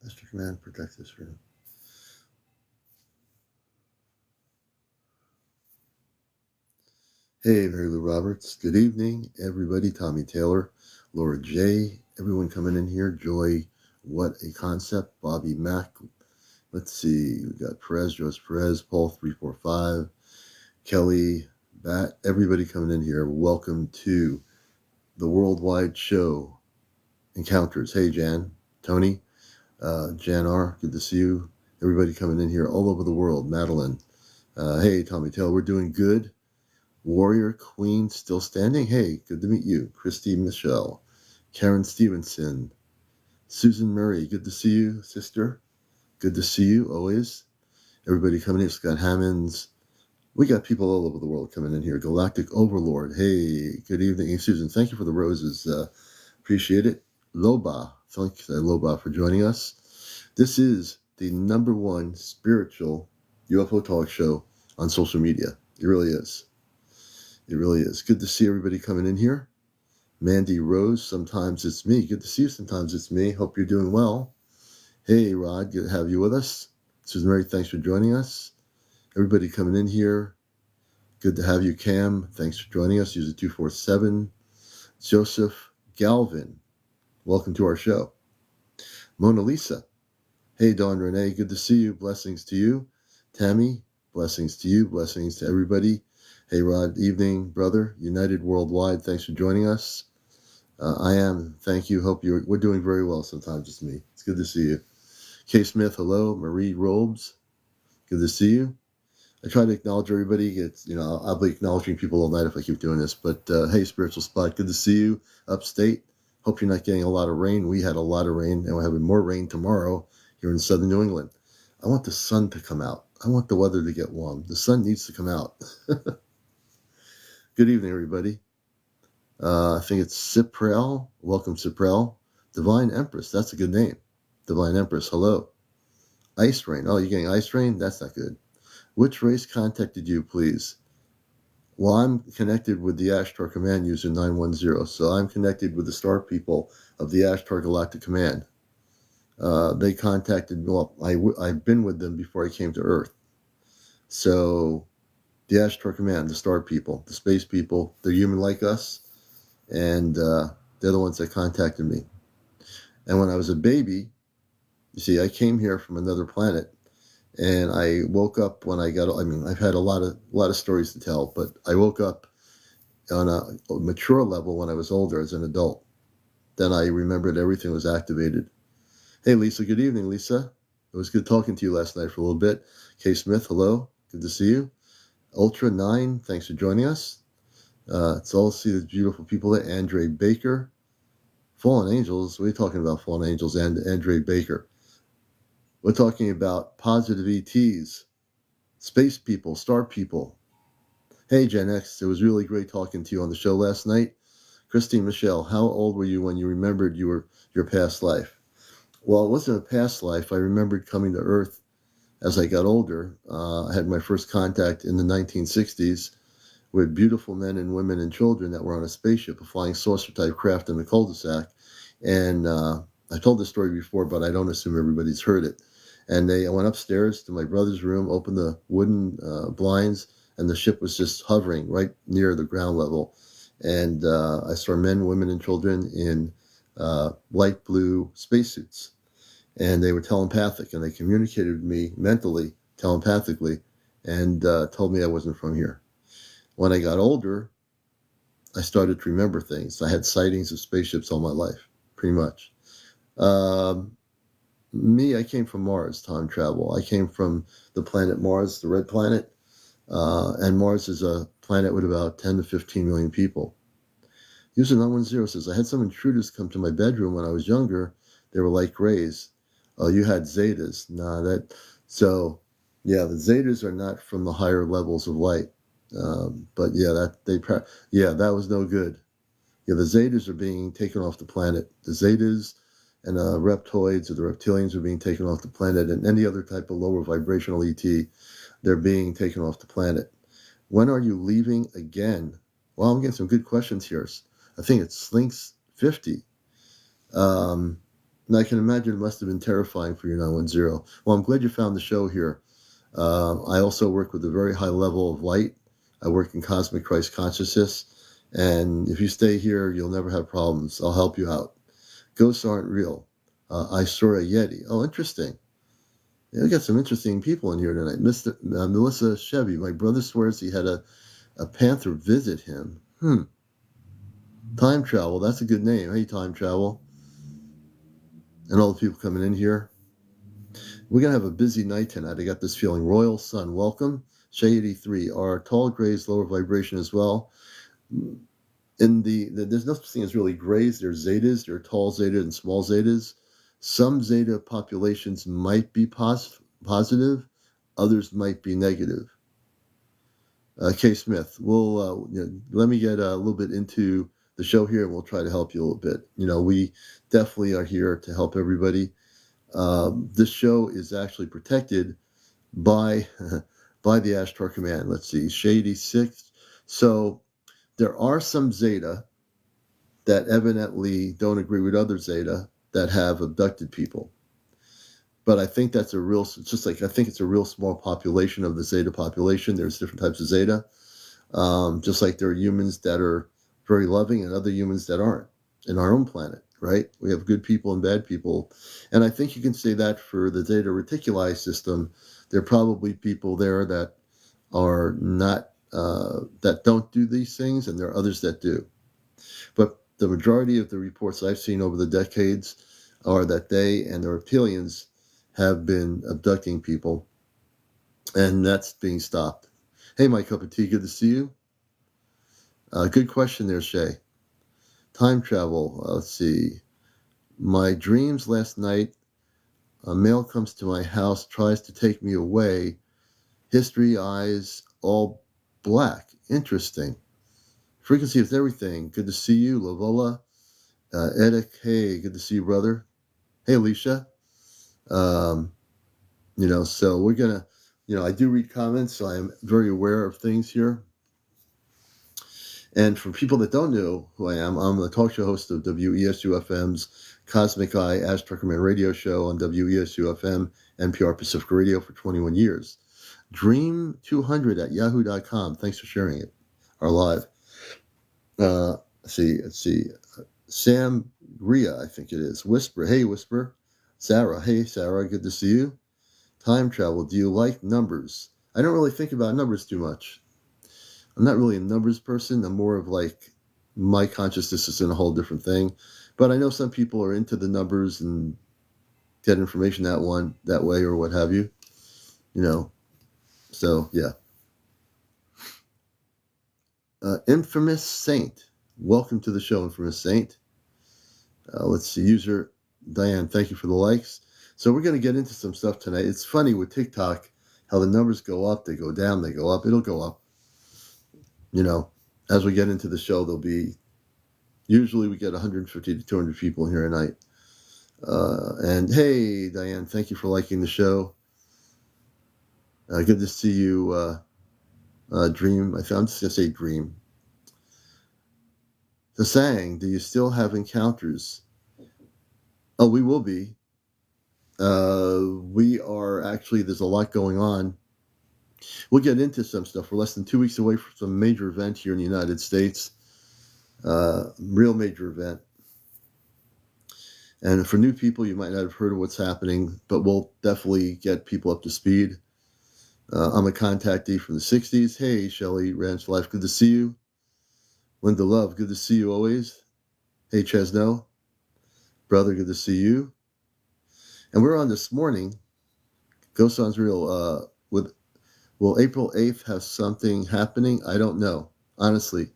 Mr. Command, protect this room. Hey, Mary Lou Roberts. Good evening, everybody. Tommy Taylor, Laura J. Everyone coming in here. Joy, what a concept. Bobby Mack. Let's see. We got Perez, Joyce Perez, Paul 345, Kelly, Bat. Everybody coming in here. Welcome to the Worldwide Show Encounters. Hey, Jan, Tony, Jan R. Good to see you. Everybody coming in here all over the world. Madeline. Hey, Tommy Taylor. We're doing good. Warrior Queen still standing? Hey, good to meet you. Christy Michelle, Karen Stevenson, Susan Murray, good to see you, sister. Good to see you, always. Everybody coming in, Scott Hammonds. We got people all over the world coming in here. Galactic Overlord, hey, good evening. Hey, Susan, thank you for the roses. Appreciate it. Loba, thank you, Loba, for joining us. This is the #1 spiritual UFO talk show on social media. It really is. It really is. Good to see everybody coming in here. Mandy Rose, sometimes it's me. Good to see you. Sometimes it's me. Hope you're doing well. Hey, Rod, good to have you with us. Susan Mary, thanks for joining us. Everybody coming in here. Good to have you, Cam. Thanks for joining us. User 247. Joseph Galvin, welcome to our show. Mona Lisa. Hey, Dawn Renee, good to see you. Blessings to you. Tammy, blessings to you. Blessings to everybody. Hey, Rod, evening, brother. United Worldwide, thanks for joining us. I am. Thank you. Hope we're doing very well. Sometimes it's me. It's good to see you. Kay Smith, hello. Marie Robes, good to see you. I try to acknowledge everybody. I'll be acknowledging people all night if I keep doing this. But hey, Spiritual Spot, good to see you. Upstate. Hope you're not getting a lot of rain. We had a lot of rain, and we're having more rain tomorrow here in southern New England. I want the sun to come out. I want the weather to get warm. The sun needs to come out. Good evening, everybody. I think it's CmdrAleon. Welcome, CmdrAleon. Divine Empress. That's a good name. Divine Empress. Hello. Ice Rain. Oh, you're getting ice rain? That's not good. Which race contacted you, please? Well, I'm connected with the Ashtar Command user 910. So I'm connected with the star people of the Ashtar Galactic Command. They contacted, well, I've been with them before I came to Earth. So the Ashtar Command, the star people, the space people, they're human like us. And they're the ones that contacted me. And when I was a baby, you see, I came here from another planet, and I woke up when I've had a lot of stories to tell, but I woke up on a mature level when I was older as an adult. Then I remembered everything was activated. Hey, Lisa, good evening, Lisa. It was good talking to you last night for a little bit. Kay Smith, hello. Good to see you. Ultra 9, thanks for joining us. It's all to see the beautiful people there. Andre Baker. Fallen Angels. What are you talking about, Fallen Angels and Andre Baker? We're talking about positive ETs, space people, star people. Hey, Gen X. It was really great talking to you on the show last night. Christine Michelle, how old were you when you remembered your past life? Well, it wasn't a past life. I remembered coming to Earth as I got older. I had my first contact in the 1960s. With beautiful men and women and children that were on a spaceship, a flying saucer-type craft in the cul-de-sac. And I told this story before, but I don't assume everybody's heard it. And I went upstairs to my brother's room, opened the wooden blinds, and the ship was just hovering right near the ground level. And I saw men, women, and children in light blue spacesuits. And they were telepathic, and they communicated with me mentally, telepathically, and told me I wasn't from here. When I got older, I started to remember things. I had sightings of spaceships all my life, pretty much. I came from Mars, time travel. I came from the planet Mars, the red planet. And Mars is a planet with about 10 to 15 million people. User 910 says, I had some intruders come to my bedroom when I was younger. They were like grays. Oh, you had Zetas. The Zetas are not from the higher levels of light. But that was no good. The Zetas are being taken off the planet. The Zetas and reptoids or the reptilians are being taken off the planet, and any other type of lower vibrational ET, they're being taken off the planet. When are you leaving again? Well, I'm getting some good questions here. I think it's Slinks 50. And I can imagine it must have been terrifying for your 910. Well, I'm glad you found the show here. I also work with a very high level of light. I work in cosmic Christ consciousness. And if you stay here, you'll never have problems. I'll help you out. Ghosts aren't real. I saw a Yeti. Oh, interesting. Yeah, we got some interesting people in here tonight. Mr. Melissa Chevy. My brother swears he had a panther visit him. Time travel. That's a good name. Hey, time travel. And all the people coming in here. We're going to have a busy night tonight. I got this feeling. Royal Sun, welcome. Shay 83. Our tall grays lower vibration as well. In there's no such thing as really grays. There's zetas. There are tall zeta and small zetas. Some zeta populations might be positive. Others might be negative. K. Smith, we'll let me get a little bit into the show here, and we'll try to help you a little bit. We definitely are here to help everybody. This show is actually protected by by the Ashtar Command. Let's see, Shady 6. So there are some Zeta that evidently don't agree with other Zeta that have abducted people. But I think that's I think it's a real small population of the Zeta population. There's different types of Zeta. Just like there are humans that are very loving and other humans that aren't in our own planet, right? We have good people and bad people. And I think you can say that for the Zeta Reticuli system. There are probably people there that are not, that don't do these things, and there are others that do. But the majority of the reports I've seen over the decades are that they and the reptilians have been abducting people, and that's being stopped. Hey, my cup of tea, good to see you. Good question there, Shay. Time travel, let's see. My dreams last night, a male comes to my house, tries to take me away. History, eyes, all black. Interesting. Frequency is everything. Good to see you, Lavola. Edic, hey, good to see you, brother. Hey, Alicia. So we're going to, I do read comments, so I'm very aware of things here. And for people that don't know who I am, I'm the talk show host of WESU-FM's Cosmic Eye Ashtar Command radio show on WESU-FM, NPR Pacific Radio for 21 years. Dream200 at yahoo.com. Thanks for sharing it. Our live. Let's see. Sam Ria, I think it is. Whisper. Hey, Whisper. Sarah. Hey, Sarah. Good to see you. Time travel. Do you like numbers? I don't really think about numbers too much. I'm not really a numbers person. I'm more of like my consciousness is in a whole different thing. But I know some people are into the numbers and get information that way or what have you. So yeah. Infamous Saint. Welcome to the show, Infamous Saint. Let's see. User Diane, thank you for the likes. So we're going to get into some stuff tonight. It's funny with TikTok how the numbers go up, they go down, they go up. It'll go up. As we get into the show, usually we get 150 to 200 people here a night. And hey, Diane, thank you for liking the show. Good to see you, Dream. I'm just going to say Dream. The Sang, do you still have encounters? Oh, we will be. We are actually, there's a lot going on. We'll get into some stuff. We're less than 2 weeks away from some major event here in the United States. Real major event. And for new people, you might not have heard of what's happening, but we'll definitely get people up to speed. I'm a contactee from the 60s. Hey, Shelly, Ranch Life, good to see you. Linda Love, good to see you always. Hey, Chesno, brother, good to see you. And we're on this morning. Ghost Sounds Real. Will April 8th have something happening? I don't know. Honestly,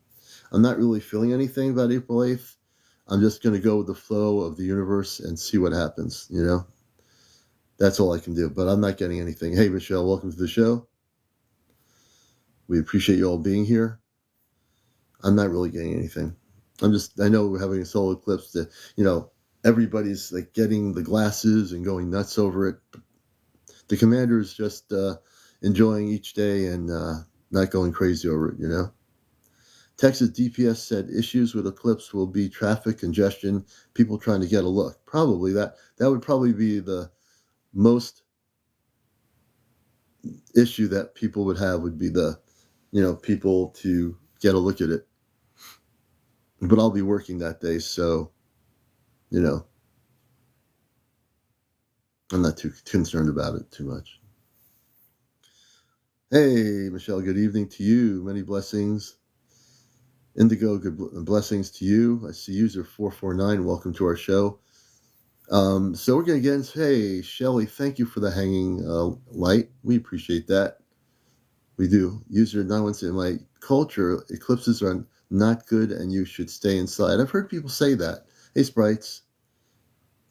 I'm not really feeling anything about April 8th. I'm just going to go with the flow of the universe and see what happens, That's all I can do, but I'm not getting anything. Hey, Michelle, welcome to the show. We appreciate you all being here. I'm not really getting anything. I know we're having a solar eclipse that, everybody's like getting the glasses and going nuts over it. The commander is just enjoying each day and not going crazy over it, Texas DPS said issues with eclipse will be traffic congestion, people trying to get a look. Probably that would probably be the most issue that people would have, would be the, people to get a look at it. But I'll be working that day, so, I'm not too concerned about it too much. Hey, Michelle, good evening to you. Many blessings. Indigo, good blessings to you. I see user 449. Welcome to our show. So we're going to get into, hey, Shelly, thank you for the hanging light. We appreciate that. We do. User 916, in my culture, eclipses are not good and you should stay inside. I've heard people say that. Hey, Sprites,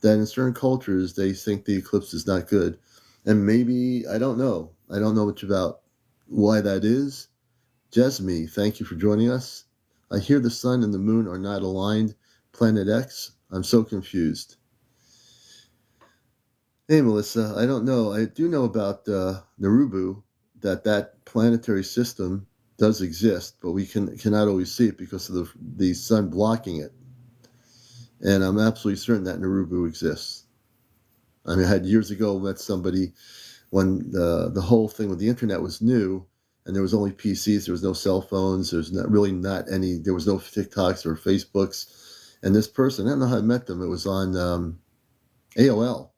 that in certain cultures, they think the eclipse is not good. And maybe, I don't know. I don't know much about why that is. Jesme, thank you for joining us. I hear the sun and the moon are not aligned. Planet X, I'm so confused. Hey, Melissa, I don't know. I do know about Narubu, that planetary system does exist, but we cannot always see it because of the sun blocking it. And I'm absolutely certain that Narubu exists. I mean, I had years ago met somebody when the whole thing with the internet was new, and there was only PCs, there was no cell phones, there was there was no TikToks or Facebooks. And this person, I don't know how I met them, it was on AOL.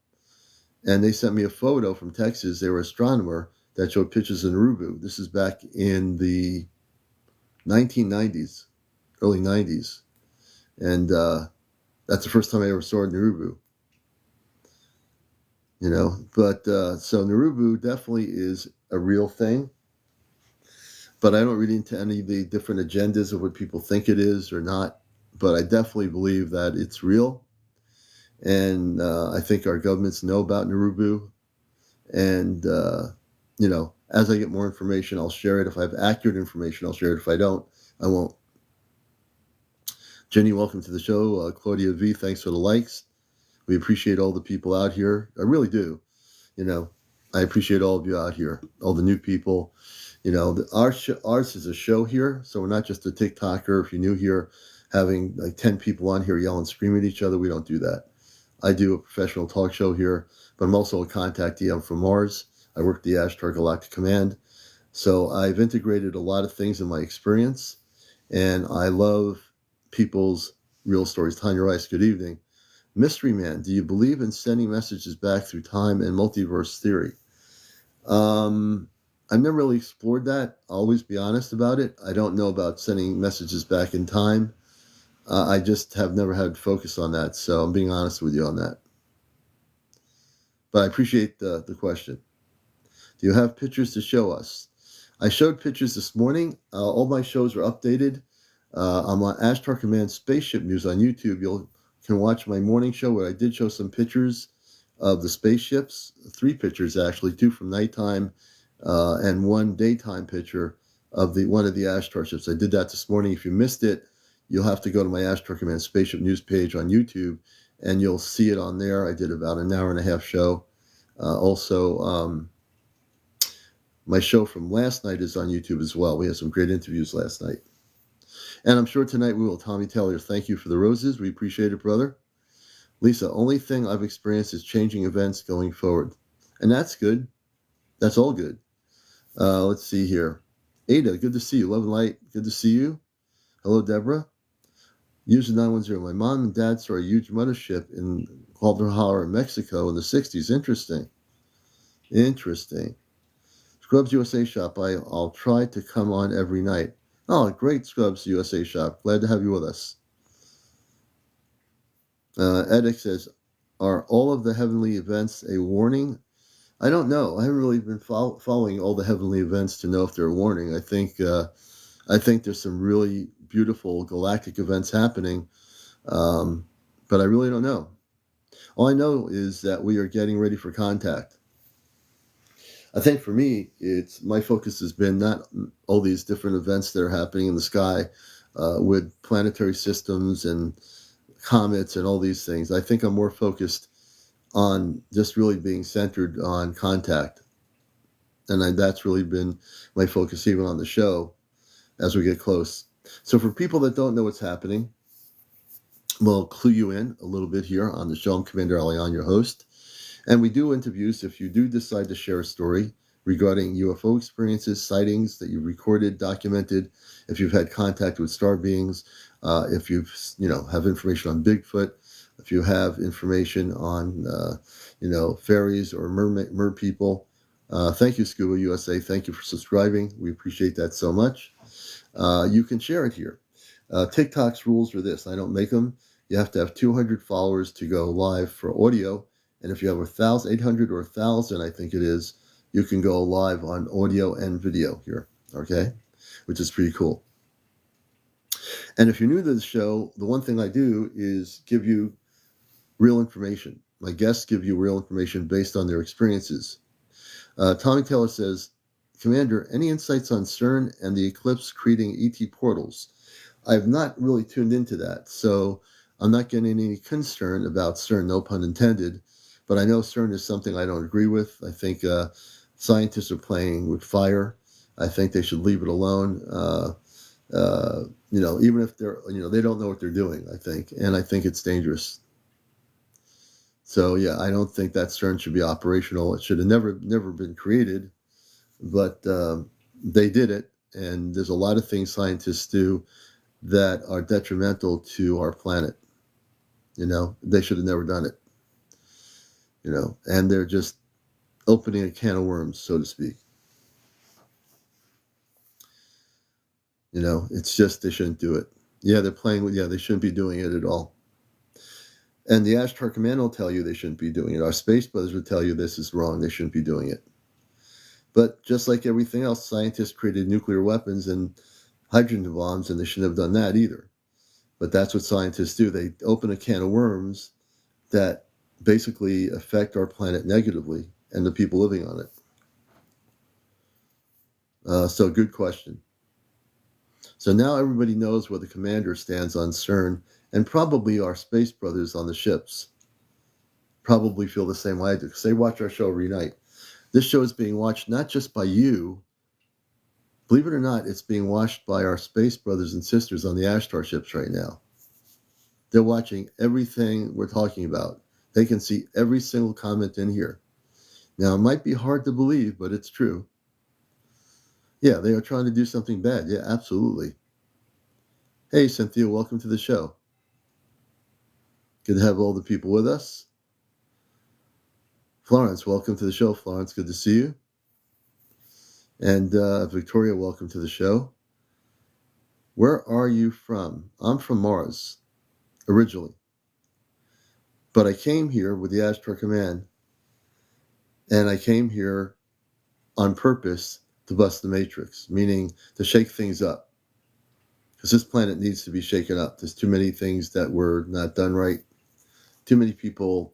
And they sent me a photo from Texas. They were an astronomer that showed pictures of Narubu. This is back in the 1990s, early 90s. And that's the first time I ever saw Narubu. But so Narubu definitely is a real thing. But I don't read into any of the different agendas of what people think it is or not. But I definitely believe that it's real. And I think our governments know about Narubu. And, as I get more information, I'll share it. If I have accurate information, I'll share it. If I don't, I won't. Jenny, welcome to the show. Claudia V, thanks for the likes. We appreciate all the people out here. I really do. I appreciate all of you out here, all the new people. Ours is a show here, so we're not just a TikToker. If you're new here, having like 10 people on here yelling, screaming at each other, we don't do that. I do a professional talk show here, but I'm also a contactee. I'm from Mars. I work the Ashtar Galactic Command. So I've integrated a lot of things in my experience, and I love people's real stories. Tanya Rice, good evening. Mystery Man, do you believe in sending messages back through time and multiverse theory? I've never really explored that. I'll always be honest about it. I don't know about sending messages back in time. I just have never had focus on that, so I'm being honest with you on that. But I appreciate the question. Do you have pictures to show us? I showed pictures this morning. All my shows are updated. I'm on Ashtar Command Spaceship News on YouTube. You can watch my morning show where I did show some pictures of the spaceships. 3 pictures, actually, 2 from nighttime and 1 daytime picture of one of the Ashtar ships. I did that this morning. If you missed it, you'll have to go to my Ashtar Command Spaceship News page on YouTube, and you'll see it on there. I did about an hour and a half show. Also, my show from last night is on YouTube as well. We had some great interviews last night. And I'm sure tonight we will. Tommy Taylor, thank you for the roses. We appreciate it, brother. Lisa, only thing I've experienced is changing events going forward. And that's good. That's all good. Let's see here. Ada, good to see you. Love and light, good to see you. Hello, Deborah. User 910. My mom and dad saw a huge mothership in Guadalajara, Mexico in the 60s. Interesting. Scrubs USA Shop. I'll try to come on every night. Oh, great, Scrubs USA Shop. Glad to have you with us. Edic says, are all of the heavenly events a warning? I don't know. I haven't really been following all the heavenly events to know if they're a warning. I think there's some really beautiful galactic events happening, but I really don't know. All I know is that we are getting ready for contact. I think for me, my focus has been not all these different events that are happening in the sky with planetary systems and comets and all these things. I think I'm more focused on just really being centered on contact. And that's really been my focus even on the show as we get close. So for people that don't know what's happening, we'll clue you in a little bit here on the show. I'm CmdrAleon, your host. And we do interviews if you do decide to share a story regarding UFO experiences, sightings that you've recorded, documented, if you've had contact with star beings, if you've, have information on Bigfoot, if you have information on, fairies or mer people. Thank you, Scuba USA. Thank you for subscribing. We appreciate that so much. You can share it here. TikTok's rules are this. I don't make them. You have to have 200 followers to go live for audio. And if you have 800 or 1,000, I think it is, you can go live on audio and video here, okay? Which is pretty cool. And if you're new to the show, the one thing I do is give you real information. My guests give you real information based on their experiences. Tommy Taylor says, Commander, any insights on CERN and the eclipse creating ET portals? I've not really tuned into that, so I'm not getting any concern about CERN, no pun intended. But I know CERN is something I don't agree with. I think scientists are playing with fire. I think they should leave it alone. Even if they don't know what they're doing, I think. And I think it's dangerous. So, yeah, I don't think that CERN should be operational. It should have never been created. But they did it. And there's a lot of things scientists do that are detrimental to our planet. They should have never done it. And they're just opening a can of worms, so to speak. It's just they shouldn't do it. Yeah, they're playing with, they shouldn't be doing it at all. And the Ashtar Command will tell you they shouldn't be doing it. Our space brothers would tell you this is wrong, they shouldn't be doing it. But just like everything else, scientists created nuclear weapons and hydrogen bombs, and they shouldn't have done that either. But that's what scientists do. They open a can of worms that basically affect our planet negatively and the people living on it. So good question. So now everybody knows where the commander stands on CERN, and probably our space brothers on the ships probably feel the same way I do, because they watch our show every night. This show is being watched not just by you. Believe it or not, it's being watched by our space brothers and sisters on the Ashtar ships right now. They're watching everything we're talking about. They can see every single comment in here. Now, it might be hard to believe, but it's true. Yeah, they are trying to do something bad. Yeah, absolutely. Hey, Cynthia, welcome to the show. Good to have all the people with us. Florence, welcome to the show. Florence, good to see you. And Victoria, welcome to the show. Where are you from? I'm from Mars, originally. But I came here with the Ashtar Command, and I came here on purpose to bust the matrix, meaning to shake things up. Because this planet needs to be shaken up. There's too many things that were not done right. Too many people,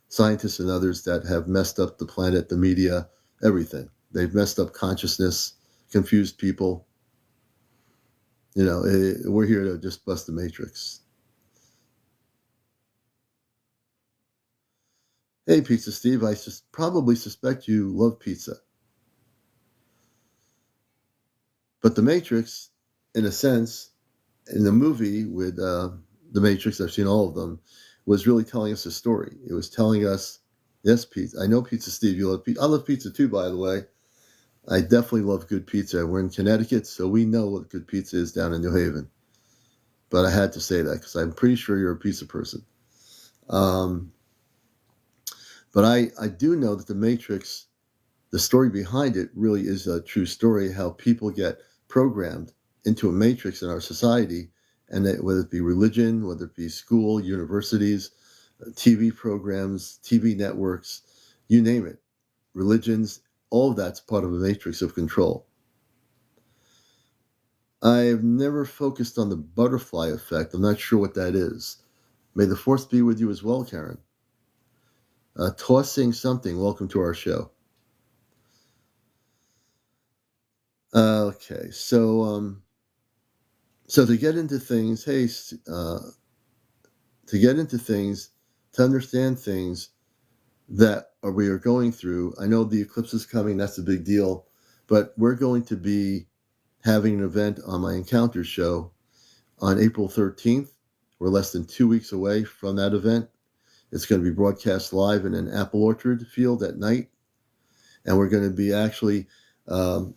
scientists and others, that have messed up the planet, the media, everything. They've messed up consciousness, confused people. We're here to just bust the matrix. Hey, Pizza Steve, I probably suspect you love pizza. But the Matrix, in a sense, in the movie with the Matrix, I've seen all of them, was really telling us a story. It was telling us, yes, pizza. I know Pizza Steve, you love pizza. I love pizza too, by the way. I definitely love good pizza. We're in Connecticut, so we know what good pizza is down in New Haven. But I had to say that because I'm pretty sure you're a pizza person. But I do know that the Matrix, the story behind it really is a true story, how people get programmed into a matrix in our society, and that whether it be religion, whether it be school, universities, TV programs, TV networks, you name it, religions, all of that's part of a matrix of control. I've never focused on the butterfly effect. I'm not sure what that is. May the force be with you as well, Karen. Tossing something, welcome to our show. Okay, so to get into things, to understand things that we are going through. I know the eclipse is coming, that's a big deal, but we're going to be having an event on my Encounter show on April 13th. We're less than 2 weeks away from that event. It's going to be broadcast live in an apple orchard field at night. And we're going to be actually, there's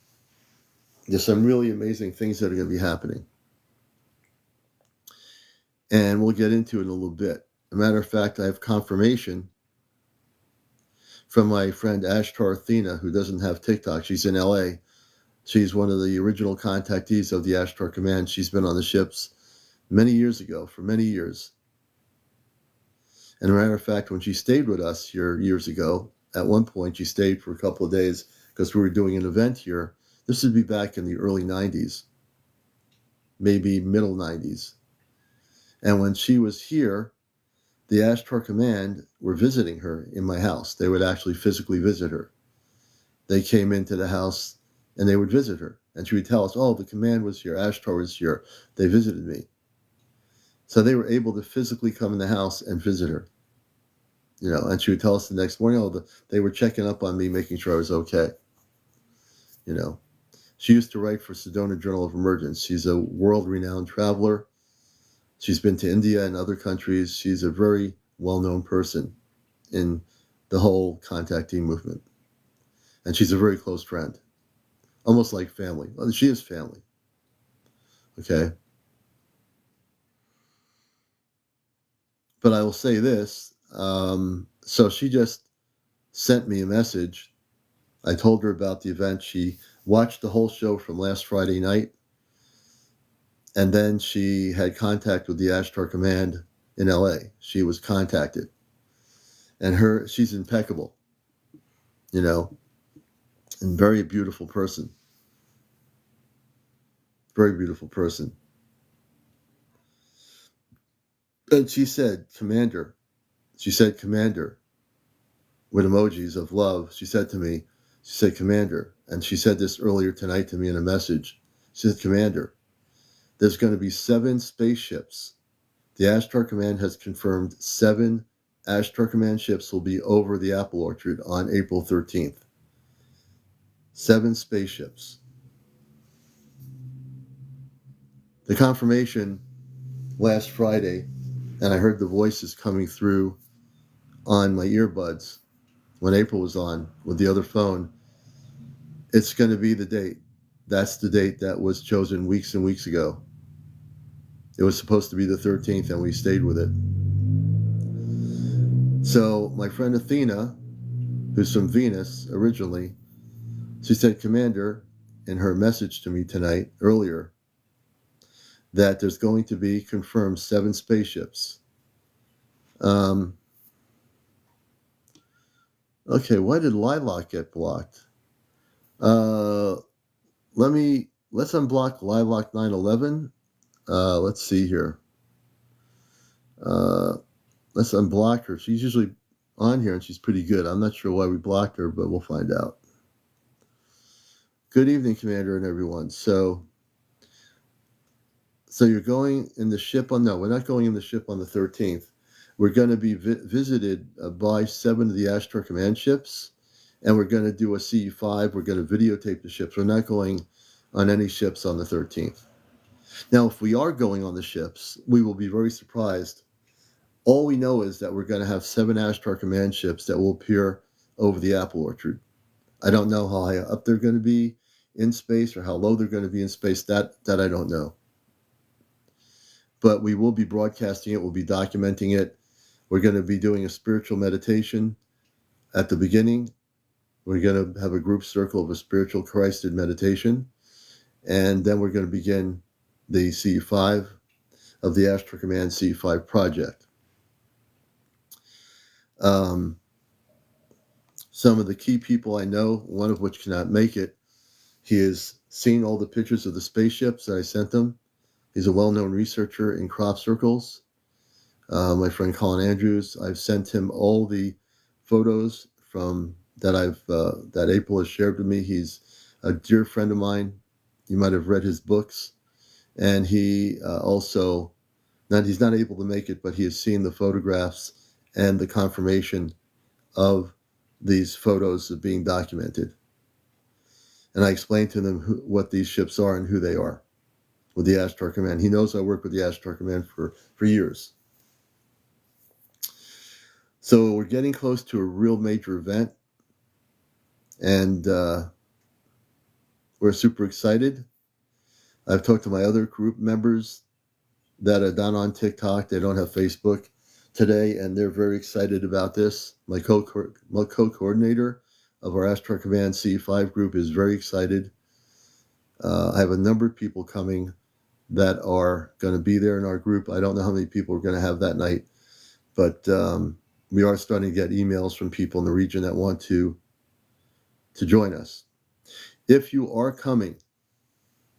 some really amazing things that are going to be happening. And we'll get into it in a little bit. As a matter of fact, I have confirmation from my friend Ashtar Athena, who doesn't have TikTok. She's in LA. She's one of the original contactees of the Ashtar Command. She's been on the ships many years ago, for many years. And as a matter of fact, when she stayed with us here years ago, at one point she stayed for a couple of days because we were doing an event here. This would be back in the early 90s, maybe middle 90s. And when she was here, the Ashtar Command were visiting her in my house. They would actually physically visit her. They came into the house and they would visit her. And she would tell us, oh, the command was here, Ashtar was here. They visited me. So they were able to physically come in the house and visit her. And she would tell us the next morning, they were checking up on me, making sure I was okay. She used to write for Sedona Journal of Emergence. She's a world-renowned traveler. She's been to India and other countries. She's a very well-known person in the whole contactee movement. And she's a very close friend, almost like family. Well, she is family. Okay. But I will say this. So she just sent me a message. I told her about the event. She watched the whole show from last Friday night. And then she had contact with the Ashtar Command in LA. She was contacted. And she's impeccable, and very beautiful person. Very beautiful person. And she said, Commander, with emojis of love. She said, Commander. And she said this earlier tonight to me in a message. She said, Commander, there's going to be 7 spaceships. The Ashtar Command has confirmed 7 Ashtar Command ships will be over the apple orchard on April 13th. 7 spaceships. The confirmation last Friday, and I heard the voices coming through on my earbuds when April was on with the other phone. It's going to be the date. That's the date that was chosen weeks and weeks ago. It was supposed to be the 13th, and we stayed with it. So my friend Athena, who's from Venus originally, she said, Commander, in her message to me earlier, that there's going to be confirmed 7 spaceships. Okay, why did Lilac get blocked? Let's unblock Lilac 911. Let's see here. Let's unblock her. She's usually on here and she's pretty good. I'm not sure why we blocked her, but we'll find out. Good evening, Commander, and everyone. So you're going in the ship no, we're not going in the ship on the 13th. We're going to be visited by 7 of the Ashtar Command ships, and we're going to do a CE5. We're going to videotape the ships. We're not going on any ships on the 13th. Now, if we are going on the ships, we will be very surprised. All we know is that we're going to have 7 Ashtar Command ships that will appear over the apple orchard. I don't know how high up they're going to be in space or how low they're going to be in space. That I don't know. But we will be broadcasting it. We'll be documenting it. We're going to be doing a spiritual meditation at the beginning. We're going to have a group circle of a spiritual Christed meditation. And then we're going to begin the CE5 of the Ashtar Command CE5 project. Some of the key people I know, one of which cannot make it, he has seen all the pictures of the spaceships that I sent him. He's a well-known researcher in crop circles. My friend Colin Andrews, I've sent him all the photos that April has shared with me. He's a dear friend of mine. You might have read his books. And he he's not able to make it, but he has seen the photographs and the confirmation of these photos of being documented. And I explained to them what these ships are and who they are. with the Ashtar Command. He knows I work with the Ashtar Command for years. So we're getting close to a real major event, and we're super excited. I've talked to my other group members that are down on TikTok. They don't have Facebook today, and they're very excited about this. My co-coordinator of our Ashtar Command C5 group is very excited. I have a number of people coming that are going to be there in our group. I don't know how many people we're going to have that night, but we are starting to get emails from people in the region that want to join us. If you are coming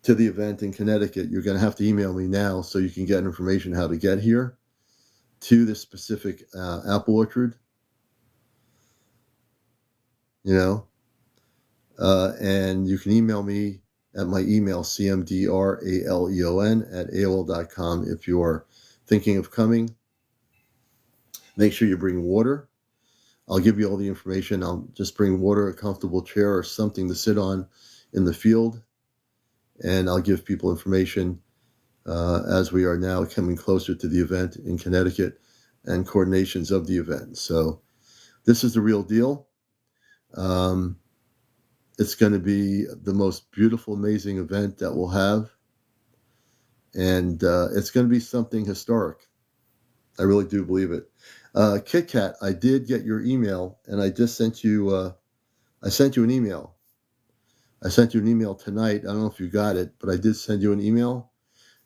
to the event in Connecticut, you're going to have to email me now so you can get information how to get here to this specific apple orchard, and you can email me at my email, CmdrAleon@AOL.com. If you are thinking of coming, make sure you bring water. I'll give you all the information. I'll just bring water, a comfortable chair, or something to sit on in the field, and I'll give people information as we are now coming closer to the event in Connecticut and coordinations of the event. So this is the real deal. It's going to be the most beautiful, amazing event that we'll have, and it's going to be something historic. I really do believe it. Kit Kat, I did get your email, and I just sent you. I sent you an email. I sent you an email tonight. I don't know if you got it, but I did send you an email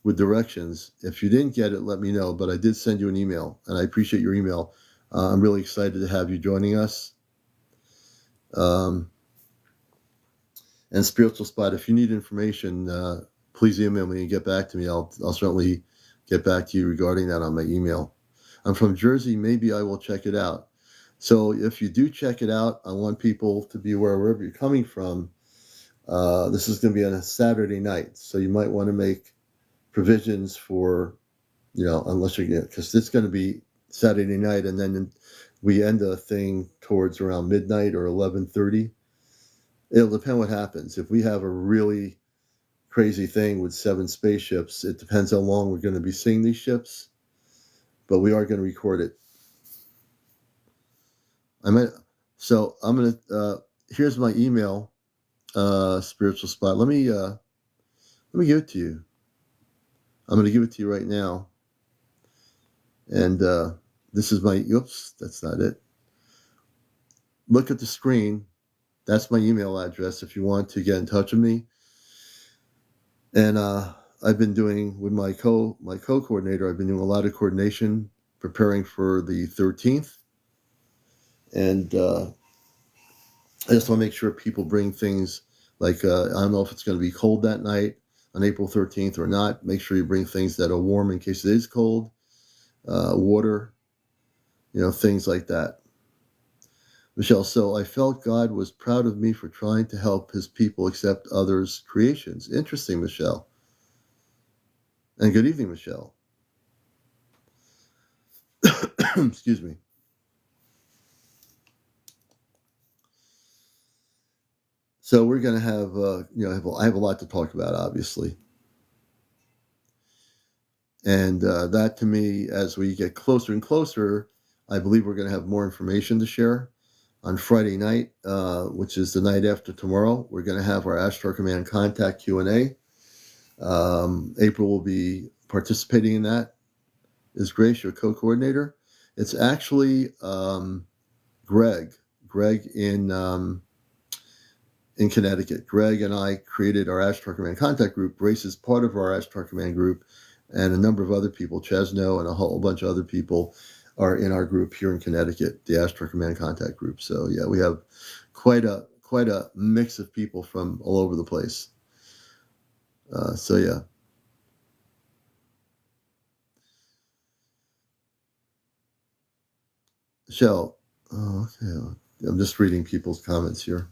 with directions. If you didn't get it, let me know. But I did send you an email, and I appreciate your email. I'm really excited to have you joining us. And Spiritual Spot, if you need information, please email me and get back to me. I'll certainly get back to you regarding that on my email. I'm from Jersey. Maybe I will check it out. So if you do check it out, I want people to be aware wherever you're coming from. This is going to be on a Saturday night, so you might want to make provisions for, unless you're, because it's going to be Saturday night, and then we end the thing towards around midnight or 11:30. It'll depend what happens. If we have a really crazy thing with 7 spaceships, it depends how long we're going to be seeing these ships, but we are going to record it. I'm going to, here's my email, Spiritual Spot. Let me give it to you. I'm going to give it to you right now. And this is my, oops, that's not it. Look at the screen. That's my email address if you want to get in touch with me. And I've been doing with my co-coordinator, I've been doing a lot of coordination, preparing for the 13th. And I just want to make sure people bring things like, I don't know if it's going to be cold that night on April 13th or not. Make sure you bring things that are warm in case it is cold, water, things like that. Michelle, so I felt God was proud of me for trying to help his people accept others' creations. Interesting, Michelle. And good evening, Michelle. Excuse me. So we're going to have, I have a lot to talk about, obviously. And that, to me, as we get closer and closer, I believe we're going to have more information to share. On Friday night, which is the night after tomorrow, we're going to have our Ashtar Command Contact Q&A. April will be participating in that. Is Grace your co-coordinator? It's actually Greg in Connecticut. Greg and I created our Ashtar Command Contact group. Grace is part of our Ashtar Command group, and a number of other people, Chesno and a whole bunch of other people, are in our group here in Connecticut, the Ashtar Command Contact group. So yeah, we have quite a mix of people from all over the place. So yeah. Michelle, okay, I'm just reading people's comments here.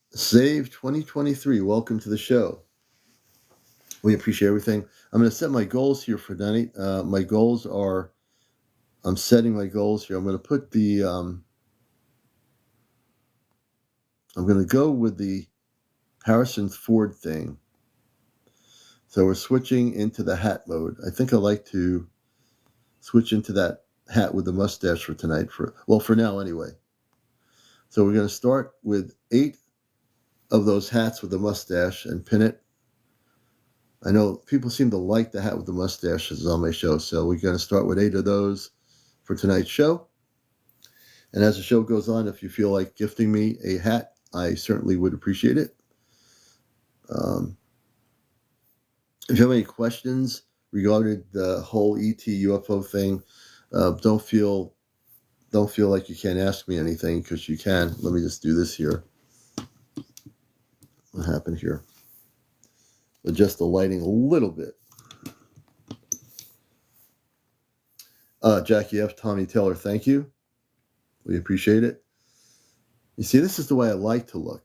Save 2023, welcome to the show. We appreciate everything. I'm going to set my goals here for tonight. My goals are, I'm setting my goals here. I'm going to put the, I'm going to go with the Harrison Ford thing. So we're switching into the hat mode. I think I like to switch into that hat with the mustache for tonight, for now anyway. So we're going to start with 8 of those hats with the mustache and pin it. I know people seem to like the hat with the mustaches on my show, so we're going to start with 8 of those for tonight's show. And as the show goes on, if you feel like gifting me a hat, I certainly would appreciate it. If you have any questions regarding the whole ET UFO thing, don't feel like you can't ask me anything, because you can. Let me just do this here. What happened here? Adjust the lighting a little bit. Jackie F. Tommy Taylor, thank you. We appreciate it. You see, this is the way I like to look.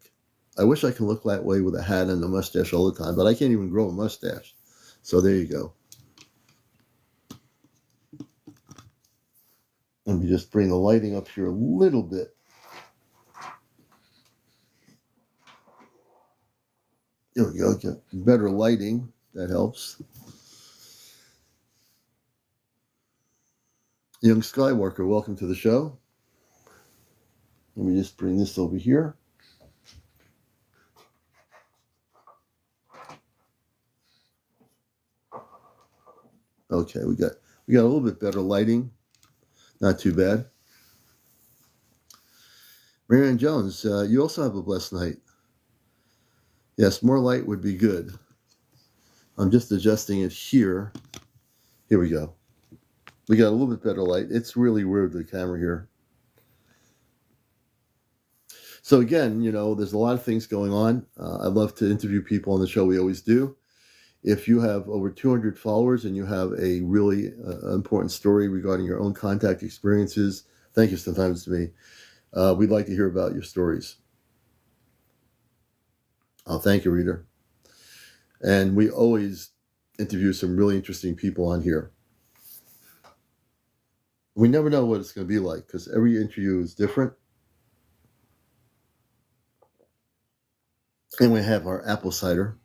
I wish I could look that way with a hat and a mustache all the time, but I can't even grow a mustache. So there you go. Let me just bring the lighting up here a little bit. There we go. Get better lighting. That helps. Young Skywalker, welcome to the show. Let me just bring this over here. Okay, we got a little bit better lighting. Not too bad. Marianne Jones, you also have a blessed night. Yes, more light would be good. I'm just adjusting it here. Here we go. We got a little bit better light. It's really weird, the camera here. So again, there's a lot of things going on. I love to interview people on the show. We always do. If you have over 200 followers and you have a really important story regarding your own contact experiences, thank you sometimes to me. We'd like to hear about your stories. Oh, thank you, Reader. And we always interview some really interesting people on here. We never know what it's going to be like, because every interview is different. And we have our apple cider.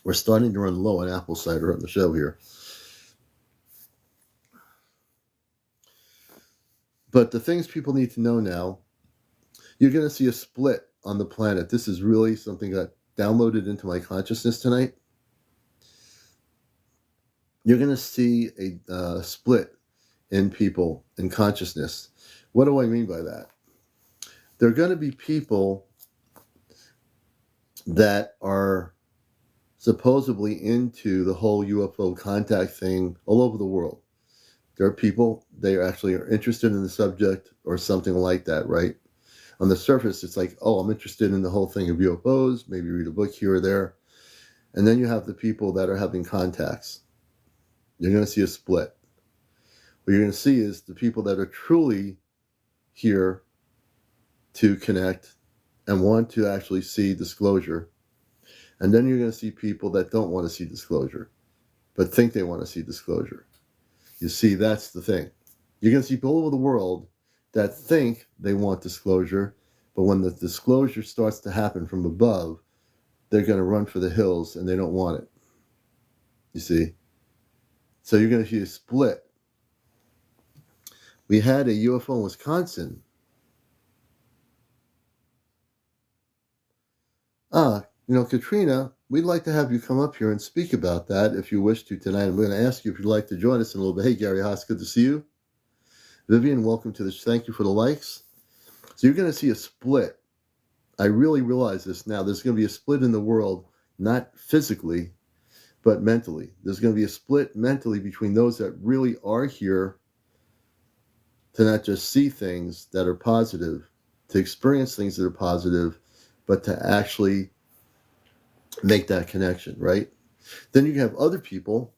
We're starting to run low on apple cider on the show here. But the things people need to know now, you're going to see a split on the planet. This is really something that downloaded into my consciousness tonight. You're going to see a split in people, in consciousness. What do I mean by that? There are going to be people that are supposedly into the whole UFO contact thing all over the world. There are people, they actually are interested in the subject or something like that, right? On the surface, it's like, oh, I'm interested in the whole thing of UFOs, maybe read a book here or there. And then you have the people that are having contacts. You're going to see a split. What you're going to see is the people that are truly here to connect and want to actually see disclosure. And then you're going to see people that don't want to see disclosure, but think they want to see disclosure. You see, that's the thing. You're going to see people all over the world that think they want disclosure, but when the disclosure starts to happen from above, they're going to run for the hills and they don't want it. You see? So you're going to see a split. We had a UFO in Wisconsin. Katrina, we'd like to have you come up here and speak about that if you wish to tonight. I'm going to ask you if you'd like to join us in a little bit. Hey, Gary Haas, good to see you. Vivian, welcome to this. Thank you for the likes. So you're going to see a split. I really realize this now. There's going to be a split in the world, not physically, but mentally. There's going to be a split mentally between those that really are here to not just see things that are positive, to experience things that are positive, but to actually make that connection, right? Then you have other people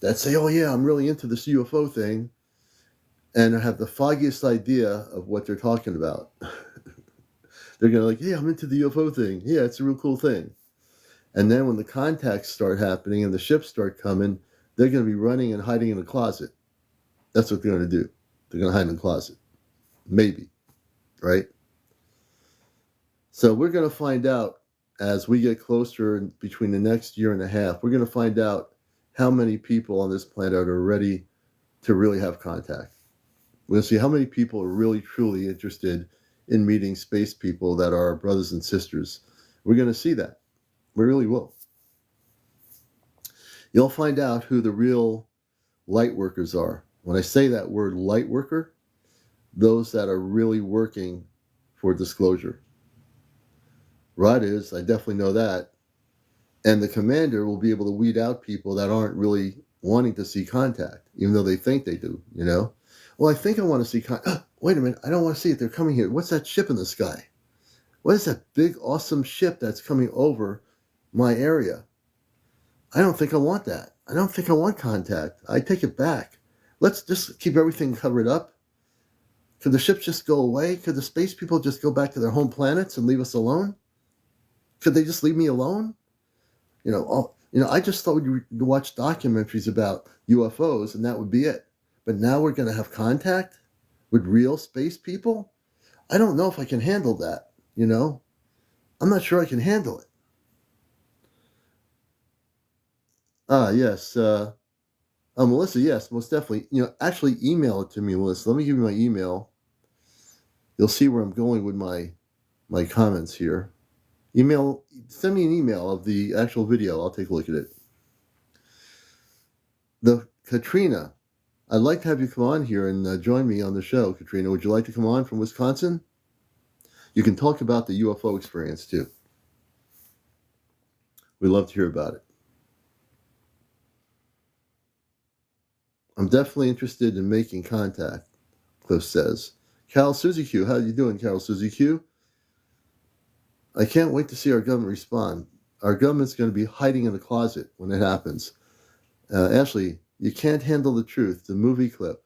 that say, oh yeah, I'm really into this UFO thing, and have the foggiest idea of what they're talking about. They're going to like, yeah, I'm into the UFO thing. Yeah, it's a real cool thing. And then when the contacts start happening and the ships start coming, they're going to be running and hiding in a closet. That's what they're going to do. They're going to hide in a closet. Maybe. Right? So we're going to find out as we get closer between the next year and a half, we're going to find out how many people on this planet are ready to really have contact. We're going to see how many people are really, truly interested in meeting space people that are our brothers and sisters. We're going to see that. We really will. You'll find out who the real light workers are. When I say that word light worker, those that are really working for disclosure. Rod is, I definitely know that. And the commander will be able to weed out people that aren't really wanting to see contact, even though they think they do, you know? Well, I think I want to see contact. Wait a minute, I don't want to see it. They're coming here. What's that ship in the sky? What is that big, awesome ship that's coming over my area? I don't think I want that. I don't think I want contact. I take it back. Let's just keep everything covered up. Could the ships just go away? Could the space people just go back to their home planets and leave us alone? Could they just leave me alone? I just thought we'd watch documentaries about UFOs and that would be it. But now we're going to have contact with real space people? I don't know if I can handle that, I'm not sure I can handle it. Yes. Melissa, yes, most definitely. Actually email it to me, Melissa. Let me give you my email. You'll see where I'm going with my comments here. Send me an email of the actual video. I'll take a look at it. Katrina, I'd like to have you come on here and join me on the show. Katrina, would you like to come on from Wisconsin? You can talk about the UFO experience too. We'd love to hear about it. I'm definitely interested in making contact, Cliff says. Carol Suzy Q, how are you doing, Carol Suzy Q? I can't wait to see our government respond. Our government's going to be hiding in the closet when it happens. Ashley, you can't handle the truth. The movie clip.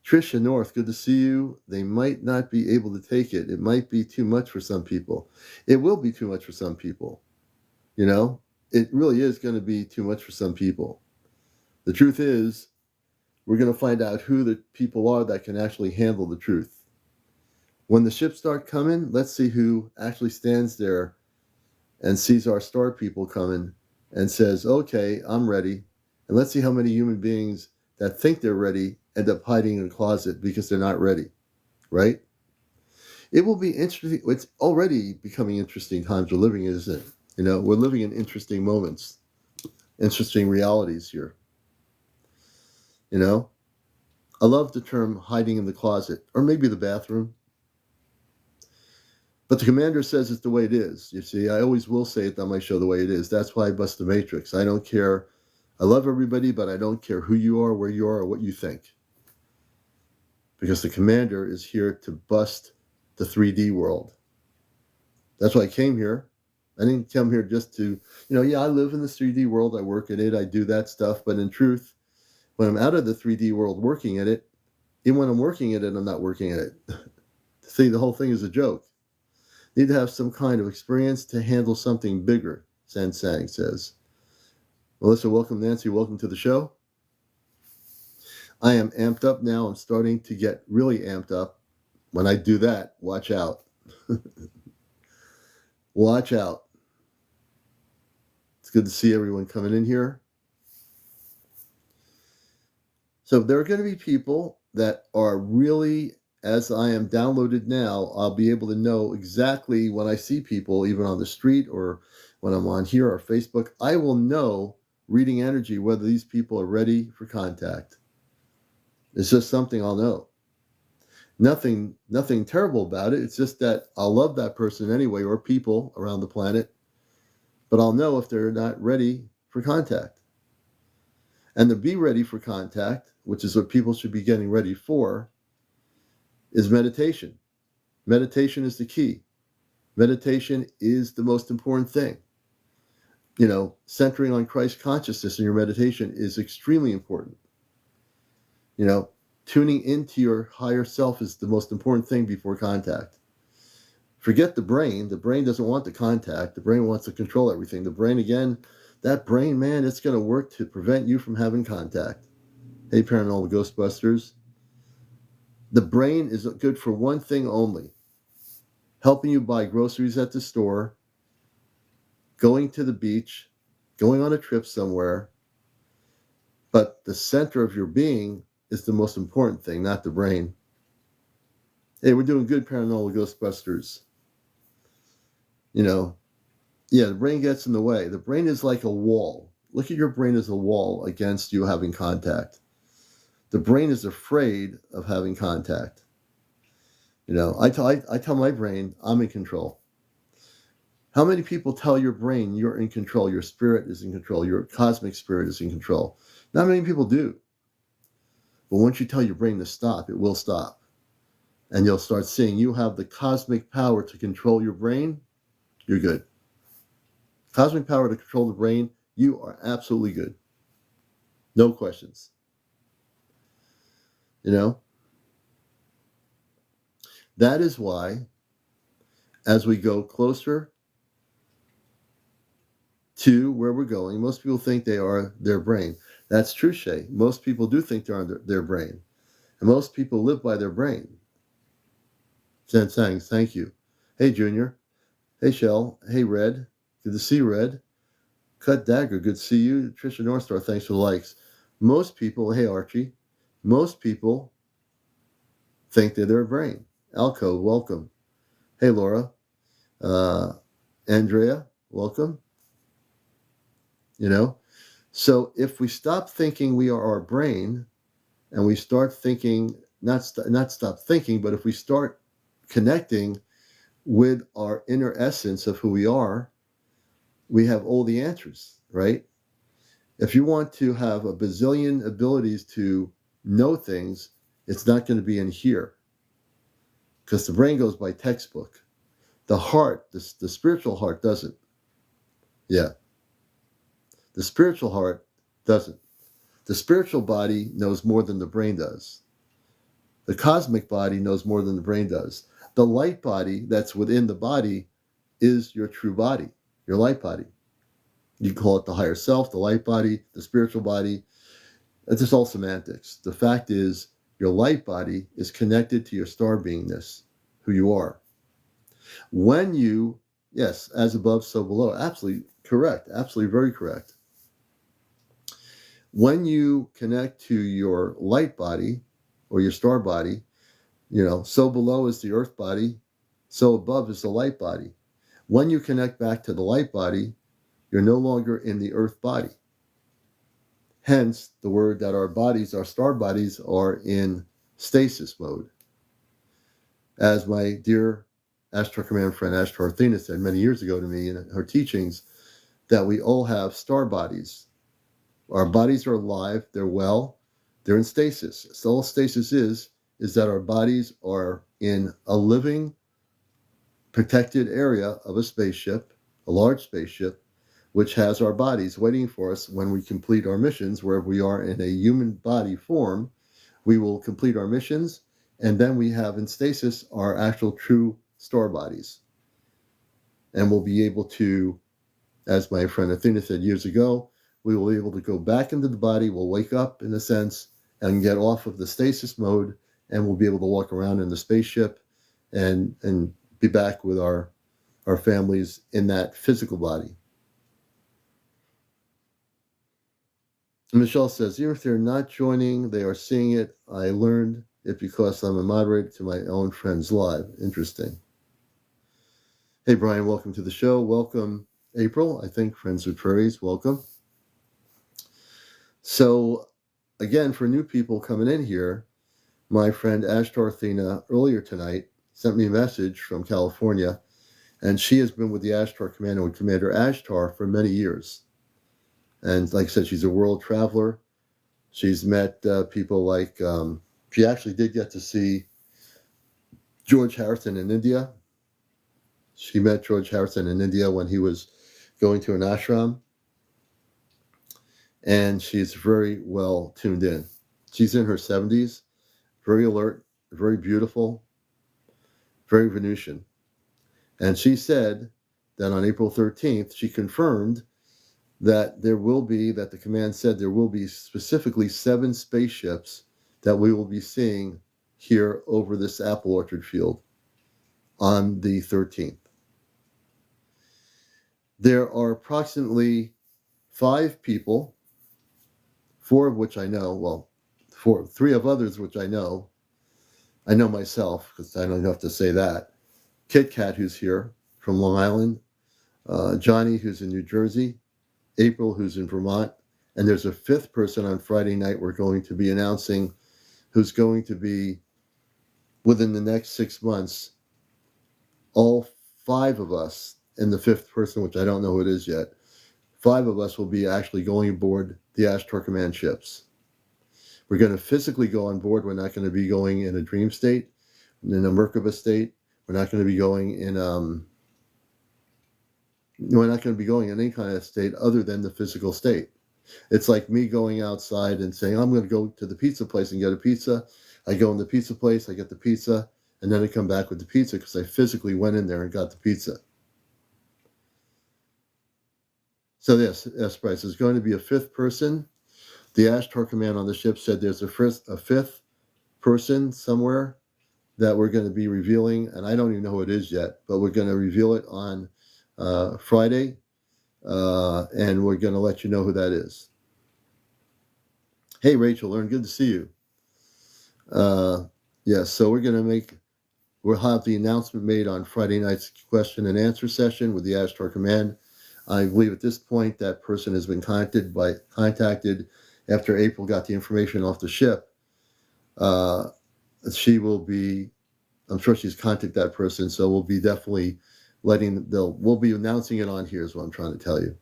Tricia North, good to see you. They might not be able to take it. It might be too much for some people. It will be too much for some people. It really is going to be too much for some people. The truth is, we're going to find out who the people are that can actually handle the truth. When the ships start coming, let's see who actually stands there and sees our star people coming and says, okay, I'm ready. And let's see how many human beings that think they're ready end up hiding in a closet because they're not ready, right? It will be interesting. It's already becoming interesting times we're living in, isn't it? We're living in interesting moments, interesting realities here. I love the term hiding in the closet, or maybe the bathroom. But the commander says it's the way it is. You see, I always will say it on my show the way it is. That's why I bust the matrix. I don't care. I love everybody, but I don't care who you are, where you are, or what you think. Because the commander is here to bust the 3D world. That's why I came here. I didn't come here just to, I live in the 3D world. I work in it. I do that stuff. But in truth, when I'm out of the 3D world working at it, even when I'm working at it, I'm not working at it. See, the whole thing is a joke. Need to have some kind of experience to handle something bigger, Sansang says. Melissa, welcome. Nancy, welcome to the show. I am amped up now. I'm starting to get really amped up. When I do that, watch out. Watch out. It's good to see everyone coming in here. So there are going to be people that are really, as I am downloaded now, I'll be able to know exactly when I see people, even on the street or when I'm on here or Facebook, I will know, reading energy, whether these people are ready for contact. It's just something I'll know. Nothing terrible about it. It's just that I'll love that person anyway, or people around the planet, but I'll know if they're not ready for contact. And to be ready for contact, which is what people should be getting ready for, is meditation. Meditation is the key. Meditation is the most important thing. Centering on Christ consciousness in your meditation is extremely important. Tuning into your higher self is the most important thing before contact. Forget the brain. The brain doesn't want the contact. The brain wants to control everything. The brain, again, that brain, man, it's going to work to prevent you from having contact. Hey, Paranormal Ghostbusters. The brain is good for one thing only. helping you buy groceries at the store, going to the beach, going on a trip somewhere. But the center of your being is the most important thing, not the brain. Hey, we're doing good, Paranormal Ghostbusters. Yeah, the brain gets in the way. The brain is like a wall. Look at your brain as a wall against you having contact. The brain is afraid of having contact. I tell my brain, I'm in control. How many people tell your brain you're in control, your spirit is in control, your cosmic spirit is in control? Not many people do. But once you tell your brain to stop, it will stop. And you'll start seeing you have the cosmic power to control your brain, you're good. Cosmic power to control the brain, you are absolutely good. No questions. That is why, as we go closer to where we're going, most people think they are their brain. That's true, Shay. Most people do think they're on their brain. And most people live by their brain. Jen Sang, thank you. Hey, Junior. Hey, Shell. Hey, Red. Good to see you, Red. Cut Dagger, good to see you. Trisha Northstar, thanks for the likes. Most people, hey, Archie. Most people think they're their brain. Alco, welcome. Hey, Laura. Andrea, welcome. So if we stop thinking we are our brain, and we start thinking, not stop thinking, but if we start connecting with our inner essence of who we are, we have all the answers, right? If you want to have a bazillion abilities to know things, it's not going to be in here, because the brain goes by textbook. The heart, the spiritual heart doesn't. Yeah. The spiritual heart doesn't. The spiritual body knows more than the brain does. The cosmic body knows more than the brain does. The light body that's within the body is your true body, your light body. You can call it the higher self, the light body, the spiritual body. It's just all semantics. The fact is, your light body is connected to your star beingness, who you are. When you, yes, as above, so below, absolutely correct, absolutely very correct. When you connect to your light body or your star body, so below is the earth body, so above is the light body. When you connect back to the light body, you're no longer in the earth body. Hence, the word that our bodies, our star bodies, are in stasis mode. As my dear Astro Command friend Ashtar Athena said many years ago to me in her teachings, that we all have star bodies. Our bodies are alive, they're well, they're in stasis. So all stasis is that our bodies are in a living, protected area of a spaceship, a large spaceship, which has our bodies waiting for us when we complete our missions. Wherever we are in a human body form, we will complete our missions, and then we have in stasis our actual true star bodies. And we'll be able to, as my friend Athena said years ago, we will be able to go back into the body, we'll wake up in a sense, and get off of the stasis mode, and we'll be able to walk around in the spaceship and be back with our families in that physical body. Michelle says, even if they're not joining, they are seeing it. I learned it because I'm a moderator to my own friends live. Interesting. Hey, Brian, welcome to the show. Welcome, April. I think Friends with Prairies, welcome. So, again, for new people coming in here, my friend Ashtar Athena earlier tonight sent me a message from California, and she has been with the Ashtar Commando and Commander Ashtar for many years. And like I said, she's a world traveler. She's met people like, she actually did get to see George Harrison in India. She met George Harrison in India when he was going to an ashram. And she's very well tuned in. She's in her 70s, very alert, very beautiful, very Venusian. And she said that on April 13th, she confirmed that the command said there will be specifically 7 spaceships that we will be seeing here over this apple orchard field. on the 13th. There are approximately 5 people, 4 of which I know, well, 3 of others which I know myself, because I don't have to say that. Kit Kat, who's here from Long Island, Johnny, who's in New Jersey, April, who's in Vermont, and there's a 5th person on Friday night we're going to be announcing, who's going to be, within the next 6 months, all 5 of us, and the 5th person, which I don't know who it is yet, 5 of us will be actually going aboard the Ashtar Command ships. We're going to physically go on board. We're not going to be going in a dream state, in a Merkaba state. We're not going to be going in we're not going to be going in any kind of state other than the physical state. It's like me going outside and saying, I'm going to go to the pizza place and get a pizza. I go in the pizza place, I get the pizza, and then I come back with the pizza because I physically went in there and got the pizza. So yes, Bryce, there's going to be a 5th person. The Ashtar Command on the ship said there's a 5th person somewhere that we're going to be revealing, and I don't even know who it is yet, but we're going to reveal it on Friday, and we're going to let you know who that is. Hey, Rachel, Learn, good to see you. Yes, so we'll have the announcement made on Friday night's question and answer session with the Ashtar Command. I believe at this point that person has been contacted after April got the information off the ship. She will be, I'm sure she's contacted that person, so we'll be definitely we'll be announcing it on here is what I'm trying to tell you.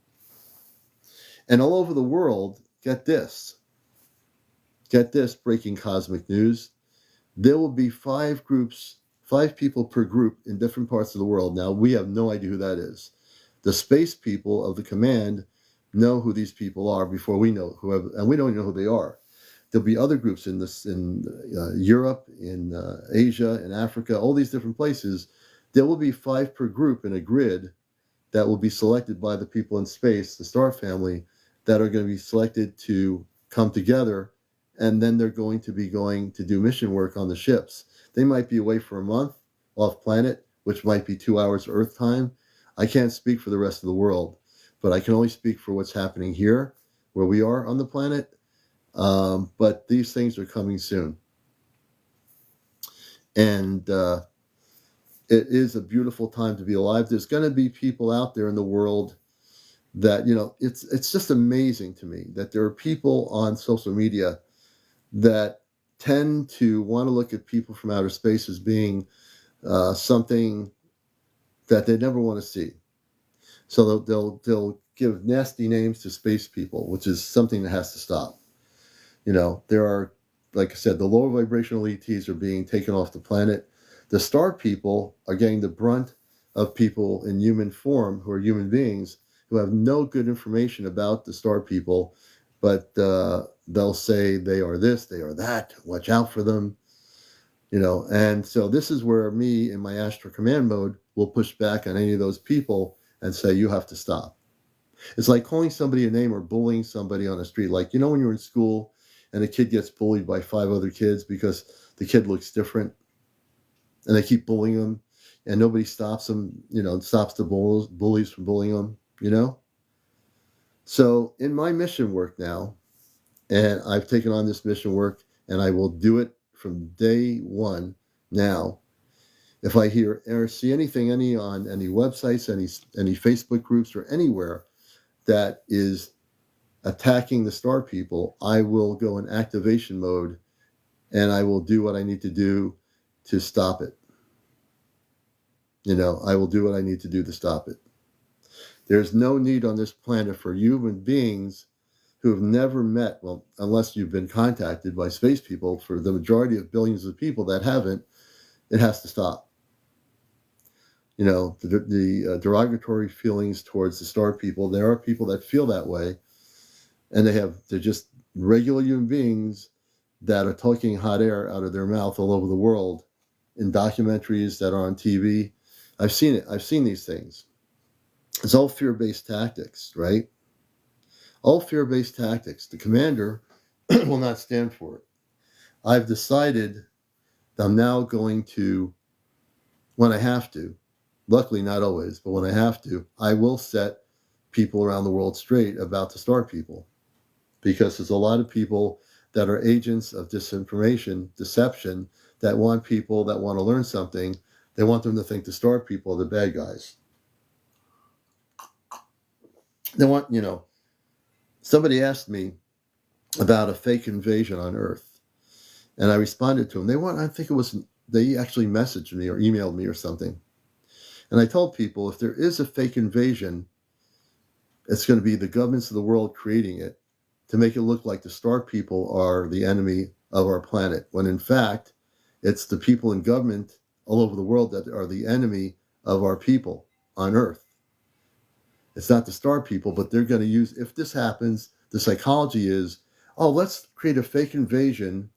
And all over the world, get this breaking cosmic news. There will be 5 people per group in different parts of the world. Now, we have no idea who that is. The space people of the command know who these people are before we know whoever, and we don't even know who they are. There'll be other groups in Europe, in Asia, in Africa, all these different places. There will be 5 per group in a grid that will be selected by the people in space, the star family, that are going to be selected to come together, and then they're going to be going to do mission work on the ships. They might be away for a month off planet, which might be 2 hours Earth time. I can't speak for the rest of the world, but I can only speak for what's happening here, where we are on the planet. But these things are coming soon. And it is a beautiful time to be alive. There's going to be people out there in the world that, it's just amazing to me that there are people on social media that tend to want to look at people from outer space as being something that they never want to see. So they'll give nasty names to space people, which is something that has to stop. There are, like I said, the lower vibrational ETs are being taken off the planet. The star people are getting the brunt of people in human form who are human beings who have no good information about the star people, but they'll say they are this, they are that, watch out for them. And so this is where me in my Ashtar Command mode will push back on any of those people and say, you have to stop. It's like calling somebody a name or bullying somebody on the street. Like, when you're in school and a kid gets bullied by 5 other kids because the kid looks different and they keep bullying them and nobody stops them, stops the bullies from bullying them, So in my mission work now, and I've taken on this mission work and I will do it from day one now. If I hear or see anything, on any websites, any Facebook groups or anywhere that is attacking the star people, I will go in activation mode and I will do what I need to do to stop it. I will do what I need to do to stop it. There's no need on this planet for human beings who have never met, well, unless you've been contacted by space people. For the majority of billions of people that haven't, it has to stop. The derogatory feelings towards the star people, there are people that feel that way, and they're just regular human beings that are talking hot air out of their mouth all over the world in documentaries that are on TV. I've seen it. I've seen these things. It's all fear-based tactics, right? All fear-based tactics. The commander will not stand for it. I've decided that I'm now going to when I have to. Luckily, not always, but when I have to, I will set people around the world straight about the star people. Because there's a lot of people that are agents of disinformation, deception, that want people that want to learn something. They want them to think the star people are the bad guys. They want, somebody asked me about a fake invasion on Earth, and I responded to them. They actually messaged me or emailed me or something. And I told people, if there is a fake invasion, it's going to be the governments of the world creating it to make it look like the star people are the enemy of our planet, when in fact, it's the people in government all over the world that are the enemy of our people on Earth. It's not the star people, but they're going to use, if this happens, the psychology is, oh, let's create a fake invasion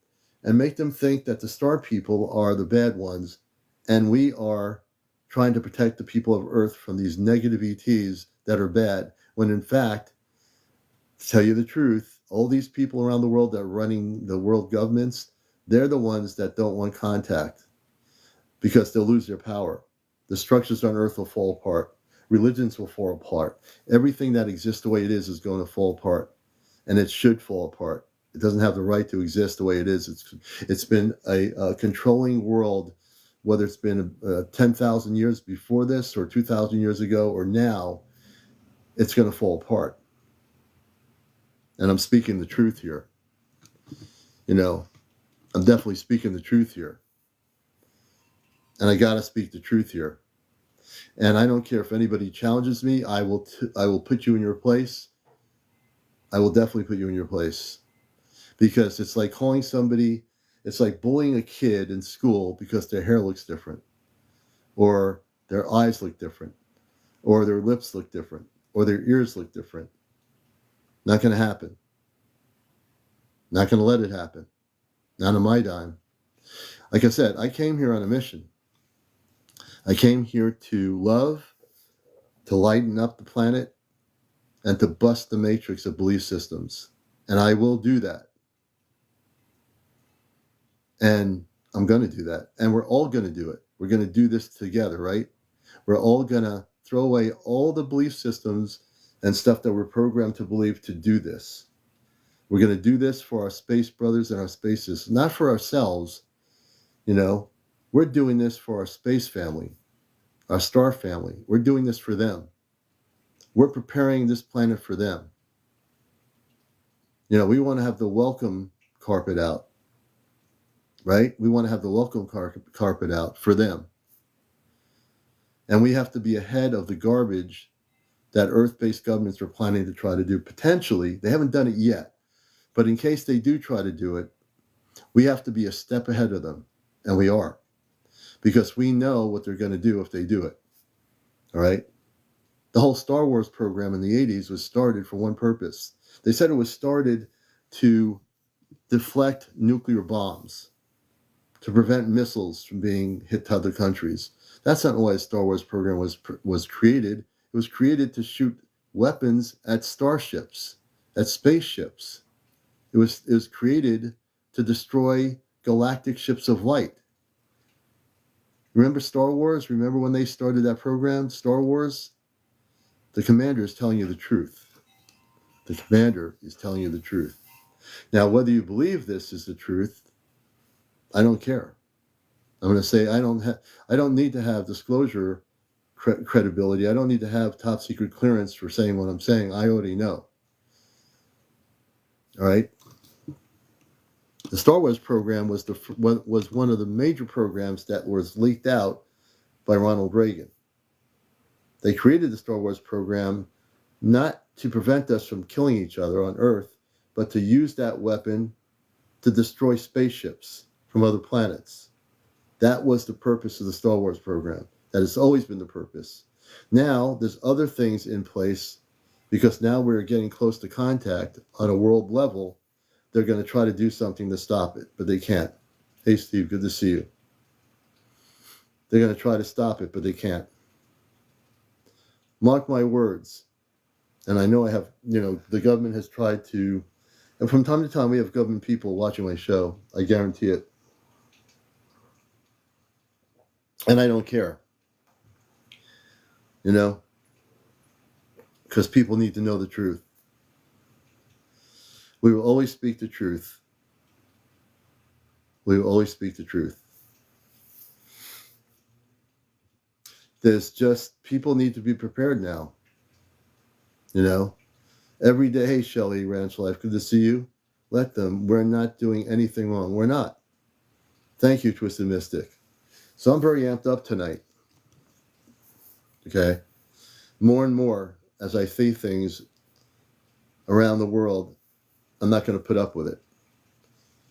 and make them think that the star people are the bad ones, and we are trying to protect the people of Earth from these negative ETs that are bad, when in fact, to tell you the truth, all these people around the world that are running the world governments, they're the ones that don't want contact because they'll lose their power. The structures on Earth will fall apart. Religions will fall apart. Everything that exists the way it is going to fall apart, and it should fall apart. It doesn't have the right to exist the way it is. It's been a controlling world, whether it's been 10,000 years before this or 2,000 years ago or now, it's going to fall apart. And I'm speaking the truth here. I'm definitely speaking the truth here. And I got to speak the truth here. And I don't care if anybody challenges me. I will put you in your place. I will definitely put you in your place. Because it's like calling somebody, it's like bullying a kid in school because their hair looks different, or their eyes look different, or their lips look different, or their ears look different. Not going to happen. Not going to let it happen. Not on my dime. Like I said, I came here on a mission. I came here to love, to lighten up the planet, and to bust the matrix of belief systems. And I will do that. And I'm going to do that. And we're all going to do it. We're going to do this together, right? We're all going to throw away all the belief systems and stuff that we're programmed to believe to do this. We're going to do this for our space brothers and our spaces, not for ourselves. We're doing this for our space family, our star family. We're doing this for them. We're preparing this planet for them. We want to have the welcome carpet out, right? We want to have the welcome carpet out for them. And we have to be ahead of the garbage that Earth-based governments are planning to try to do. Potentially, they haven't done it yet. But in case they do try to do it, we have to be a step ahead of them. And we are. Because we know what they're going to do if they do it. All right? The whole Star Wars program in the 80s was started for one purpose. They said it was started to deflect nuclear bombs, to prevent missiles from being hit to other countries. That's not why the Star Wars program was created. It was created to shoot weapons at starships, at spaceships. It was created to destroy galactic ships of light. Remember Star Wars? Remember when they started that program, Star Wars? The commander is telling you the truth. The commander is telling you the truth. Now, whether you believe this is the truth, I don't care. I'm going to say I don't need to have disclosure credibility. I don't need to have top secret clearance for saying what I'm saying. I already know. All right. The Star Wars program was one of the major programs that was leaked out by Ronald Reagan. They created the Star Wars program not to prevent us from killing each other on Earth, but to use that weapon to destroy spaceships from other planets. That was the purpose of the Star Wars program. That has always been the purpose. Now, there's other things in place because now we're getting close to contact on a world level. They're going to try to do something to stop it, but they can't. Hey, Steve, good to see you. They're going to try to stop it, but they can't. Mark my words. And I know the government has tried to, and from time to time we have government people watching my show. I guarantee it. And I don't care, you know, because people need to know the truth. We will always speak the truth. We will always speak the truth. There's just, people need to be prepared now, you know. Every day, hey, Shelley, Ranch Life, good to see you. Let them. We're not doing anything wrong. We're not. Thank you, Twisted Mystic. So I'm very amped up tonight. Okay? More and more, as I see things around the world, I'm not going to put up with it.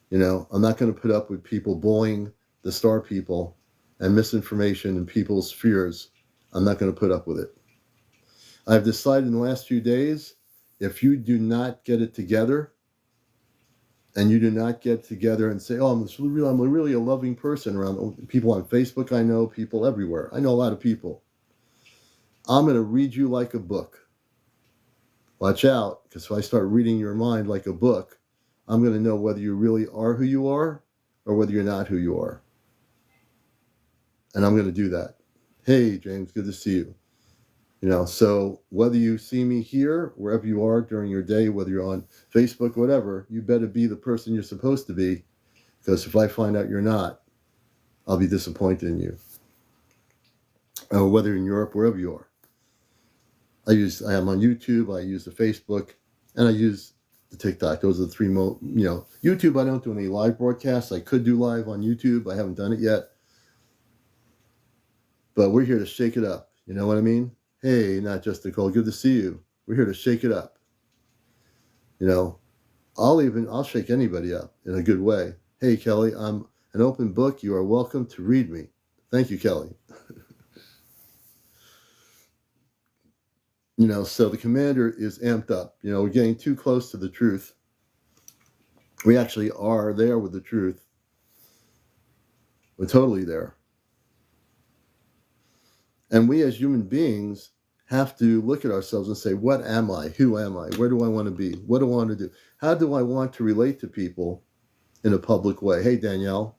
You know, I'm not going to put up with people bullying the star people and misinformation and people's fears. I'm not going to put up with it. I've decided in the last few days, if you do not get it together, and you do not get together and say, oh, I'm really a loving person around people on Facebook. I know people everywhere. I know a lot of people. I'm going to read you like a book. Watch out, because if I start reading your mind like a book, I'm going to know whether you really are who you are or whether you're not who you are. And I'm going to do that. Hey, James, good to see you. You know, so whether you see me here, wherever you are during your day, whether you're on Facebook, whatever, you better be the person you're supposed to be. Because if I find out you're not, I'll be disappointed in you. Or whether in Europe, wherever you are. I am on YouTube, I use the Facebook, and I use the TikTok. Those are the three YouTube, I don't do any live broadcasts. I could do live on YouTube. I haven't done it yet. But we're here to shake it up. You know what I mean? Hey, not just Nicole, good to see you. We're here to shake it up. You know, I'll shake anybody up in a good way. Hey, Kelly, I'm an open book. You are welcome to read me. Thank you, Kelly. You know, so the commander is amped up. You know, we're getting too close to the truth. We actually are there with the truth. We're totally there. And we as human beings have to look at ourselves and say, what am I? Who am I? Where do I want to be? What do I want to do? How do I want to relate to people in a public way? Hey, Danielle.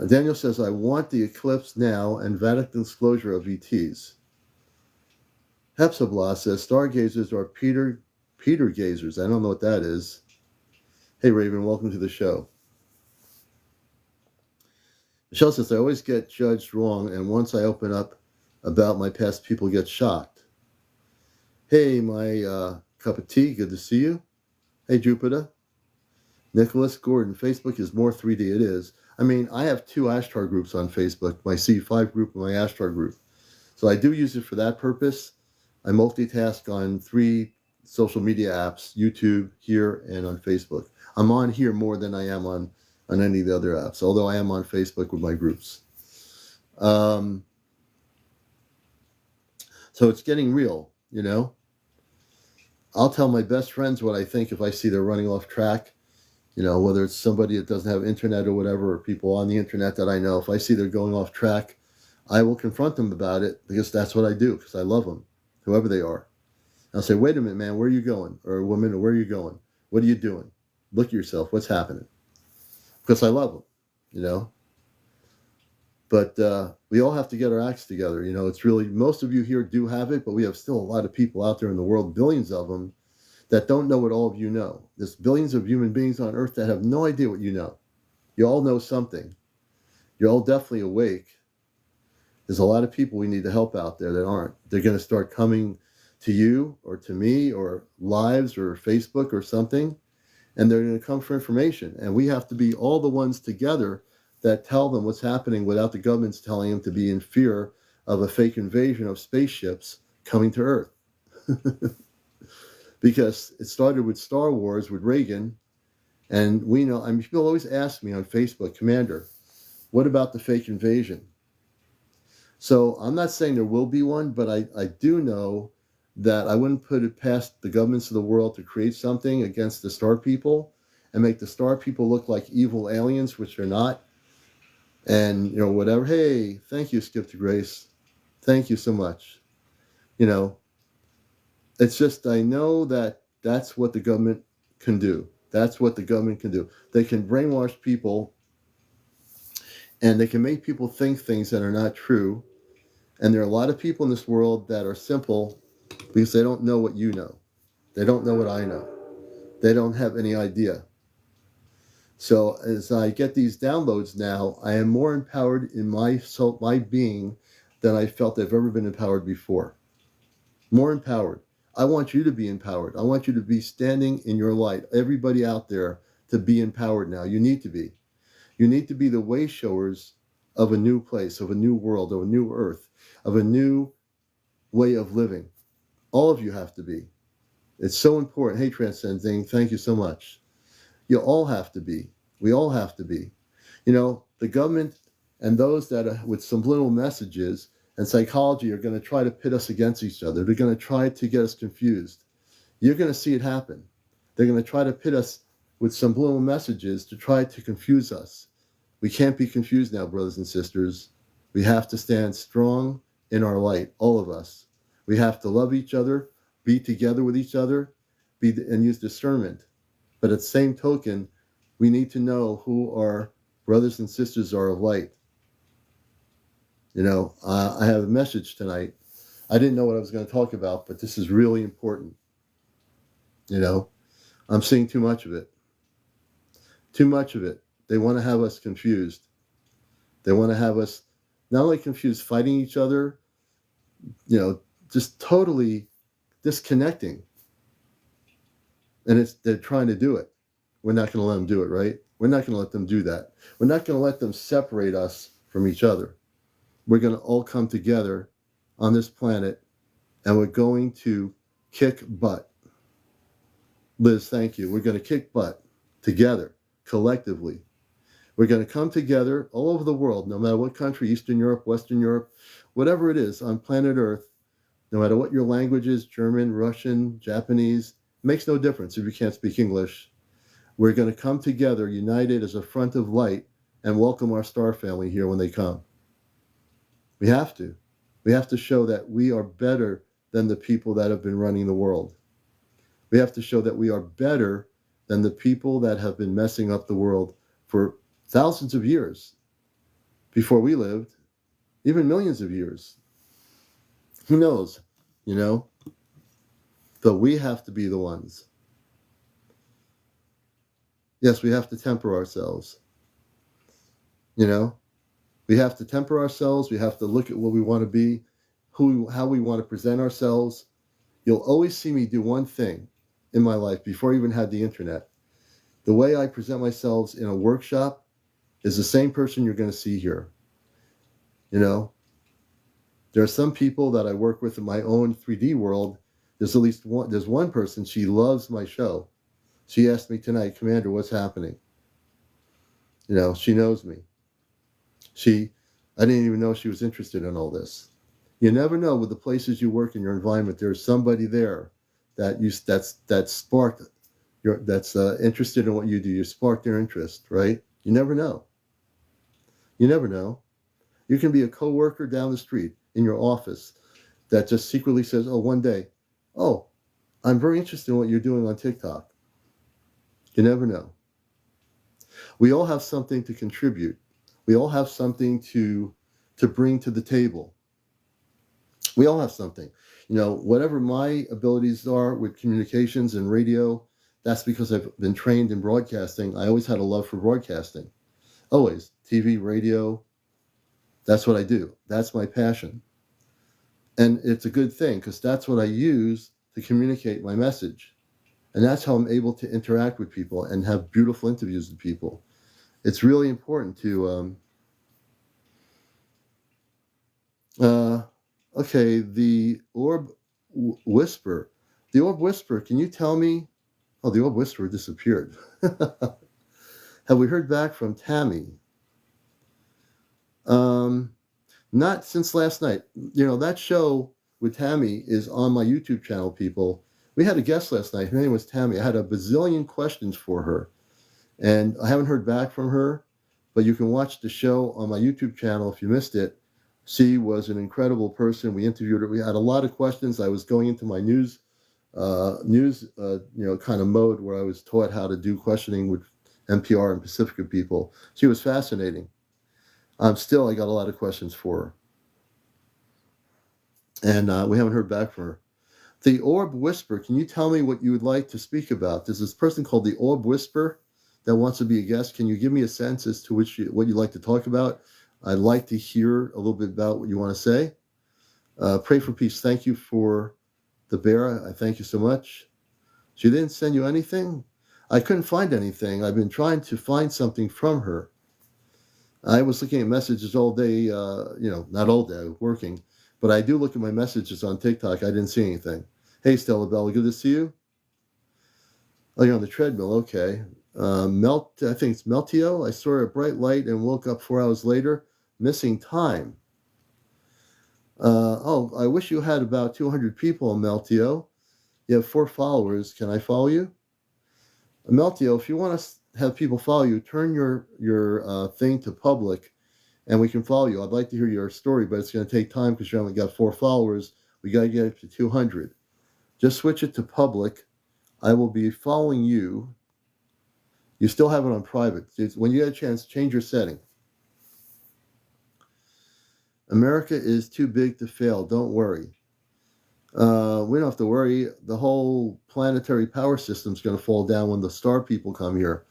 Daniel says, I want the eclipse now and Vatican disclosure of ETs. Hepzibah says, stargazers are Peter gazers. I don't know what that is. Hey, Raven, welcome to the show. Michelle says, I always get judged wrong, and once I open up about my past, people get shocked. Hey, my cup of tea, good to see you. Hey, Jupiter. Nicholas Gordon, Facebook is more 3D. It is. I mean, I have 2 Ashtar groups on Facebook, my C5 group and my Ashtar group. So I do use it for that purpose. I multitask on 3 social media apps, YouTube, here, and on Facebook. I'm on here more than I am on any of the other apps, although I am on Facebook with my groups. So it's getting real, you know. I'll tell my best friends what I think if I see they're running off track, you know, whether it's somebody that doesn't have internet or whatever, or people on the internet that I know. If I see they're going off track, I will confront them about it, because that's what I do, because I love them, whoever they are. I'll say, wait a minute, man, where are you going? Or woman, where are you going? What are you doing? Look at yourself. What's happening? Because I love them, you know. But we all have to get our acts together. You know, it's really, most of you here do have it, but we have still a lot of people out there in the world, billions of them, that don't know what all of you know. There's billions of human beings on Earth that have no idea what you know. You all know something. You're all definitely awake. There's a lot of people we need to help out there that aren't. They're going to start coming to you or to me or lives or Facebook or something, and they're going to come for information. And we have to be all the ones together that tell them what's happening without the government's telling them to be in fear of a fake invasion of spaceships coming to Earth. Because it started with Star Wars with Reagan, and we know, I mean, people always ask me on Facebook, Commander, what about the fake invasion? So I'm not saying there will be one, but I do know that I wouldn't put it past the governments of the world to create something against the star people and make the star people look like evil aliens, which they're not. And, you know, whatever. Hey, thank you, Skip to Grace. Thank you so much. You know, it's just, I know that that's what the government can do. That's what the government can do. They can brainwash people And they can make people think things that are not true. And there are a lot of people in this world that are simple because they don't know what you know. They don't know what I know. They don't have any idea. So as I get these downloads now, I am more empowered in my soul, my being, than I felt I've ever been empowered before. More empowered. I want you to be empowered. I want you to be standing in your light. Everybody out there to be empowered now. You need to be. You need to be the way showers of a new place, of a new world, of a new earth, of a new way of living. All of you have to be. It's so important. Hey, Transcending, thank you so much. You all have to be. We all have to be. You know, the government and those that are with subliminal messages and psychology are going to try to pit us against each other. They're going to try to get us confused. You're going to see it happen. They're going to try to pit us with subliminal messages to try to confuse us. We can't be confused now, brothers and sisters. We have to stand strong in our light, all of us. We have to love each other, be together with each other, and use discernment. But at the same token, we need to know who our brothers and sisters are of light. You know, I have a message tonight. I didn't know what I was going to talk about, but this is really important. You know, I'm seeing too much of it. Too much of it. They want to have us confused. They want to have us not only confused, fighting each other, you know, just totally disconnecting. And they're trying to do it. We're not going to let them do it, right? We're not going to let them do that. We're not going to let them separate us from each other. We're going to all come together on this planet, and we're going to kick butt. Liz, thank you. We're going to kick butt together, collectively. We're going to come together all over the world, no matter what country, Eastern Europe, Western Europe, whatever it is on planet Earth, no matter what your language is, German, Russian, Japanese, makes no difference if you can't speak English. We're going to come together, united as a front of light, and welcome our star family here when they come. We have to. We have to show that we are better than the people that have been running the world. We have to show that we are better than the people that have been messing up the world for thousands of years before we lived, even millions of years. Who knows, you know? But we have to be the ones. Yes, we have to temper ourselves. You know? We have to temper ourselves. We have to look at what we want to be, how we want to present ourselves. You'll always see me do one thing in my life before I even had the internet. The way I present myself in a workshop is the same person you're going to see here. You know, there are some people that I work with in my own 3D world. There's at least one. There's one person, she loves my show. She asked me tonight, Commander, what's happening? You know, she knows me. I didn't even know she was interested in all this. You never know with the places you work in your environment. There's somebody there that's sparked, that's interested in what you do. You spark their interest, right? You never know. You never know. You can be a coworker down the street in your office that just secretly says, oh, one day, oh, I'm very interested in what you're doing on TikTok. You never know. We all have something to contribute. We all have something to bring to the table. We all have something. You know, whatever my abilities are with communications and radio, that's because I've been trained in broadcasting. I always had a love for broadcasting. Always. TV, radio. That's what I do. That's my passion. And it's a good thing because that's what I use to communicate my message. And that's how I'm able to interact with people and have beautiful interviews with people. It's really important to okay, the Orb Whisper. The Orb Whisper, can you tell me? Oh, the Orb Whisperer disappeared. Have we heard back from Tammy? Not since last night. You know, that show with Tammy is on my YouTube channel, people. We had a guest last night. Her name was Tammy. I had a bazillion questions for her. And I haven't heard back from her, but you can watch the show on my YouTube channel if you missed it. She was an incredible person. We interviewed her. We had a lot of questions. I was going into my news, kind of mode where I was taught how to do questioning with NPR and Pacifica people. She was fascinating. I got a lot of questions for her. And we haven't heard back from her. The Orb Whisper, can you tell me what you would like to speak about? There's this person called the Orb Whisper that wants to be a guest. Can you give me a sense as to what you'd like to talk about? I'd like to hear a little bit about what you want to say. Pray for peace. Thank you for the bear. I thank you so much. She didn't send you anything? I couldn't find anything. I've been trying to find something from her. I was looking at messages all day, not all day, working, but I do look at my messages on TikTok. I didn't see anything. Hey, Stella Bella, good to see you. Oh, you're on the treadmill. Okay. I think it's Meltio. I saw a bright light and woke up 4 hours later, missing time. I wish you had about 200 people on Meltio. You have 4 followers. Can I follow you? Meltio, if you want to have people follow you, turn your thing to public and we can follow you. I'd like to hear your story, but it's going to take time because you only got 4 followers. We got to get it to 200. Just switch it to public. I will be following you. You still have it on private. When you get a chance, change your setting. America is too big to fail. Don't worry. We don't have to worry. The whole planetary power system is going to fall down when the star people come here.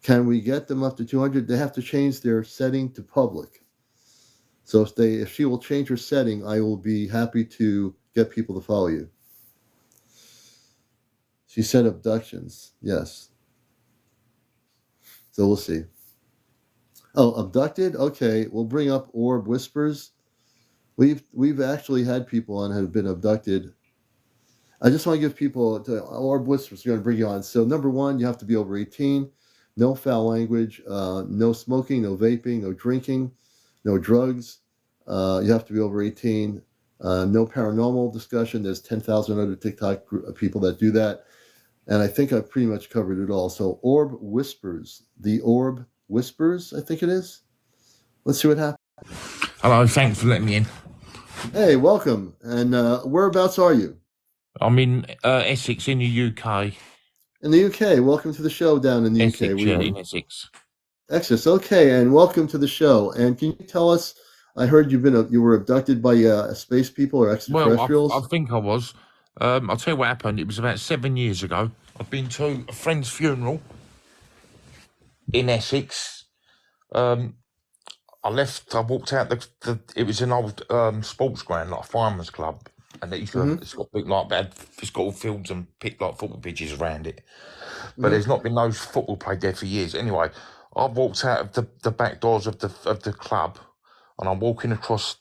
Can we get them up to 200? They have to change their setting to public. So if she will change her setting, I will be happy to get people to follow you. She said abductions. Yes. So we'll see. Oh, abducted? Okay, we'll bring up Orb Whispers. We've actually had people on who have been abducted. I just want to give people Orb Whispers. We're going to bring you on. So number 1, you have to be over 18. No foul language. No smoking. No vaping. No drinking. No drugs. You have to be over 18. No paranormal discussion. There's 10,000 other TikTok people that do that. And I think I've pretty much covered it all. So Orb Whispers. The Orb Whispers, I think it is. Let's see what happens. Hello, thanks for letting me in. Hey, welcome. And whereabouts are you? I'm in Essex in the UK. In the UK. Welcome to the show down in the Essex, UK. in Essex. Essex. Okay, and welcome to the show. And can you tell us? I heard you were abducted by space people or extraterrestrials. Well, I think I was. I'll tell you what happened. It was about 7 years ago. I've been to a friend's funeral in Essex. I walked out it was an old sports ground, like a fireman's club. And it's got big, like bad physical fields and like football pitches around it. But there's not been no football played there for years. Anyway, I walked out of the back doors of the club, and I'm walking across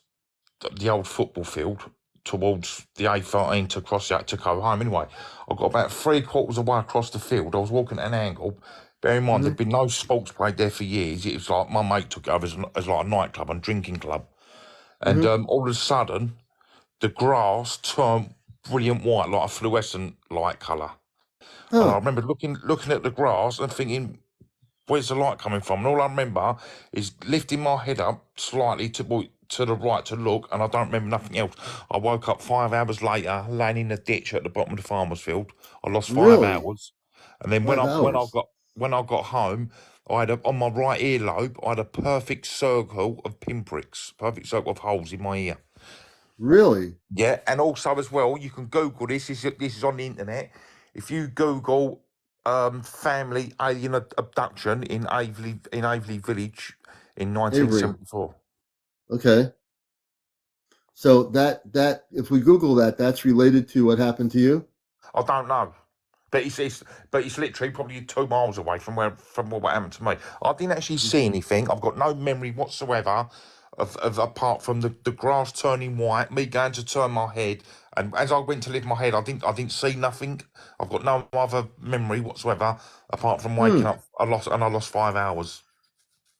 the old football field towards the A13 to cross out to go home. Anyway, I got about 3/4 of the way across the field. I was walking at an angle. Bear in mind, there'd been no sports played there for years. It was like my mate took it over as like a nightclub and drinking club. And all of a sudden, the grass turned brilliant white, like a fluorescent light colour. And I remember looking at the grass and thinking, where's the light coming from? And all I remember is lifting my head up slightly to the right to look, and I don't remember nothing else. I woke up 5 hours later, laying in a ditch at the bottom of the farmer's field. I lost 5 hours, and then 5 hours. when I got home, on my right earlobe, I had a perfect circle of pinpricks, perfect circle of holes in my ear. Really? Yeah, and also as well, you can Google this. This is on the internet. If you Google family alien abduction in Aveley Village in 1974. Okay. So that if we Google that, that's related to what happened to you? I don't know, but it's literally probably 2 miles away from what happened to me. I didn't actually see anything. I've got no memory whatsoever of apart from the grass turning white, me going to turn my head, and as I went to lift my head, I didn't see nothing. I've got no other memory whatsoever apart from waking up. I lost 5 hours.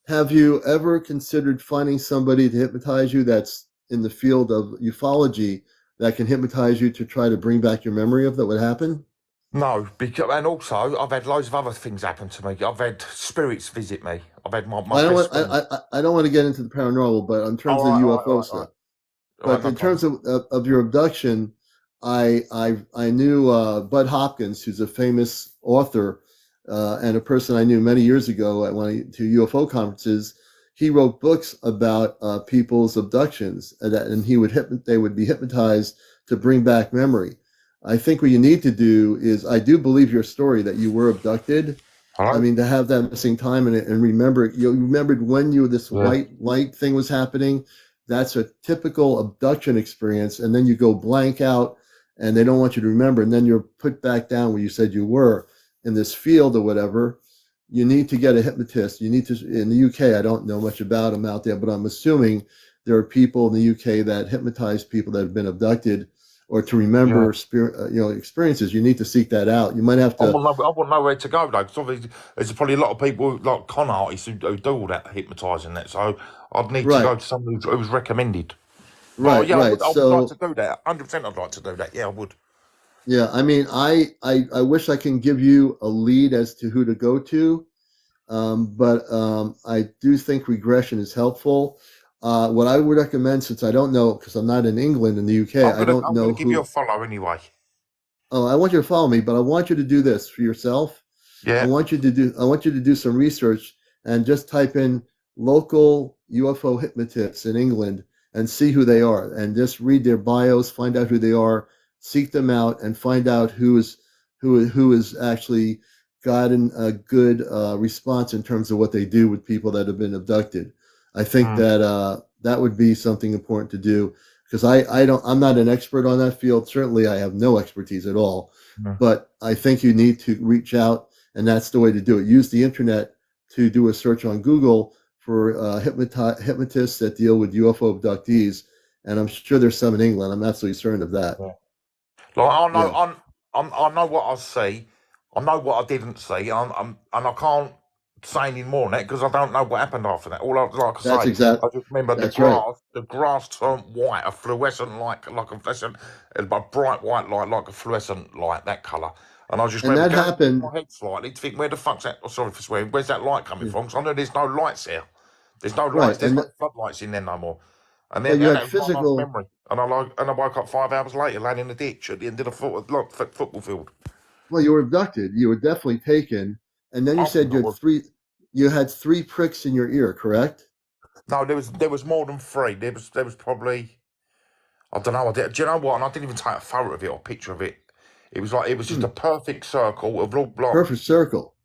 Have you ever considered finding somebody to hypnotize you that's in the field of ufology that can hypnotize you to try to bring back your memory of that would happen? No, and also I've had loads of other things happen to me. I've had spirits visit me. I've had my best friend. I don't want to get into the paranormal, but in terms of UFO stuff. But in terms of your abduction, I knew Bud Hopkins, who's a famous author and a person I knew many years ago at one to UFO conferences. he wrote books about people's abductions, and they would be hypnotized to bring back memory. I think what you need to do is, I do believe your story that you were abducted. I Hello? mean, to have that missing time and remember, you remembered when this Yeah. white light thing was happening. That's a typical abduction experience, and then you go blank out, and they don't want you to remember, and then you're put back down where you said you were in this field or whatever. You need to get a hypnotist. You need to, in the UK, I don't know much about them out there, but I'm assuming there are people in the UK that hypnotize people that have been abducted, or to Yeah. remember experiences. You need to seek that out. You might have I to. wouldn't know where to go though, because obviously there's probably a lot of people like con artists who do all that hypnotising that. So I'd need to Right, go to someone who's recommended. But right, yeah, right. I would like to So do that. 100%, I'd like to do that. Yeah, I would. yeah, I mean, I wish I can give you a lead as to who to go to, but I do think regression is helpful. What I would recommend, since I don't know, because I'm not in England in the UK, I don't I'm gonna know give you a who. follow anyway. Oh, I want you to follow me, but I want you to do this for yourself. Yeah. I want you to do some research and just type in local UFO hypnotists in England and see who they are, and just read their bios, find out who they are, seek them out, and find out who is actually gotten a good response in terms of what they do with people that have been abducted. I think Mm. that that would be something important to do, because I'm not an expert on that field. Certainly, I have no expertise at all. Mm. But I think you need to reach out, and that's the way to do it. Use the internet to do a search on Google for hypnotists that deal with UFO abductees, and I'm sure there's some in England. I'm absolutely certain of that. Yeah. Like I know, Yeah, I know what I see. I know what I didn't see. And I can't say any more than that because I don't know what happened after that. Like I that's say, exact. I just remember That's right. the grass turned white, a fluorescent like a fluorescent, a bright white light, like a fluorescent light, that colour. And I just And remember that going into happened. my head slightly to think, where the fuck's that? Oh, sorry for swearing. Where's that light coming Yeah, from? Because I know there's no lights here. There's no lights. right. There's no floodlights in there no more. Well, you And had that was my last physical. memory. And I woke up 5 hours later, laying in the ditch at the end of the football field. Well, you were abducted. You were definitely taken, and then you I said think I you had was. three. You had three pricks in your ear, correct? No, there was more than three. There was probably, I don't know. Do you know what? And I didn't even take a photo of it or picture of it. It was just Hmm. a perfect circle of little block, Perfect circle.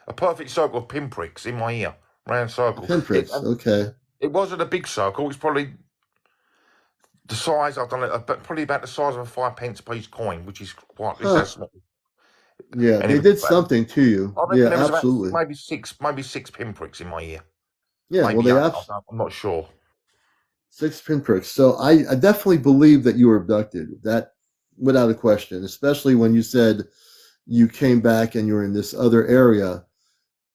a perfect circle of pinpricks in my ear, round circle. Pinpricks. Okay. It wasn't a big circle. It's probably the size. I don't know, but probably about the size of a 5 pence piece coin, which is quite. It's that Huh. small. Yeah, And it they was. did something to you. I Yeah, reckon there was about absolutely. maybe six pinpricks in my ear. Yeah, well, Maybe eight. I'm not sure. six pinpricks. So I definitely believe that you were abducted. That, without a question, especially when you said you came back and you were in this other area,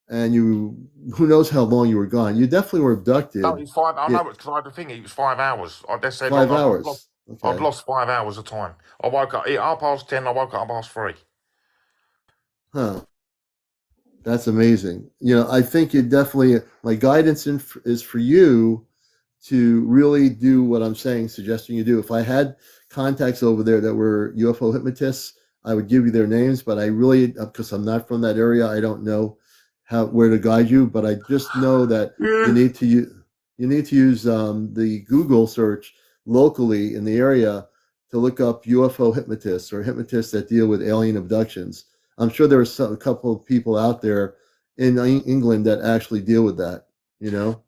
and who knows how long you were gone. You definitely were No, abducted. it's five. I Yeah, know because I had to think it was 5 hours. I just said like 5 hours. I'd Okay. lost 5 hours of time. I woke up at 10:30. I woke up at 3:30. Huh. That's amazing. I think you definitely, my guidance is for you to really do what I'm saying, suggesting you do. If I had contacts over there that were UFO hypnotists, I would give you their names, but I really, because I'm not from that area, I don't know where to guide you. But I just know that you Yeah. need to use the Google search locally in the area to look up UFO hypnotists or hypnotists that deal with alien abductions. I'm sure there are a couple of people out there in England that actually deal with that. You know?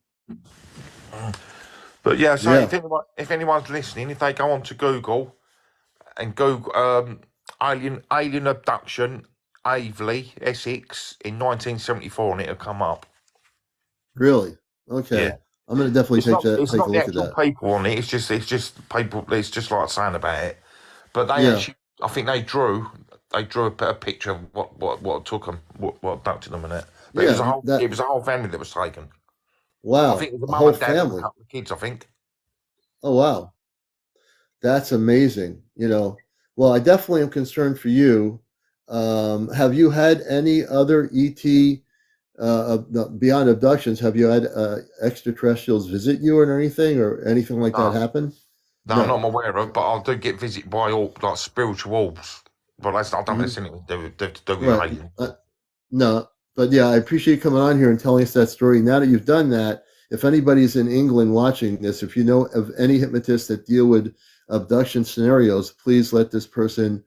But yeah, so Yeah. if anyone's listening, if they go onto Google and Google alien abduction, Aveley, Essex in 1974, and it'll come up. Really? Okay. Yeah. I'm gonna definitely It's take a not the look at actual that. people on it. It's just people. It's just like saying about it. But they Yeah. actually, I think they drew a picture of what took them, what abducted them, and it. But Yeah. it That. was a whole family that was taken. I think Wow. it was a A mum whole and dad and a family. couple of kids. I think. Oh wow. That's amazing. Well, I definitely am concerned for you. Have you had any other ET beyond abductions? Have you had extraterrestrials visit you or anything like that No, happen? no, I'm No. not aware of. But I do get visited by all like spiritual orbs. But I don't think Hmm. it's anything to do with Right. aliens. No, but yeah, I appreciate you coming on here and telling us that story. Now that you've done that, if anybody's in England watching this, if you know of any hypnotists that deal with abduction scenarios, please let this person,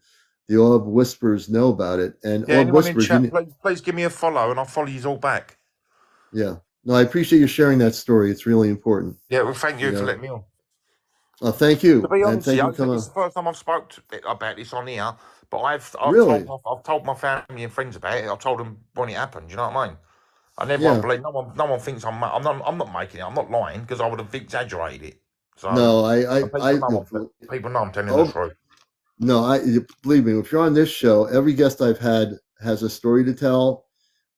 the Orb Whispers, know about it. And Yeah, Orb anyone in Whispers, chat, please give me a follow, and I'll follow you all back. yeah. No, I appreciate you sharing that story. It's really important. Yeah, well, thank You you for know, letting me on. thank To you, be and honest, thank you yeah, for coming it's on. the first time I've spoke about this on here, but Really? I've told my family and friends about it. I've told them when it happened. You know what I mean? And everyone Yeah. believe no one thinks I'm not making it. I'm not lying because I would have exaggerated it. So No, and people know I'm telling the oh, truth. no, believe me. If you're on this show, every guest I've had has a story to tell.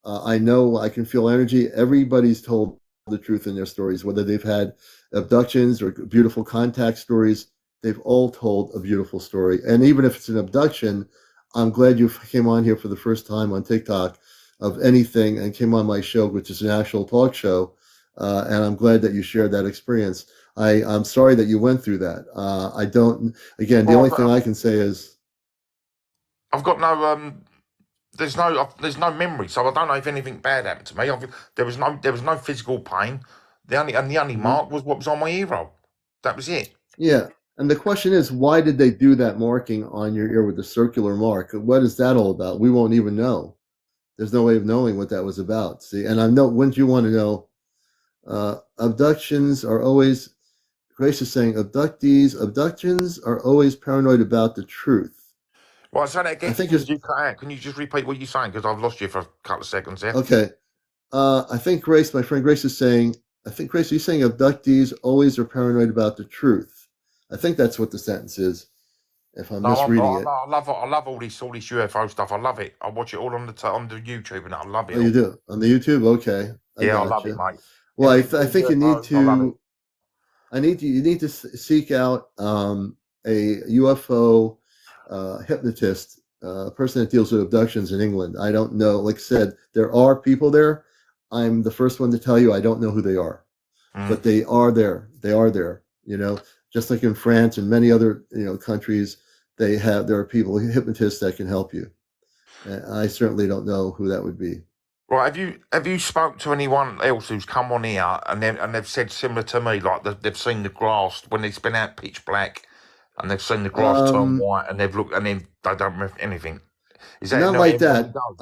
I know I can feel energy. Everybody's told the truth in their stories, whether they've had abductions or beautiful contact stories. They've all told a beautiful story. And even if it's an abduction, I'm glad you came on here for the first time on TikTok of anything and came on my show, which is an actual talk show. And I'm glad that you shared that experience. I'm sorry that you went through that. I don't, again, the only Well, thing I can say is, I've got no there's no memory, so I don't know if anything bad happened to me. There was no physical pain. The only mhm. mark was what was on my earlobe. That was it. Yeah. And the question is, why did they do that marking on your ear with the circular mark? What is that all about? We won't even know. There's no way of knowing what that was about. See, and I know, wouldn't you want to know? Abductions are always, Grace is saying, abductions are always paranoid about the truth. Well, say that I again think you're, because you cut out. Can you just repeat what you're saying? Because I've lost you for a couple of seconds there. okay. I think Grace, my friend Grace is saying, I think Grace, you're saying abductees always are paranoid about the truth. I think that's what the sentence is, if I'm No, misreading it. I love all this UFO stuff. I love it. I watch it all on on the YouTube and I love it Oh, you all. do on the YouTube. Okay, I Yeah, I love it, gotcha. mate. Well, Anything to do I with think you need UFOs, I love it. to. You need to seek out a UFO hypnotist, a person that deals with abductions in England. I don't know. Like I said, there are people there. I'm the first one to tell you I don't know who they are, Mm. but they are there. They are there. Just like in France and many other countries, there are people hypnotists that can help you. I certainly don't know who that would be. Right, have you spoke to anyone else who's come on here and they've said similar to me, like they've seen the grass when it's been out pitch black, and they've seen the grass turn Um, white, and they've looked and then they don't remember anything. Is that Not not like everybody that. does?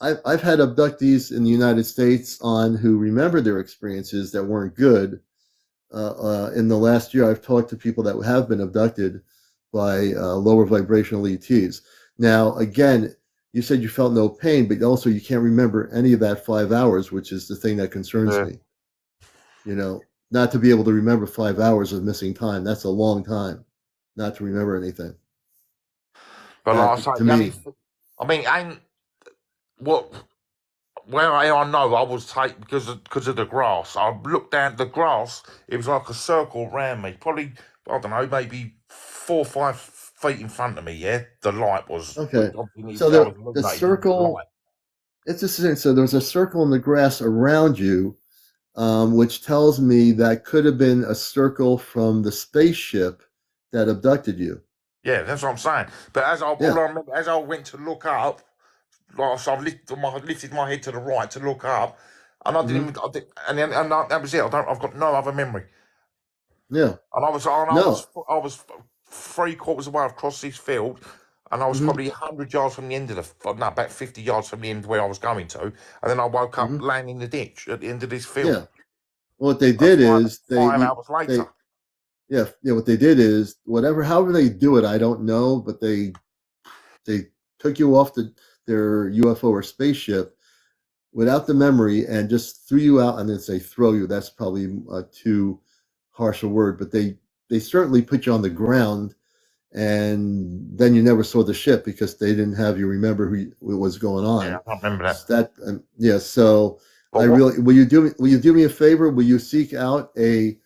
I've had abductees in the United States on who remember their experiences that weren't good. In the last year, I've talked to people that have been abducted by lower vibrational ETs. Now, again, you said you felt no pain, but also you can't remember any of that 5 hours, which is the thing that concerns Yeah. me. Not to be able to remember 5 hours of missing time. That's a long time not to remember anything. But like I That say, to me, I mean, ain't what where I know I was taken because of the grass. I looked down at the grass. It was like a circle around me. Probably I don't know, maybe 4 or 5 feet in front of me. Yeah, the light was, which okay. obviously So I was the illuminated with the circle, light. it's just so there's a circle in the grass around you, which tells me that could have been a circle from the spaceship that abducted you. Yeah, that's what I'm saying. But all Yeah. I remember, as I went to look up, like so I lifted my head to the right to look up, and Hmm. that was it. I've got no other memory. Yeah. And No. I was 3/4 away across this field, and I was Hmm. probably 100 yards from the end of no, about 50 yards from the end where I was going to, and then I woke up Hmm. laying in the ditch at the end of this field. Yeah. What they did is 5 hours later. they yeah, what they did is however they do it, I don't know, but they took you off their UFO or spaceship without the memory and just threw you out. And then say throw you, that's probably too harsh a word, but they certainly put you on the ground, and then you never saw the ship because they didn't have you remember what was going Yeah, on. I can't remember that. So that yeah. So But I what? really will you do me a favor? Will you seek out a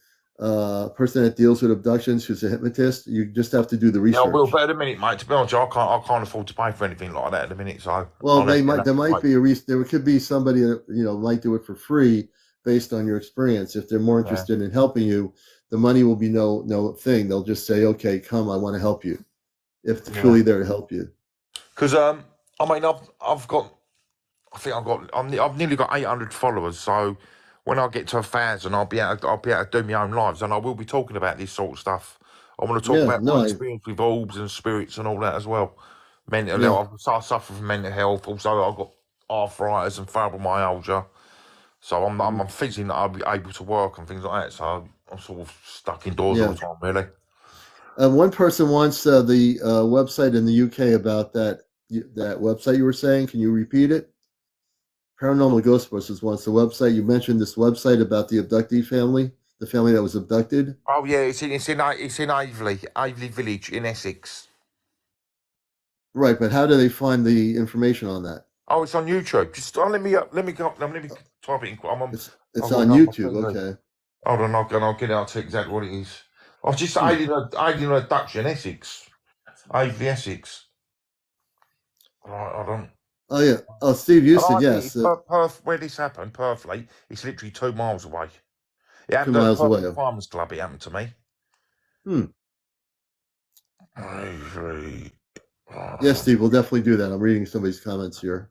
person that deals with abductions who's a hypnotist? You just have to do the Yeah, I will. research. But at the minute, mate, to be honest, I can't afford to pay for anything like that at the minute. So Well, there have to might wait. be a reason. There could be somebody that might do it for free based on your experience. If they're more Yeah, interested in helping you, the money will be no thing. They'll just say, "Okay, come, I want to help you." If they're yeah. truly there to help you. Because I mean, I've got, I think I've nearly got 800 followers. So when I get to 1,000, I'll be able to do my own lives, and I will be talking about this sort of stuff. I want to talk Yeah, about no, my experience with orbs and spirits and all that as well. Mental yeah, health. I suffer from mental health. Also, I've got arthritis and fibromyalgia. So I'm thinking that I'll be able to work and things like that. So I'm sort of stuck indoors all yeah. the time, really. One person wants the website in the UK about that website you were saying. Can you repeat it? Paranormal Ghostbusters wants the website. You mentioned this website about the abductee family, the family that was abducted. Oh yeah, it's in Aveley Village in Essex. Right, but how do they find the information on that? Oh, it's on YouTube. Just let me go. Let me type it in. It's I've got on it on my YouTube. TV. Okay. Hold on, I'll get out to exactly what it is. I've just Hmm. Alien Abduction, Essex. Aveley, Essex. Right, hold on. Oh yeah. Oh, Steve Houston. And Yes, Perth, where this happened, Perfectly, it's literally 2 miles away. It two happened at the miles Perfect away. Farmers Club, it happened to me. Hmm. Aveley, Yes, Steve. We'll definitely do that. I'm reading somebody's comments here.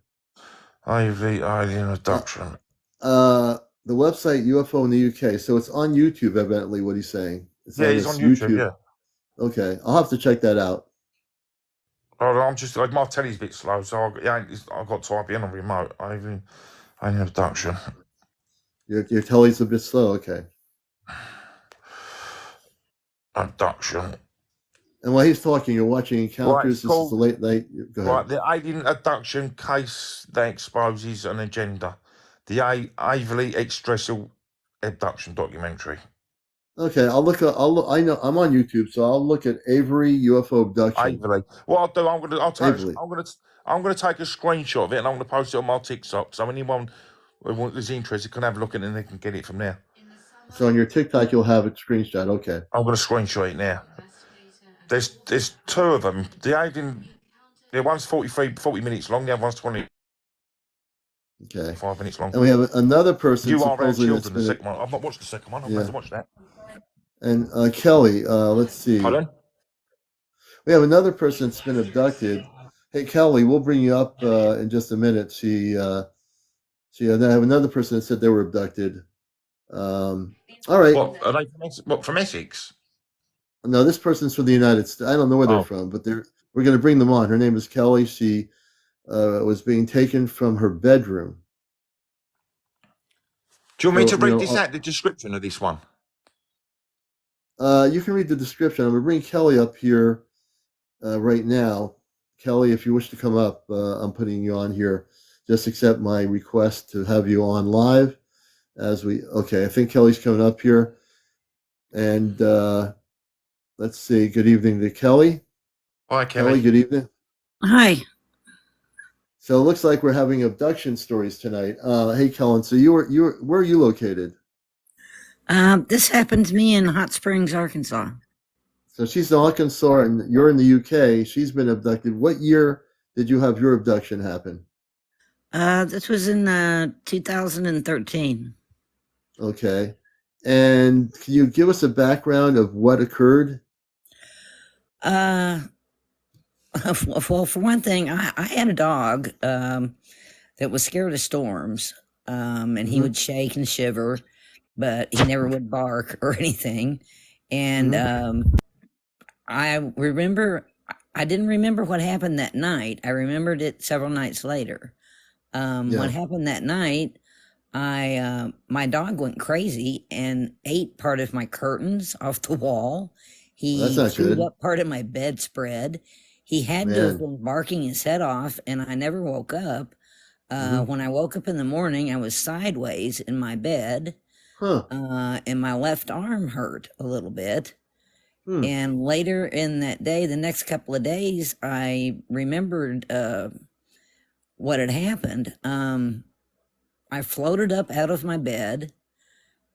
Alien Uh, Abduction. the website UFO in the UK. So it's on YouTube. Evidently, what he's saying. It's Yeah, on he's on this YouTube, YouTube. yeah. Okay, I'll have to check that out. Hold on, I'm just, my telly's a bit slow, so I've got to type in on remote. Alien Abduction. Your telly's a bit slow. Okay. Abduction. And while he's talking, you're watching Right, it's Encounters. This is the called, late night. Go ahead. right, the alien abduction case that exposes an agenda. The Aveley Extraterrestrial Abduction documentary. Okay, I'll look. I know I'm on YouTube, so I'll look at Avery UFO abduction. Aveley. What I'll do, Avery. I'm gonna take a screenshot of it and I'm gonna post it on my TikTok. So anyone who's interested can have a look at it and they can get it from there. So on your TikTok, you'll have a screenshot. Okay. I'm gonna screenshot it now. There's two of them. The alien, one's 40 minutes long. The other one's 25 Okay. minutes long. And we have another person You Are Our supposedly that's Children. The been. second one. I've not watched the second one. I'm going Yeah. to watch that. And Kelly. Let's see. Pardon? We have another person that's been abducted. Hey Kelly, we'll bring you up in just a minute. I have another person that said they were abducted. All right. What are they from Essex? No, this person's from the United States. I don't know where they're Oh. from, but we're going to bring them on. Her name is Kelly. She was being taken from her bedroom. Do you want me So, to read this out, the description of this one? You can read the description. I'm going to bring Kelly up here right now. Kelly, if you wish to come up, I'm putting you on here. Just accept my request to have you on live okay, I think Kelly's coming up here. And let's see. Good evening to Kelly. Hi, Kelly, good evening. Hi. So it looks like we're having abduction stories tonight. Hey, Kellen. So where are you located? This happened to me in Hot Springs, Arkansas. So she's in Arkansas and you're in the UK. She's been abducted. What year did you have your abduction happen? This was in 2013. Okay. And can you give us a background of what occurred? Well, for one thing, I had a dog that was scared of storms, and he would shake and shiver, but he never would bark or anything. And I didn't remember what happened that night. I remembered it several nights later. What happened that night, my dog went crazy and ate part of my curtains off the wall. He chewed up part of my bedspread. He had to have been barking his head off, and I never woke up. When I woke up in the morning, I was sideways in my bed, and my left arm hurt a little bit. And later in that day, the next couple of days, I remembered what had happened. I floated up out of my bed,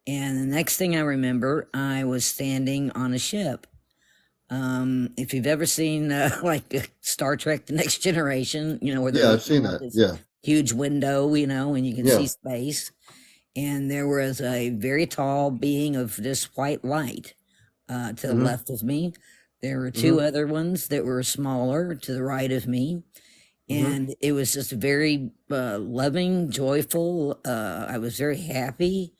and the next thing I remember, I was standing on a ship. If you've ever seen like Star Trek: The Next Generation, where I've seen that. Yeah, huge window, and you can see space. And there was a very tall being of this white light to the left of me. There were two other ones that were smaller to the right of me. And it was just very loving, joyful. I was very happy.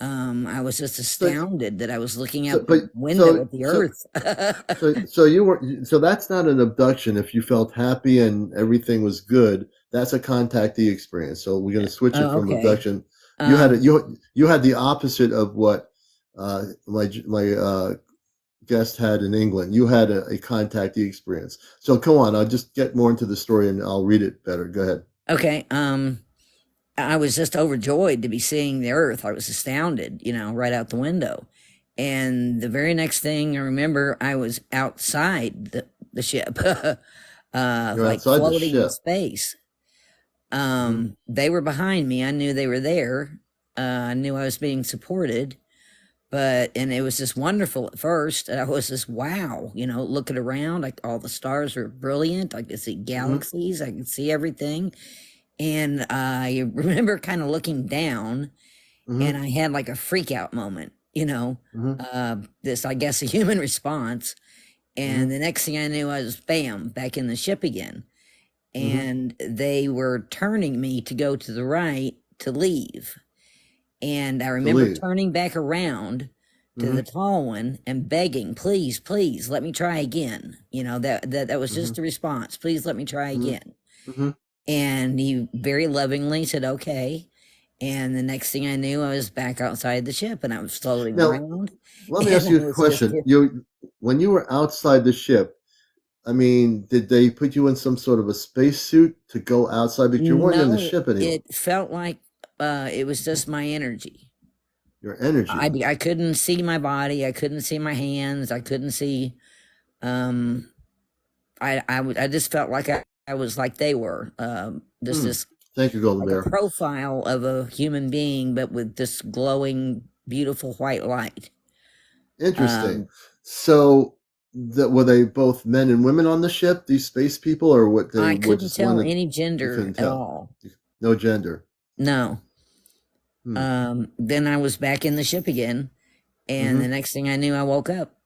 I was just astounded that I was looking So, out but the window at the earth. so that's not an abduction. If you felt happy and everything was good, that's a contactee experience. So we're going to switch it Oh, from okay. abduction. You had you had the opposite of what my guest had in England. You had a contactee experience. So come on, I'll just get more into the story and I'll read it better. Go ahead. Okay. I was just overjoyed to be seeing the earth. I was astounded, right out the window. And the very next thing I remember, I was outside the ship, You're like outside the floating in ship. space. Mm-hmm. They were behind me. I knew they were there. I knew I was being supported, and it was just wonderful at first. I was just, wow, looking around, like all the stars were brilliant. I could see galaxies. I could see everything. And I remember kind of looking down, and I had like a freak out moment, this, I guess, a human response. And the next thing I knew, I was bam, back in the ship again. And they were turning me to go to the right to leave. And I remember turning back around to the tall one and begging, please, please, let me try again. That was just a response. Please let me try again. And he very lovingly said, okay. And the next thing I knew, I was back outside the ship and I was floating around. Let me ask you a question. When you were outside the ship, I mean, did they put you in some sort of a spacesuit to go outside? Because you weren't in the ship anymore. It felt like it was just my energy. Your energy. I couldn't see my body. I couldn't see my hands. I couldn't see. I just felt like I was like they were. This Thank you, Golden Bear. A profile of a human being, but with this glowing, beautiful white light. Interesting. So, were they both men and women on the ship? These space people, or what? I couldn't tell any gender at all. No gender. No. Then I was back in the ship again, and the next thing I knew, I woke up,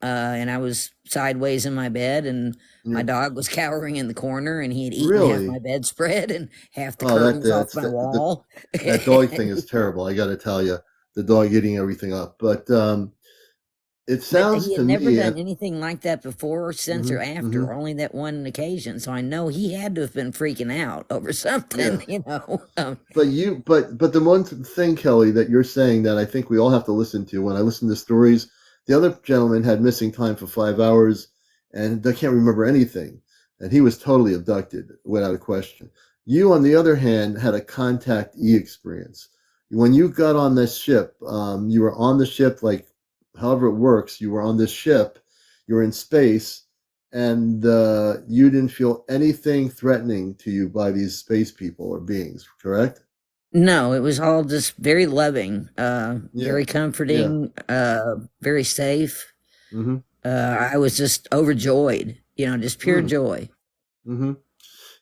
and I was sideways in my bed, and my dog was cowering in the corner, and he had eaten half my bedspread and half the curtains off my wall. That dog thing is terrible. I got to tell you, the dog eating everything up. But it sounds he had to never me done anything like that before, or since, or after. Only that one occasion. So I know he had to have been freaking out over something, But the one thing, Kelly, that you're saying that I think we all have to listen to. When I listen to stories, the other gentleman had missing time for 5 hours, and I can't remember anything, and he was totally abducted without a question. You, on the other hand, had a contactee experience. When you got on this ship, you were on the ship, like however it works, you were on this ship, you were in space, and you didn't feel anything threatening to you by these space people or beings, correct? No, it was all just very loving, very comforting, very safe. I was just overjoyed, just pure joy.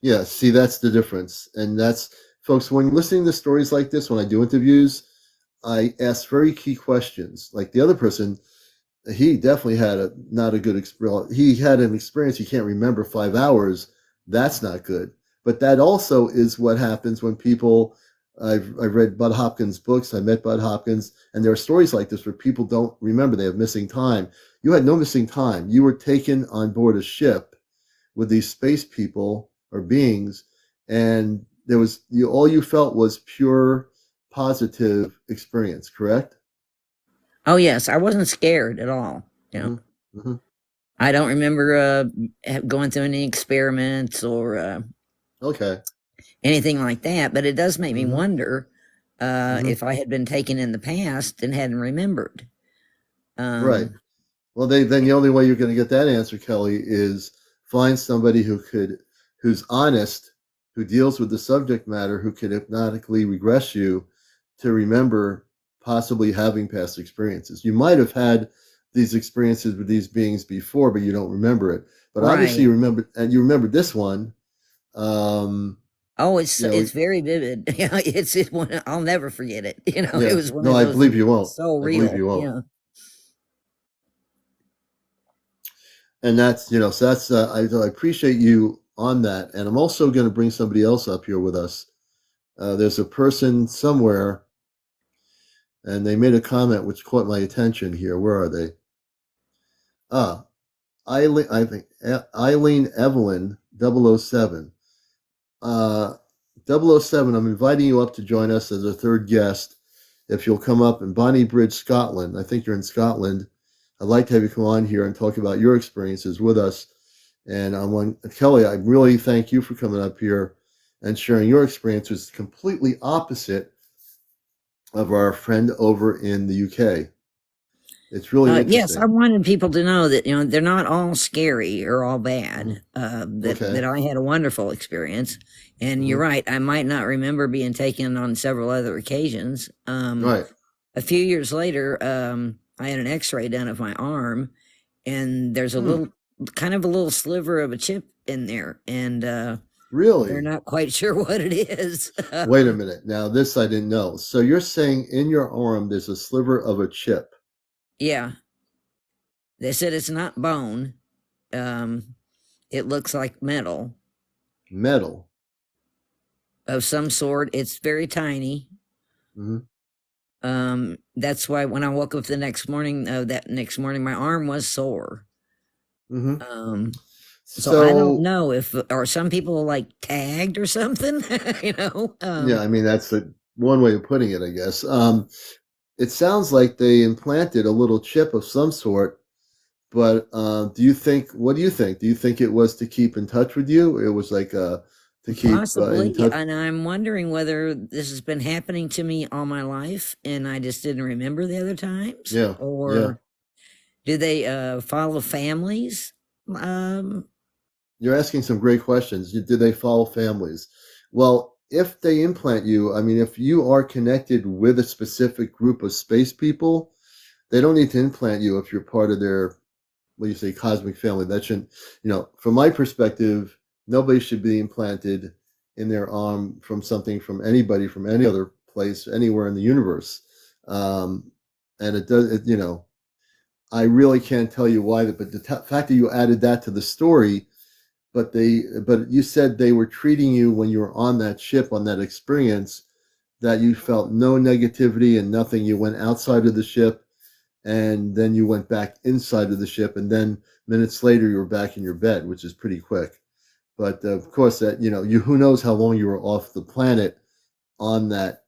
Yeah, see, that's the difference. And that's, folks, when listening to stories like this, when I do interviews, I ask very key questions. Like the other person, he definitely had not a good experience. He had an experience he can't remember 5 hours. That's not good. But that also is what happens when people, I've read Bud Hopkins' books. I met Bud Hopkins, and there are stories like this where people don't remember. They have missing time. You had no missing time. You were taken on board a ship with these space people or beings, and there was all you felt was pure positive experience, correct? Oh yes, I wasn't scared at all. I don't remember going through any experiments or anything like that. But it does make me wonder if I had been taken in the past and hadn't remembered. Right. Well, then the only way you're going to get that answer, Kelly, is find somebody who's honest, who deals with the subject matter, who can hypnotically regress you to remember possibly having past experiences. You might have had these experiences with these beings before, but you don't remember it. But obviously you remember, and you remember this one. It's very vivid. I'll never forget it. It was one of those. I believe you won't. So real. I believe you won't. Yeah. And that's, so that's, I appreciate you on that. And I'm also going to bring somebody else up here with us. There's a person somewhere and they made a comment which caught my attention here. Where are they? Ah, Eileen, I think Eileen Evelyn 007. 007, I'm inviting you up to join us as a third guest. If you'll come up in Bonnybridge, Scotland, I think you're in Scotland. I'd like to have you come on here and talk about your experiences with us. And I want Kelly, I really thank you for coming up here and sharing your experience, which is completely opposite of our friend over in the UK. It's really yes, I interesting. wanted people to know that they're not all scary or all bad. That I had a wonderful experience, and you're right. I might not remember being taken on several other occasions. Right. A few years later, I had an X-ray done of my arm, and there's a little, kind of a little sliver of a chip in there, and Really? they're not quite sure what it is. Wait a minute. Now, this I didn't know. So you're saying in your arm there's a sliver of a chip? Yeah. They said it's not bone. It looks like metal. Metal? Of some sort. It's very tiny. That's why when I woke up the next morning, my arm was sore. So I don't know if, or some people like tagged or something, yeah, I mean, that's one way of putting it, I guess. It sounds like they implanted a little chip of some sort, but what do you think? Do you think it was to keep in touch with you? It was like to keep possibly, in touch? and I'm wondering whether this has been happening to me all my life and I just didn't remember the other times. Yeah. Or do they follow families? You're asking some great questions. Do they follow families? Well, if they implant you, I mean, if you are connected with a specific group of space people, they don't need to implant you if you're part of their, what do you say, cosmic family. That shouldn't, from my perspective, nobody should be implanted in their arm from something from anybody from any other place, anywhere in the universe. And it does, I really can't tell you why, but the fact that you added that to the story, but you said they were treating you when you were on that ship, on that experience, that you felt no negativity and nothing. You went outside of the ship and then you went back inside of the ship, and then minutes later you were back in your bed, which is pretty quick. But of course, that who knows how long you were off the planet on that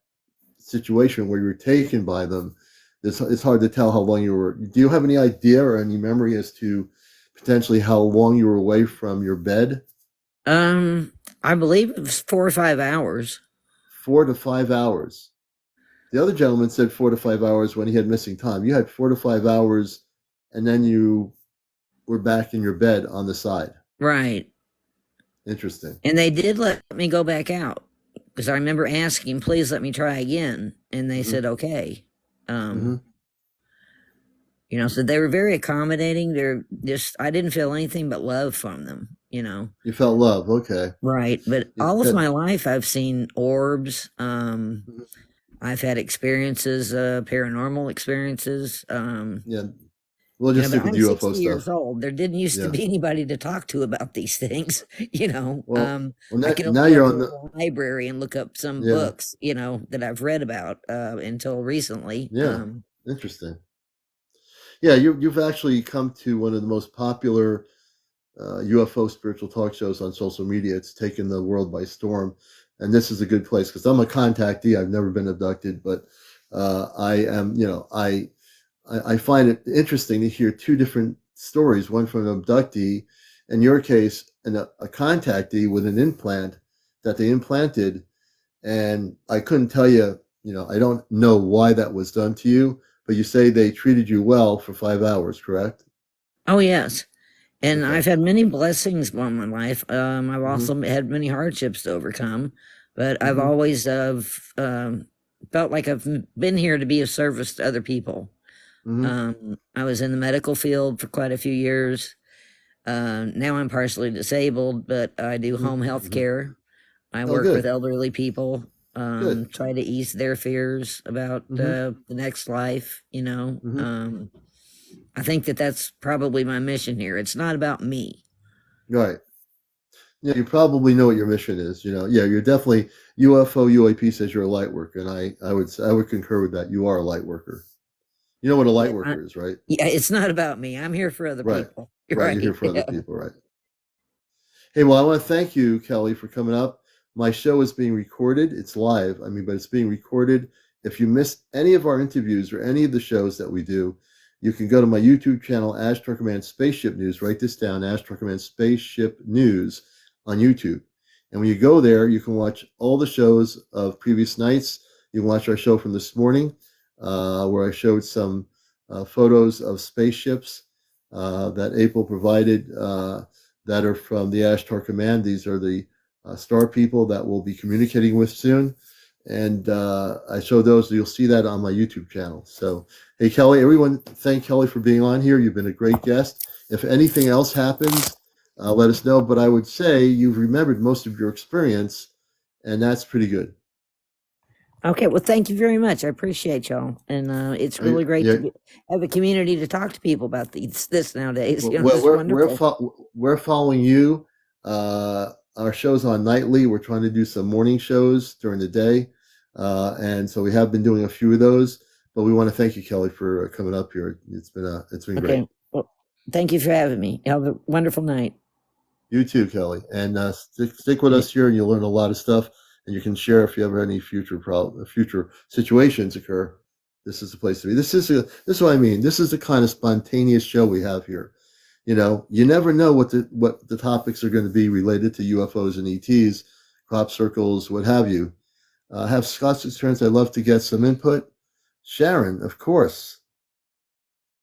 situation where you were taken by them. It's hard to tell how long you were. Do you have any idea or any memory as to potentially how long you were away from your bed? I believe it was 4 or 5 hours. 4 to 5 hours. The other gentleman said 4 to 5 hours when he had missing time. You had 4 to 5 hours, and then you were back in your bed on the side. Right. Interesting. And they did let me go back out, because I remember asking, please let me try again. And they said, okay. So they were very accommodating. I didn't feel anything but love from them, You felt love. Okay. Right. But all of my life, I've seen orbs. I've had experiences, paranormal experiences. Yeah. We'll just stick with UFO 60 stuff. years old. There didn't used to be anybody to talk to about these things, Well, I can now only you're go on to the a library and look up some books, that I've read about until recently. Yeah. Interesting. Yeah, you've actually come to one of the most popular UFO spiritual talk shows on social media. It's taken the world by storm, and this is a good place because I'm a contactee. I've never been abducted, but I am. I find it interesting to hear two different stories. One from an abductee, in your case, and a contactee with an implant that they implanted, and I couldn't tell you. I don't know why that was done to you. But you say they treated you well for 5 hours, correct? Oh, yes. And Okay. I've had many blessings in my life. I've also had many hardships to overcome, but I've always felt like I've been here to be of service to other people. I was in the medical field for quite a few years. Now I'm partially disabled, but I do home health care. I work with elderly people. Try to ease their fears about the next life, I think that's probably my mission here. It's not about me. Right. Yeah, you probably know what your mission is. Yeah, you're definitely UFO UAP says you're a light worker, and I would concur with that. You are a light worker. You know what a light Uh, worker is, right? yeah, it's not about me. I'm here for other Right, people. You're right. You're here right. for other Yeah. people, right? Hey, well, I want to thank you, Kelly, for coming up. My show is being recorded. It's live, but it's being recorded. If you missed any of our interviews or any of the shows that we do, you can go to my YouTube channel, Ashtar Command Spaceship News. Write this down, Ashtar Command Spaceship News on YouTube. And when you go there, you can watch all the shows of previous nights. You can watch our show from this morning, where I showed some photos of spaceships that April provided. That are from the Ashtar Command. These are the star people that we'll be communicating with soon. And I show those. You'll see that on my YouTube channel. So, hey, Kelly, everyone, thank Kelly for being on here. You've been a great guest. If anything else happens, let us know. But I would say you've remembered most of your experience, and that's pretty good. Okay, well, thank you very much. I appreciate y'all, and it's really great Yeah. to have a community to talk to people about this nowadays. Well, It's wonderful. we're following you. Our show's on nightly. We're trying to do some morning shows during the day, and so we have been doing a few of those. But we want to thank you, Kelly, for coming up here. It's been great. Okay, well, thank you for having me. Have a wonderful night. You too, Kelly, and stick with us here, and you'll learn a lot of stuff. And you can share if you ever any future situations occur. This is the place to be. This is what I mean. This is the kind of spontaneous show we have here. You never know what the topics are going to be related to UFOs and ETs, crop circles, what have you. Have Scott's experience. I'd love to get some input. Sharon, of course.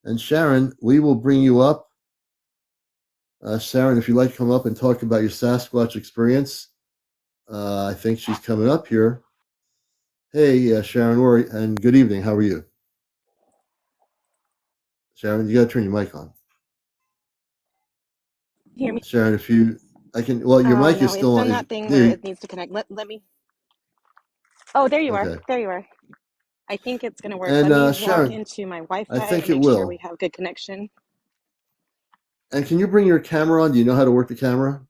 And Sharon, we will bring you up. Sharon, if you'd like to come up and talk about your Sasquatch experience, I think she's coming up here. Hey, Sharon, and good evening. How are you? Sharon, you got to turn your mic on. Hear me? Sharon, your Oh mic is no, it's still done on. that thing where it needs to connect. Let me. Oh, there you are. Okay. There you are. I think it's gonna work. And Let me log Sharon, into my I Wi-Fi think and it make sure we will. have good connection. And can you bring your camera on? Do you know how to work the camera?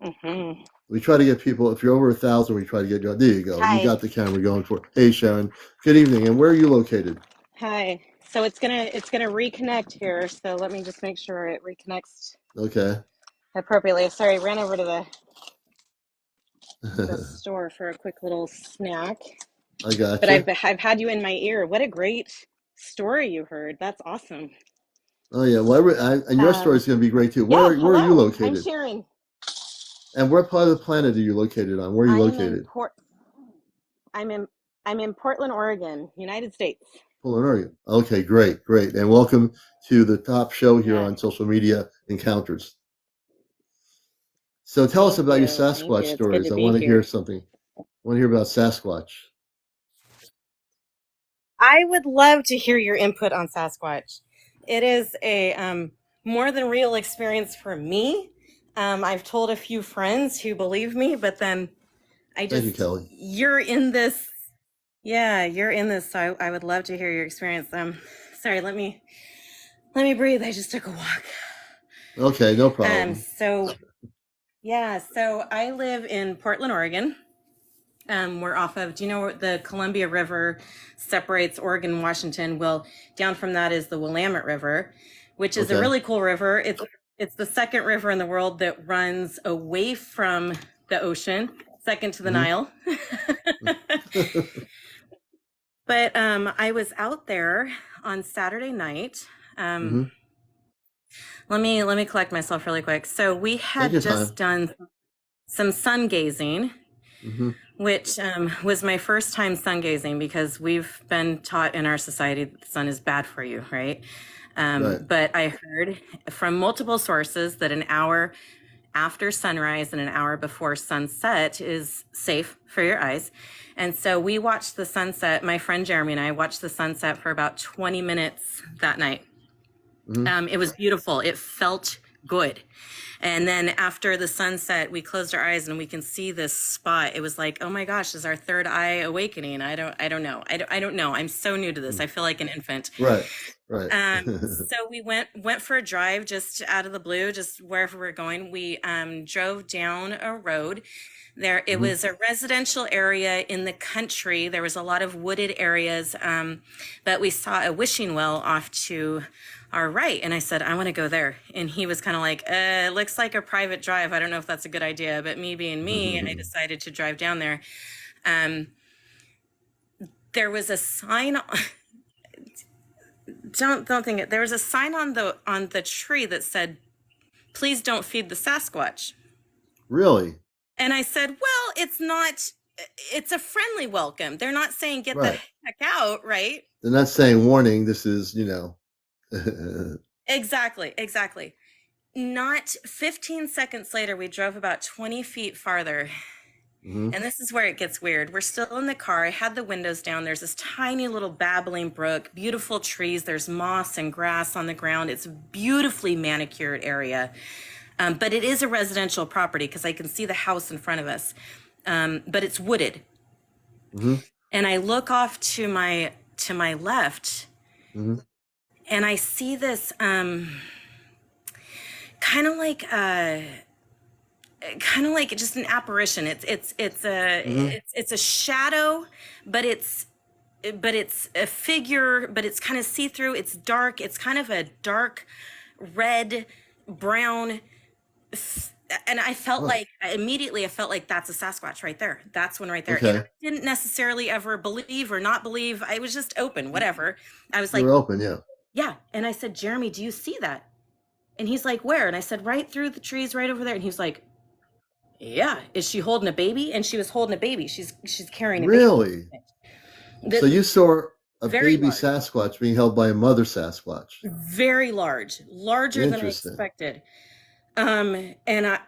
Mm-hmm. We try to get people, if you're over 1,000, we try to get you on. There you go. You Hi. got the camera going for it. Hey, Sharon. Good evening. And where are you located? Hi. So it's gonna reconnect here. So let me just make sure it reconnects Okay. appropriately. Sorry, I ran over to the store for a quick little snack. I got But you. I've had you in my ear. What a great story you heard. That's awesome. Oh, yeah. Well, and your story is going to be great, too. Yeah, Where are you hello. I'm located? Sharon. And what part of the planet are you located on? Where are you I am in located? I'm in Portland, Oregon, United States. Portland, Oregon. Okay, great, great. And welcome to the top show here Yeah. on Social Media Encounters. So tell us Thank about your you. Thank you. Sasquatch It's good stories. to I be want to hear here. something. I want to hear about Sasquatch. I would love to hear your input on Sasquatch. It is a more than real experience for me. I've told a few friends who believe me, but then Thank you, Kelly. you're in this. Yeah, you're in this. So I would love to hear your experience. Sorry, let me breathe. I just took a walk. Okay, no problem. So I live in Portland, Oregon. We're off of, do you know where the Columbia River separates Oregon and Washington? Well, down from that is the Willamette River, which is a really cool river. It's the second river in the world that runs away from the ocean, second to the Nile. But I was out there on Saturday night. Let me collect myself really quick. So we had just done some sun gazing, which was my first time sun gazing, because we've been taught in our society that the sun is bad for you, right? But I heard from multiple sources that an hour after sunrise and an hour before sunset is safe for your eyes. And so we watched the sunset. My friend Jeremy and I watched the sunset for about 20 minutes that night. It was beautiful. It felt good. And then after the sunset, we closed our eyes and we can see this spot. It was like, oh my gosh, is our third eye awakening? I don't know. I don't know. I'm so new to this. I feel like an infant. Right. So we went for a drive just out of the blue, just wherever we're going. We drove down a road. There, it was a residential area in the country. There was a lot of wooded areas, but we saw a wishing well off to our right. And I said, I want to go there. And he was kind of like, it looks like a private drive. I don't know if that's a good idea, but me being me, I decided to drive down there. There was a sign. Don't think it. There was a sign on the tree that said, "Please don't feed the Sasquatch." Really? And I said, well, it's a friendly welcome. They're not saying get the heck out, right? They're not saying warning, this is, Exactly. Not 15 seconds later, we drove about 20 feet farther. And this is where it gets weird. We're still in the car. I had the windows down. There's this tiny little babbling brook, beautiful trees. There's moss and grass on the ground. It's a beautifully manicured area. But it is a residential property because I can see the house in front of us. But it's wooded. And I look off to my left and I see this kind of like just an apparition. It's a shadow, but it's a figure, but it's kind of see-through. It's dark. It's kind of a dark red, brown. And I felt like immediately that's a Sasquatch right there. That's one right there. Okay. And I didn't necessarily ever believe or not believe. I was just open, whatever. I was like, you're open, yeah. Yeah. And I said, Jeremy, do you see that? And he's like, where? And I said, right through the trees, right over there. And he was like, yeah. Is she holding a baby? And she was holding a baby. She's carrying a baby. Really? So you saw a baby large. Sasquatch being held by a mother Sasquatch. Very large, larger than I expected. And I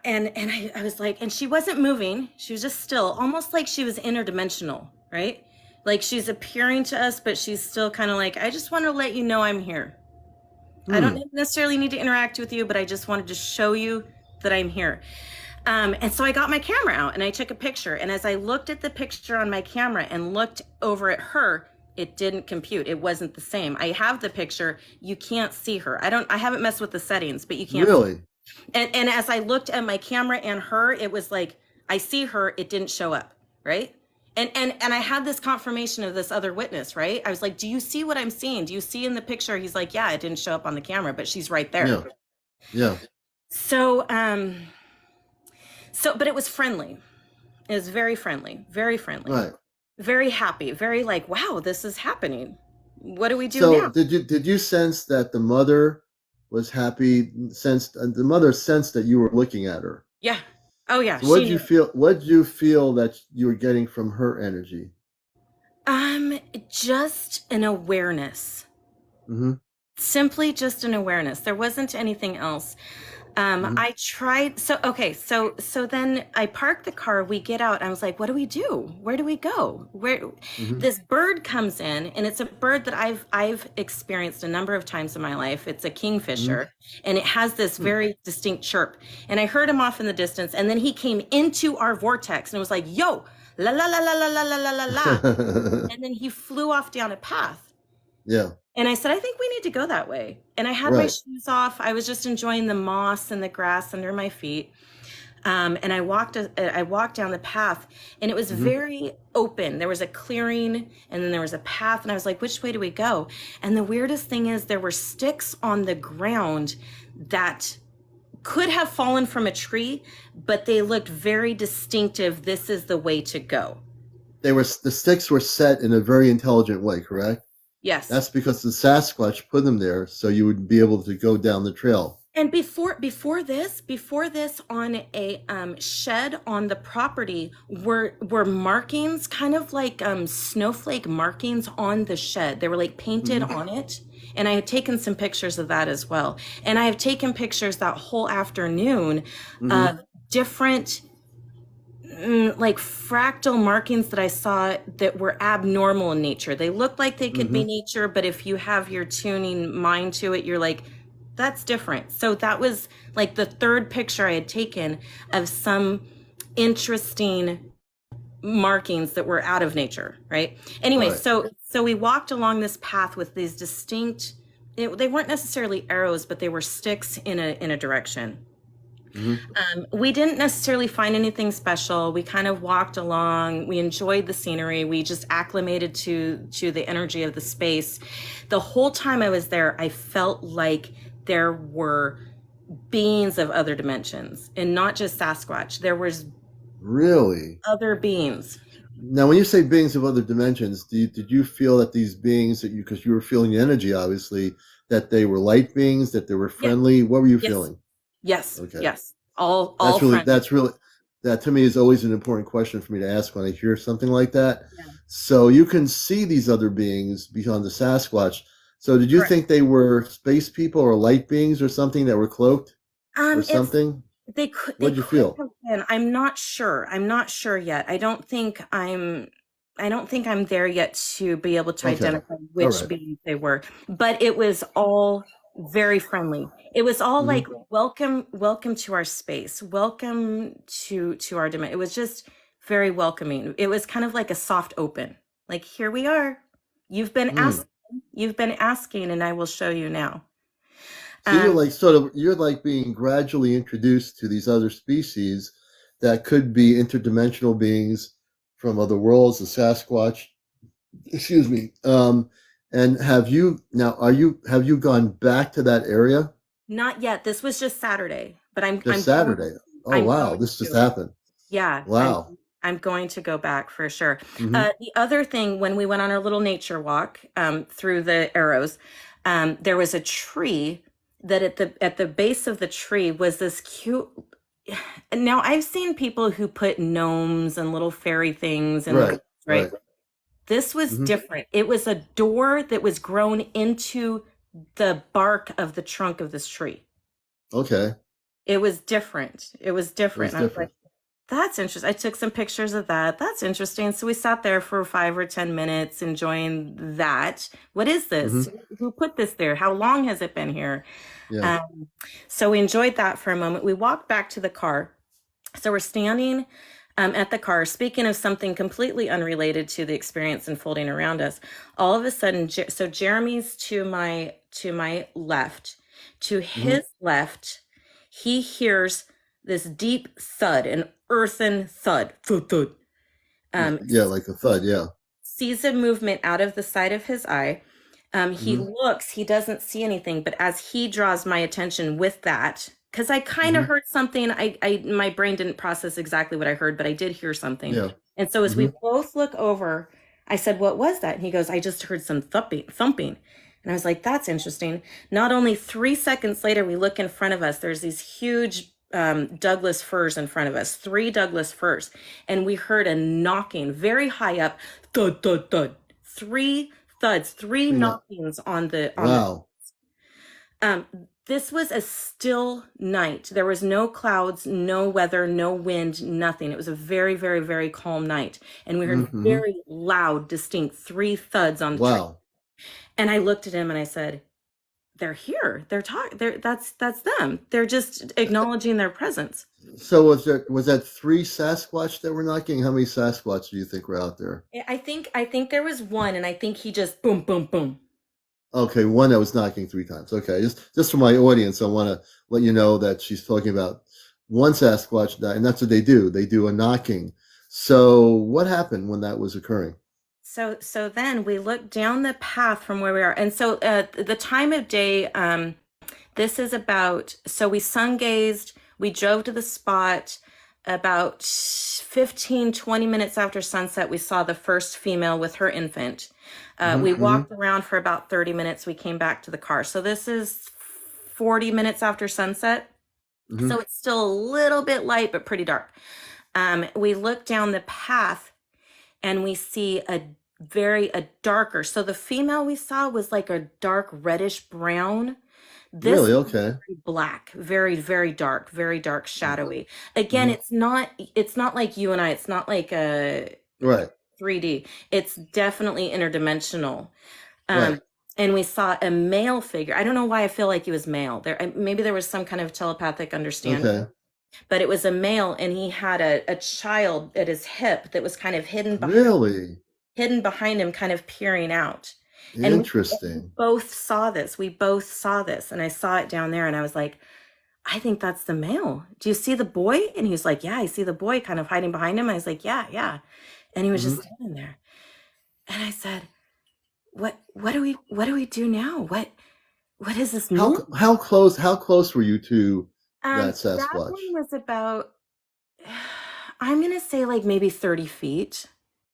was like, and she wasn't moving. She was just still, almost like she was interdimensional, right? Like she's appearing to us, but she's still kind of like, I just want to let you know I'm here. I don't necessarily need to interact with you, but I just wanted to show you that I'm here. And so I got my camera out and I took a picture. And as I looked at the picture on my camera and looked over at her, it didn't compute. It wasn't the same. I have the picture. You can't see her. I haven't messed with the settings, but you can't. Really? And as I looked at my camera and her, it was like, I see her, it didn't show up, right? And I had this confirmation of this other witness, right? I was like, do you see what I'm seeing? Do you see in the picture? He's like, yeah, it didn't show up on the camera, but she's right there. Yeah. So, but it was friendly. It was very friendly, very friendly. Right. Very happy, very like, wow, this is happening. What do we do now? So did you sense that the mother was happy, the mother sensed that you were looking at her? Yeah. Oh yeah. So what did you feel that you were getting from her energy? Just an awareness. Simply just an awareness. There wasn't anything else. I tried. So then I parked the car, we get out. I was like, what do we do? Where do we go? This bird comes in, and it's a bird that I've experienced a number of times in my life. It's a kingfisher, and it has this very distinct chirp. And I heard him off in the distance, and then he came into our vortex and it was like, yo, la la la la la la la la la. And then he flew off down a path. Yeah. And I said, I think we need to go that way. And I had my shoes off. I was just enjoying the moss and the grass under my feet. And I walked down the path, and it was very open. There was a clearing, and then there was a path. And I was like, which way do we go? And the weirdest thing is there were sticks on the ground that could have fallen from a tree, but they looked very distinctive. This is the way to go. The sticks were set in a very intelligent way, correct? Yes. That's because the Sasquatch put them there so you would be able to go down the trail. And before this, on a shed on the property were markings, kind of like snowflake markings on the shed. They were like painted on it. And I had taken some pictures of that as well. And I have taken pictures that whole afternoon of different like fractal markings that I saw that were abnormal in nature. They looked like they could be nature, but if you have your tuning mind to it, you're like, that's different. So that was like the third picture I had taken of some interesting markings that were out of nature, right? Anyway, Right. so we walked along this path with these distinct, they weren't necessarily arrows, but they were sticks in a direction. We didn't necessarily find anything special. We kind of walked along. We enjoyed the scenery. We just acclimated to the energy of the space. The whole time I was there, I felt like there were beings of other dimensions, and not just Sasquatch. There was really other beings. Now, when you say beings of other dimensions, did you feel that these beings that because you were feeling the energy, obviously, that they were light beings, that they were friendly? What were you feeling? Yes. Okay. Yes. All that's really that to me is always an important question for me to ask when I hear something like that. Yeah. So you can see these other beings beyond the Sasquatch. So did you Correct. think they were space people or light beings or something that were cloaked or something? They could. What'd you feel? Have been. I'm not sure. I'm not sure yet. I don't think I'm there yet to be able to identify which beings they were. But it was all very friendly. It was all like welcome to our space, welcome to our dimension. It was just very welcoming. It was kind of like a soft open. Like, here we are. You've been asking, and I will show you now. So you're like being gradually introduced to these other species that could be interdimensional beings from other worlds, the Sasquatch. Excuse me. And have you gone back to that area? Not yet. This was just Saturday, but I'm Saturday. Wow, this just happened. Yeah. Wow. I'm going to go back for sure. The other thing, when we went on our little nature walk through the arrows, there was a tree that at the base of the tree was this cute. Now, I've seen people who put gnomes and little fairy things and right. This was different. It was a door that was grown into the bark of the trunk of this tree. Okay. It was different. I was like, that's interesting. I took some pictures of that. That's interesting. So we sat there for 5 or 10 minutes enjoying that. What is this? Who put this there? How long has it been here? Yeah. So we enjoyed that for a moment. We walked back to the car. So we're standing at the car. Speaking of something completely unrelated to the experience unfolding around us, all of a sudden, so Jeremy's to my left. To his left, he hears this deep thud, an earthen thud. Thud. Like a thud, yeah. Sees a movement out of the side of his eye. He looks, he doesn't see anything, but as he draws my attention with that, because I kind of heard something, my brain didn't process exactly what I heard, but I did hear something. Yeah. And so as we both look over, I said, what was that? And he goes, I just heard some thumping. And I was like, that's interesting. Not only 3 seconds later, we look in front of us, there's these huge Douglas firs in front of us, 3 Douglas firs. And we heard a knocking very high up, thud, thud, thud. 3 thuds, 3 knockings on the. Wow. This was a still night. There was no clouds, no weather, no wind, nothing. It was a very, very, very calm night. And we heard very loud, distinct 3 thuds on the tree. And I looked at him and I said, they're here. They're talking. That's them. They're just acknowledging their presence. So was that 3 Sasquatch that were knocking? How many Sasquatch do you think were out there? I think there was one, and I think he just boom, boom, boom. Okay, one that was knocking 3 times. Okay, just for my audience, I want to let you know that she's talking about one Sasquatch, and that's what they do. They do a knocking. So what happened when that was occurring? So then we looked down the path from where we are. And so the time of day, this is about, so we sun gazed, we drove to the spot. About 15, 20 minutes after sunset, we saw the first female with her infant. We walked around for about 30 minutes. We came back to the car. So this is 40 minutes after sunset. So it's still a little bit light, but pretty dark. We look down the path and we see a darker. So the female we saw was like a dark reddish brown. This really? Okay. Very black, very, very dark, shadowy. Again, it's not like you and I. It's not like a 3D. It's definitely interdimensional. and we saw a male figure. I don't know why I feel like he was male. Maybe there was some kind of telepathic understanding. Okay. But it was a male, and he had a child at his hip that was kind of hidden behind, hidden behind him, kind of peering out. Interesting. And we both saw this. And I saw it down there, and I was like, I think that's the male. Do you see the boy? And he was like, yeah, I see the boy kind of hiding behind him. I was like, yeah. And he was just standing there. And I said, what do we do now? What does this mean? How close were you to that Sasquatch? That one was about, I'm gonna say like maybe 30 feet.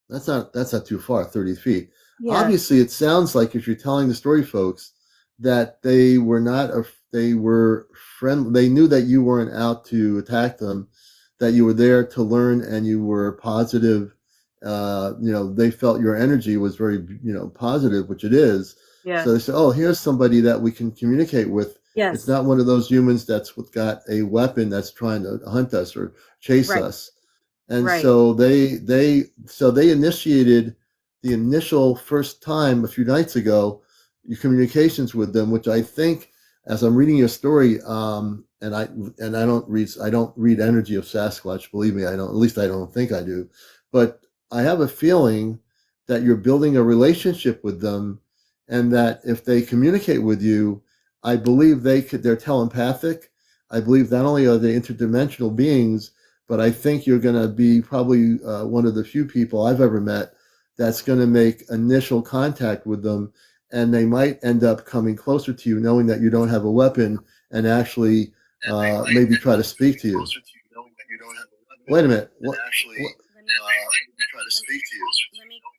That's not too far, 30 feet. Yeah. Obviously, it sounds like, if you're telling the story, folks, that they were friendly. They knew that you weren't out to attack them, that you were there to learn, and you were positive. They felt your energy was very, positive, which it is. Yeah. So they said, oh, here's somebody that we can communicate with. Yes. It's not one of those humans that's got a weapon that's trying to hunt us or chase us. And so they initiated the initial first time a few nights ago, your communications with them, which I think, as I'm reading your story, and I don't read energy of Sasquatch, believe me, I don't, at least I don't think I do, but I have a feeling that you're building a relationship with them, and that if they communicate with you, I believe they're telepathic. I believe not only are they interdimensional beings, but I think you're going to be probably one of the few people I've ever met that's going to make initial contact with them, and they might end up coming closer to you, knowing that you don't have a weapon, and actually maybe try to speak to you. Wait a minute. What? Try to speak to you.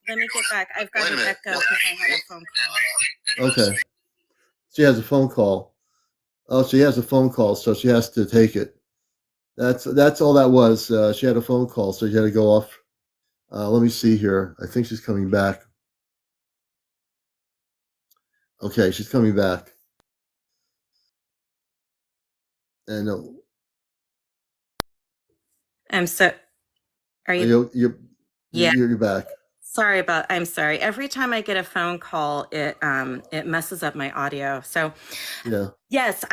Let me get back. I've got an echo because I had a phone call. Okay. She has a phone call. Oh, she has a phone call, so she has to take it. That's all that was. She had a phone call, so she had to go off. Let me see here. I think she's coming back. Okay, she's coming back. And I'm so. Are you? You're back. I'm sorry. Every time I get a phone call, it messes up my audio. So, yeah. Yes.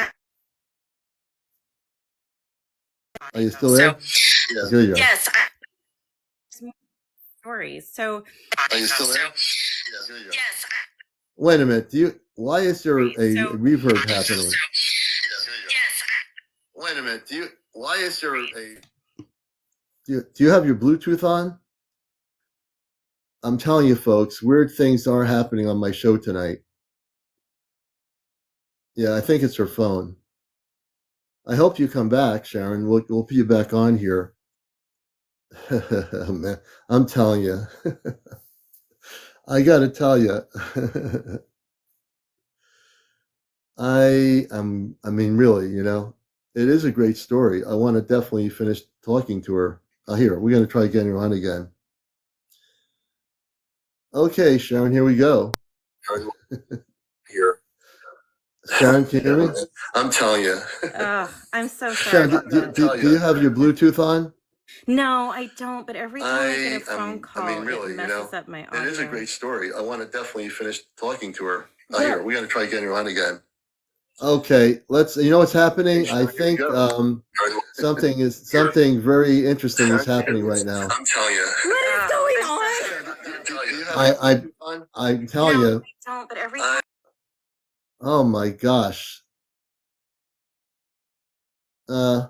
Are you still there? So, Here you go. Yes. Stories. So. Are you still there? Here you go. Yes. Wait a minute. Why is there a reverb happening? Yes. Wait a minute. Why is there do you have your Bluetooth on? I'm telling you, folks, weird things are happening on my show tonight. Yeah, I think it's her phone. I hope you come back, Sharon. We'll put you back on here. Man, I'm telling you. I got to tell you. I mean, really, it is a great story. I want to definitely finish talking to her. Here, we're going to try getting her on again. Okay, Sharon, here we go. Here. Sharon, can you hear me? I'm telling you. I'm so sorry. Sharon, do you have your Bluetooth on? No, I don't. But every time I get a phone call, really, it messes up my audio. It is a great story. I want to definitely finish talking to her. Here, we're going to try getting her on again. Okay, you know what's happening? Sharon, I think something very interesting is happening right now. I'm telling you. What is going on? I'm telling you. I don't, but every Oh my gosh. I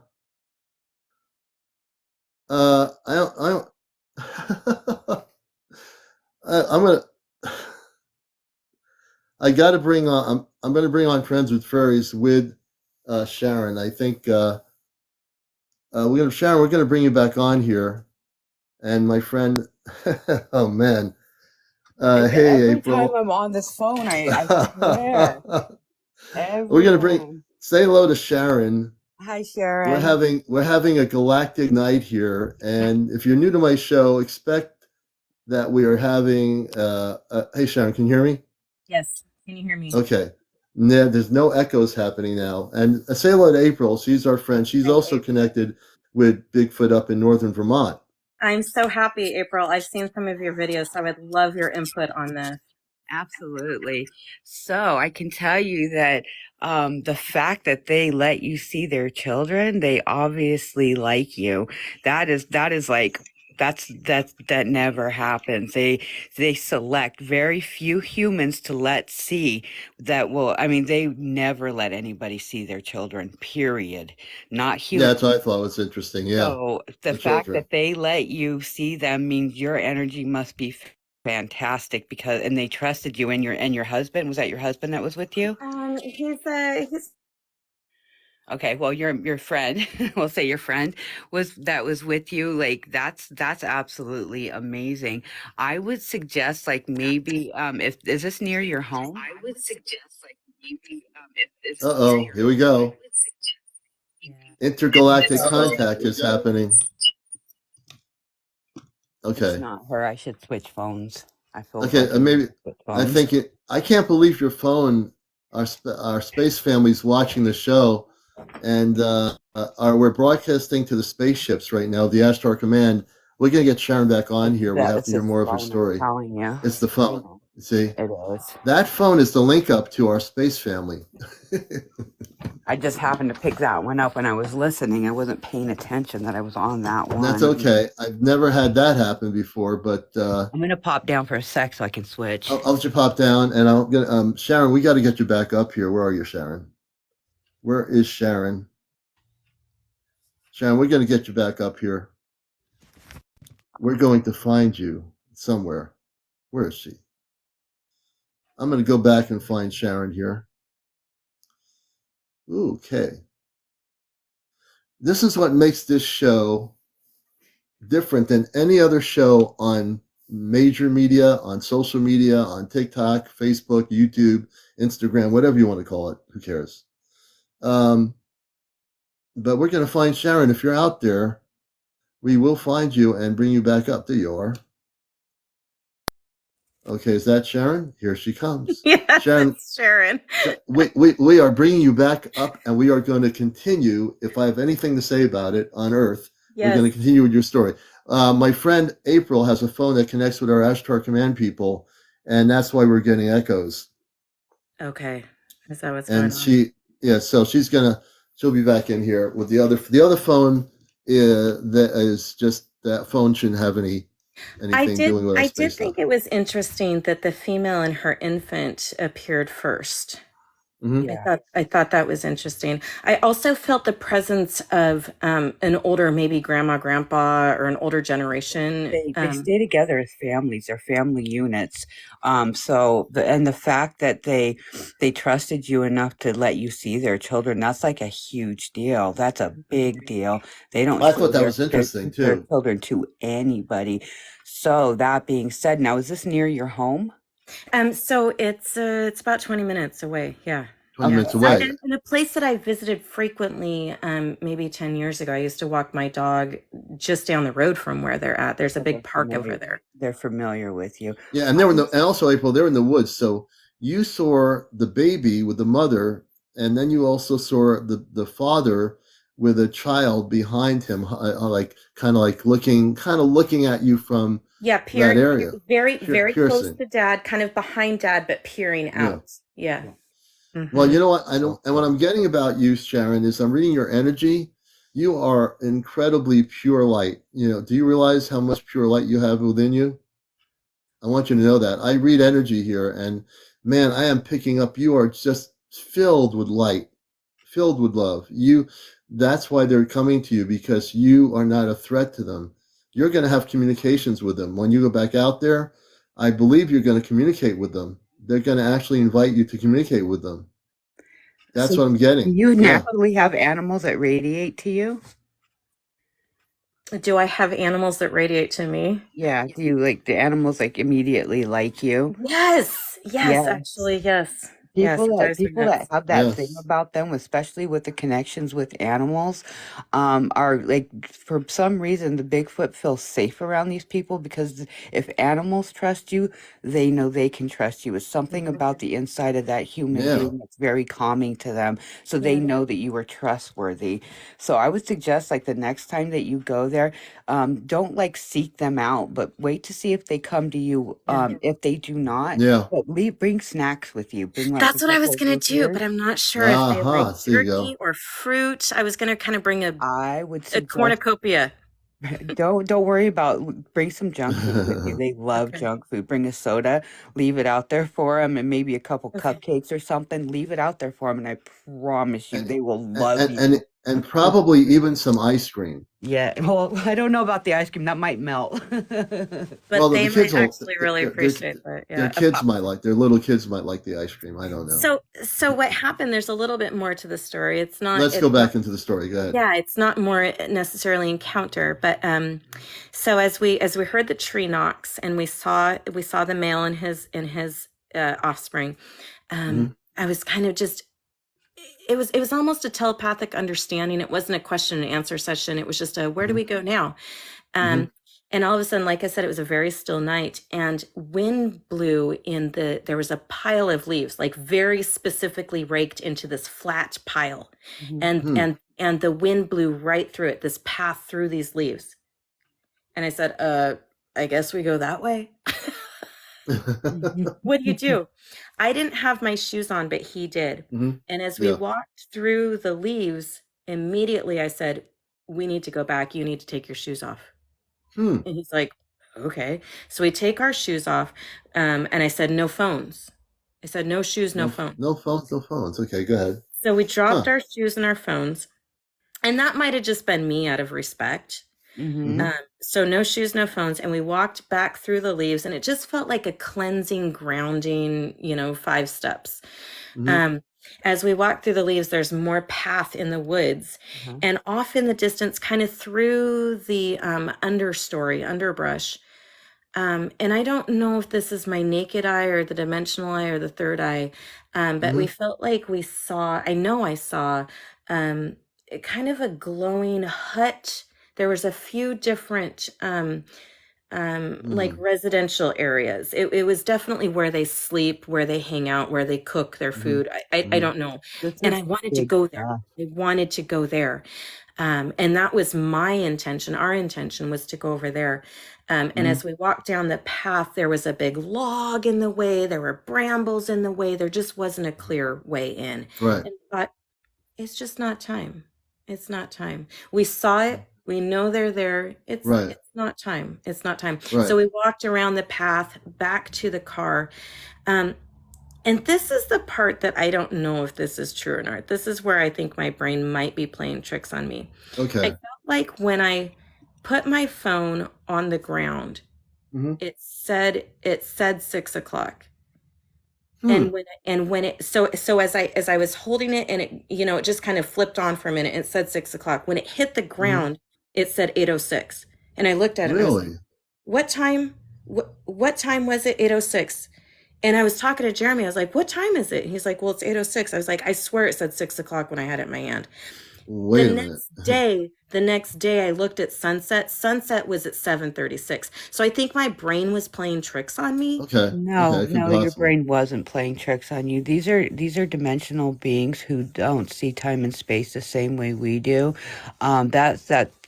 don't I'm gonna I gotta bring on I'm gonna bring on Friends with Furries with Sharon. I think Sharon, we're gonna bring you back on here. And my friend oh man. Hey, every April. time I'm on this phone, I swear. We're gonna say hello to Sharon. Hi, Sharon. We're having a galactic night here, and if you're new to my show, expect that we are having. Hey, Sharon, can you hear me? Yes, can you hear me? Okay. There's no echoes happening now. And say hello to April. She's our friend. She's also connected with Bigfoot up in northern Vermont. I'm so happy, April. I've seen some of your videos, so I would love your input on this. Absolutely. So I can tell you that the fact that they let you see their children, they obviously like you. That is like that never happens. They select very few humans to let see that will. I mean, they never let anybody see their children. Period. Not Yeah, humans. that's what I thought was interesting. Yeah, So the the fact children. that they let you see them means your energy must be fantastic because and they trusted you and your husband, was that your husband that was with you? He's Okay, well your friend, we'll say your friend was with you. Like that's absolutely amazing. I would suggest like maybe if is this near your home? I would suggest like maybe if this is near Uh-oh, your here we home. go. Yeah. Intergalactic So contact is happening. it's Okay. not her. I should switch phones. I feel Okay, like I maybe should switch I phones. think I can't believe your phone. Our space family's watching the show, and we're broadcasting to the spaceships right now. The Ashtar Command. We're gonna get Sharon back on here. We have It's to hear just the more of her phone, I'm story. telling you. It's the phone. You see, It is. that phone is the link up to our space family. I just happened to pick that one up when I was listening. I wasn't paying attention that I was on that one. That's okay. I've never had that happen before, but I'm gonna pop down for a sec so I can switch. I'll let you pop down, and I'll get Sharon. We got to get you back up here. Where are you, Sharon? Where is Sharon? Sharon, we're going to get you back up here. We're going to find you somewhere. Where is she? I'm going to go back and find Sharon here. Okay. This is what makes this show different than any other show on major media, on social media, on TikTok, Facebook, YouTube, Instagram, whatever you want to call it. Who cares? But we're going to find Sharon. If you're out there, we will find you and bring you back up. There you are. Okay, is that Sharon? Here she comes. yes, Sharon, it's Sharon. we are bringing you back up, and we are going to continue. If I have anything to say about it on Earth, we're going to continue with your story. My friend April has a phone that connects with our Ashtar Command people, and that's why we're getting echoes. Okay, is that what's And going on? so she'll be back in here with the other phone. That is just that phone shouldn't have anything doing with our I space did stuff. think it was interesting that the female and her infant appeared first. Mm-hmm. Yeah. I thought that was interesting. I also felt the presence of an older, maybe grandma, grandpa, or an older generation. They stay together as families. They're family units. So the fact that they trusted you enough to let you see their children, that's like a huge deal. That's a big deal. They don't I show thought that was interesting their too. children to anybody. So that being said, now is this near your home? So it's about 20 minutes away. Yeah. 20 minutes It's away. in a place that I visited frequently, maybe 10 years ago. I used to walk my dog just down the road from where they're at. There's a big park over there. They're familiar with you. Yeah, and and also April, they're in the woods. So you saw the baby with the mother, and then you also saw the father with a child behind him, like kind of looking at you from that area. Very close to dad, kind of behind dad, but peering out. Yeah. Mm-hmm. Well, you know what? And what I'm getting about you, Sharon, is I'm reading your energy. You are incredibly pure light. Do you realize how much pure light you have within you? I want you to know that. I read energy here, and man, I am picking up. You are just filled with light, filled with love. That's why they're coming to you, because you are not a threat to them. You're going to have communications with them. When you go back out there, I believe you're going to communicate with them. They're going to actually invite you to communicate with them. That's what I'm getting. Do you naturally have animals that radiate to you? Do I have animals that radiate to me? Yeah. Do you like the animals immediately like you? Yes, actually, yes. People that have that thing about them, especially with the connections with animals, are like, for some reason the Bigfoot feels safe around these people, because if animals trust you, they know they can trust you. It's something about the inside of that human being that's very calming to them, so they know that you are trustworthy. So I would suggest, like, the next time that you go there, don't like seek them out, but wait to see if they come to you. If they do not, but bring snacks with you. Bring, like, That's what I was gonna do, but I'm not sure if they like turkey or fruit. I was gonna kind of bring I would a cornucopia. Don't worry about, bring some junk food with you. They love junk food. Bring a soda, leave it out there for them, and maybe a couple cupcakes or something. Leave it out there for them, and I promise you, they will love you. And probably even some ice cream. Yeah, well, I don't know about the ice cream. That might melt. But they might actually really appreciate that. Yeah. Their little kids might like the ice cream. I don't know. So what happened, there's a little bit more to the story. It's not. Let's go back into the story. Go ahead. Yeah, it's not more necessarily encounter, but so as we heard the tree knocks and we saw the male and his offspring, I was kind of just, it was almost a telepathic understanding. It wasn't a question and answer session. It was just a, where do we go now? And all of a sudden, like I said, it was a very still night, and wind blew there was a pile of leaves, like very specifically raked into this flat pile. And the wind blew right through it, this path through these leaves. And I said, I guess we go that way. What do you do? I didn't have my shoes on, but he did. And as we walked through the leaves, immediately I said, we need to go back. You need to take your shoes off. And he's like, okay. So we take our shoes off. And I said, no phones. I said, no shoes, no phones. No phones, no phones. Okay, go ahead. So we dropped our shoes and our phones. And that might have just been me out of respect. So no shoes, no phones. And we walked back through the leaves, and it just felt like a cleansing, grounding, 5 steps. As we walk through the leaves, there's more path in the woods, and off in the distance, kind of through the underbrush. And I don't know if this is my naked eye or the dimensional eye or the third eye, but we felt like I saw kind of a glowing hut. There was a few different like residential areas. It was definitely where they sleep, where they hang out, where they cook their food. I don't know. And I wanted to go there. I wanted to go there. And that was my intention. Our intention was to go over there. And as we walked down the path, there was a big log in the way. There were brambles in the way. There just wasn't a clear way in. Right. And I thought, it's just not time. It's not time. We saw it. We know they're there. It's not time. It's not time. Right. So we walked around the path back to the car. And this is the part that I don't know if this is true or not. This is where I think my brain might be playing tricks on me. Okay. I felt like when I put my phone on the ground, it said 6 o'clock. And when it as I was holding it, and it it just kind of flipped on for a minute, it said 6 o'clock. When it hit the ground, it said 8:06. And I looked at it. Really? And I was like, what time? What time was it? 8:06. And I was talking to Jeremy. I was like, what time is it? And he's like, well, it's 8:06. I was like, I swear it said 6 o'clock when I had it in my hand. Wait a minute. The next day I looked at sunset. Sunset was at 7:36. So I think my brain was playing tricks on me. Okay. No, your brain wasn't playing tricks on you. These are dimensional beings who don't see time and space the same way we do.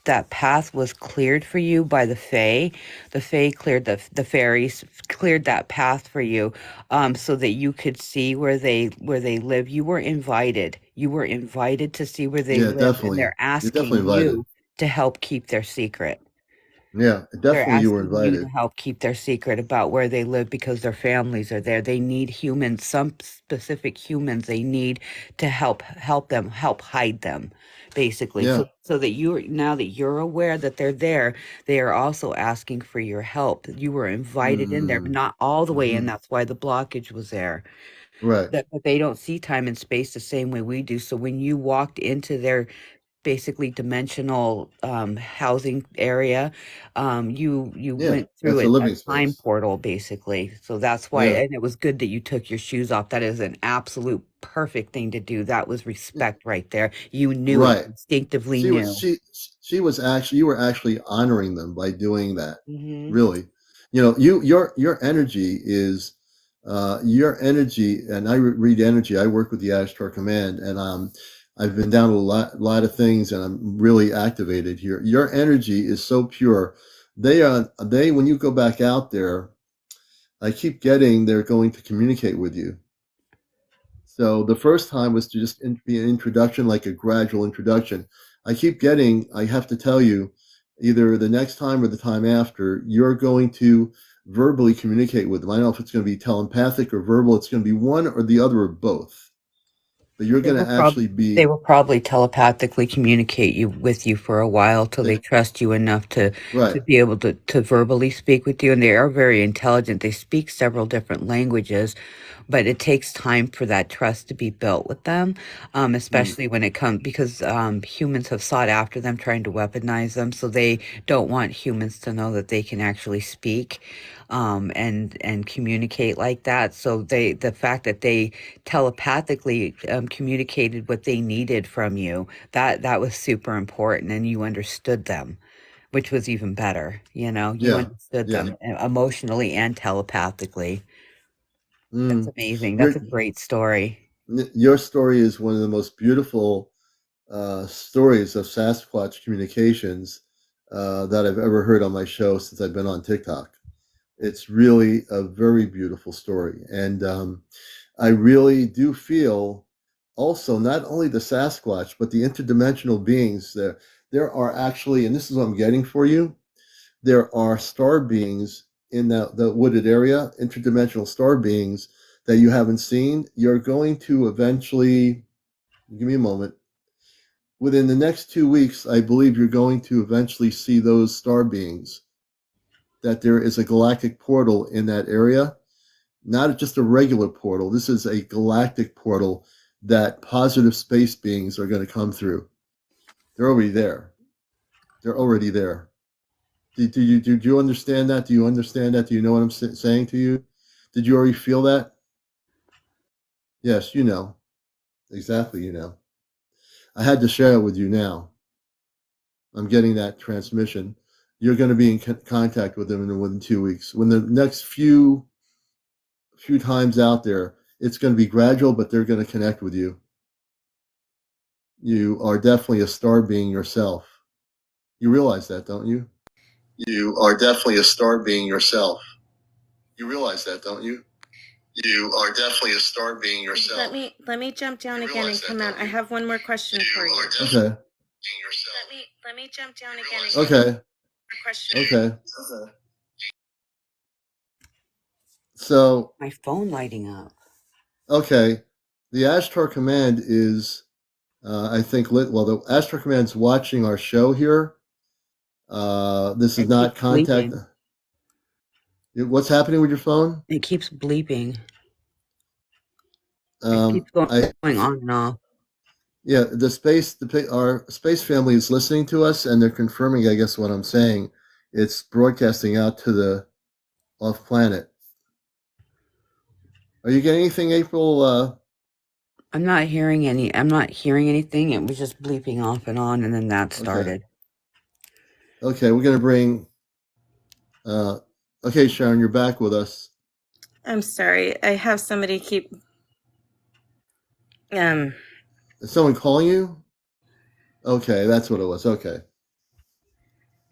That path was cleared for you by the Fae. The Fae cleared the fairies cleared that path for you, so that you could see where they live. You were invited. You were invited to see where they live, definitely. And they're asking you to help keep their secret. Yeah, definitely you were invited. You to help keep their secret about where they live, because their families are there. They need humans, some specific humans. They need to help them, help hide them, basically. Yeah. So that now that you're aware that they're there, they are also asking for your help. You were invited in there, but not all the way in. That's why the blockage was there. Right. But they don't see time and space the same way we do. So when you walked into their basically dimensional housing area. You went through a time portal basically, so that's why. And it was good that you took your shoes off. That is an absolute perfect thing to do. That was respect right there. You knew it, instinctively knew. She was actually, you were actually honoring them by doing that. Really, you know, your energy is your energy, and I read energy. I work with the Ashtar Command, and I've been down a lot of things, and I'm really activated here. Your energy is so pure. They when you go back out there, I keep getting they're going to communicate with you. So the first time was to just be an introduction, like a gradual introduction. I keep getting, I have to tell you, either the next time or the time after, you're going to verbally communicate with them. I don't know if it's going to be telepathic or verbal. It's going to be one or the other or both. But you're going to actually be... They will probably telepathically communicate with you for a while till they trust you enough to be able to verbally speak with you. And they are very intelligent. They speak several different languages, but it takes time for that trust to be built with them, especially when it comes, because humans have sought after them, trying to weaponize them. So they don't want humans to know that they can actually speak and communicate like that. So the fact that they telepathically communicated what they needed from you, that was super important, and you understood them, which was even better. You know, you understood them emotionally and telepathically. That's amazing. That's a great story. Your story is one of the most beautiful stories of Sasquatch communications that I've ever heard on my show since I've been on TikTok. It's really a very beautiful story. And I really do feel also not only the Sasquatch, but the interdimensional beings. There are actually, and this is what I'm getting for you, there are star beings in the wooded area, interdimensional star beings that you haven't seen. You're going to eventually, give me a moment, within the next 2 weeks, I believe you're going to eventually see those star beings, that there is a galactic portal in that area, not just a regular portal. This is a galactic portal that positive space beings are going to come through. They're already there. They're already there. Do you understand that? Do you understand that? Do you know what I'm saying to you? Did you already feel that? Yes, you know. Exactly, you know. I had to share it with you now. I'm getting that transmission. You're going to be in contact with them within 2 weeks. When the next few times out there, it's going to be gradual, but they're going to connect with you. You are definitely a star being yourself. You realize that, don't you? You are definitely a star being yourself. You realize that, don't you? You are definitely a star being yourself. Let me jump down again and come out. I have one more question for you. Okay. Let me jump down again. Okay. Okay. So my phone lighting up. Okay, the Ashtar Command is, I think, the Ashtar Command's watching our show here. This is not contact. What's happening with your phone? It keeps bleeping. It keeps going on and off. Yeah, our space family is listening to us, and they're confirming, I guess, what I'm saying. It's broadcasting out to the off planet. Are you getting anything, April? I'm not hearing anything. It was just bleeping off and on, and then that started. Okay, we're gonna bring. Okay, Sharon, you're back with us. I'm sorry. I have somebody keep. Is someone calling you? Okay, that's what it was. Okay.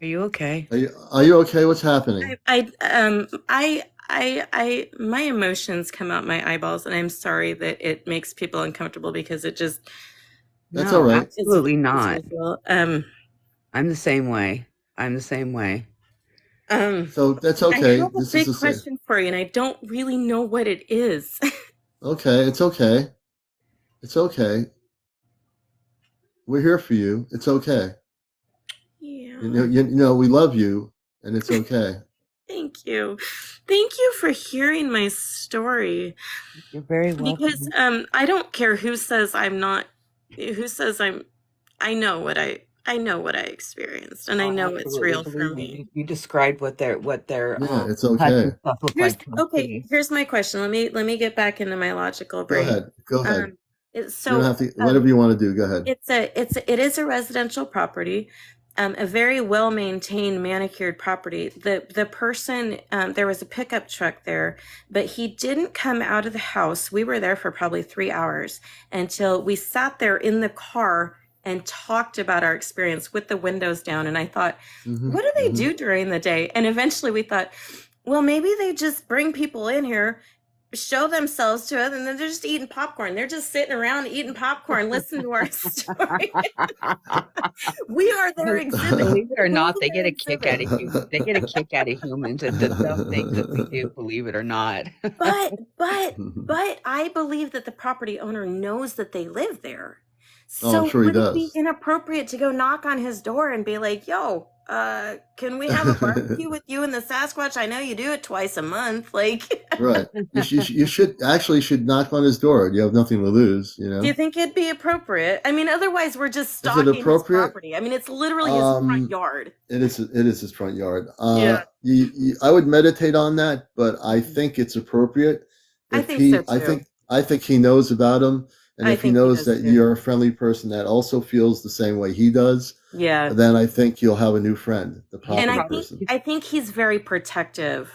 Are you okay? Are you okay? What's happening? My emotions come out my eyeballs, and I'm sorry that it makes people uncomfortable because it just. That's all right. Absolutely not. I'm the same way. So that's okay. I have a big question for you, and I don't really know what it is. Okay, it's okay. It's okay. We're here for you. It's okay. Yeah. You know, we love you, and it's okay. Thank you. Thank you for hearing my story. You're very welcome. Because I don't care who says I'm I know what I experienced, and I know it's real for me. You described what their Yeah, it's okay. stuff look like. Here's my question. Let me get back into my logical brain. Go ahead. So you don't have to. Whatever you want to do. Go ahead. It is a residential property, a very well maintained, manicured property. The person, there was a pickup truck there, but he didn't come out of the house. We were there for probably 3 hours until we sat there in the car and talked about our experience with the windows down. And I thought, what do they do during the day? And eventually we thought, well, maybe they just bring people in here, show themselves to us, and then they're just eating popcorn. They're just sitting around eating popcorn, listening to our story. We are their exhibit. Believe it or not, they get a kick out of humans. They get a kick out of humans and the dumb things that we do, believe it or not. But I believe that the property owner knows that they live there. So I'm sure he would it does. be inappropriate to go knock on his door and be like, yo, can we have a barbecue with you and the Sasquatch? I know you do it twice a month. Like, right. You should knock on his door. You have nothing to lose, you know? Do you think it'd be appropriate? I mean, otherwise we're just stalking his property. I mean, it's literally his front yard. It is his front yard. Yeah. I would meditate on that, but I think it's appropriate. I think so too. I think he knows about him. And if he knows that you're a friendly person that also feels the same way he does, then I think you'll have a new friend, the proper person. I think he's very protective.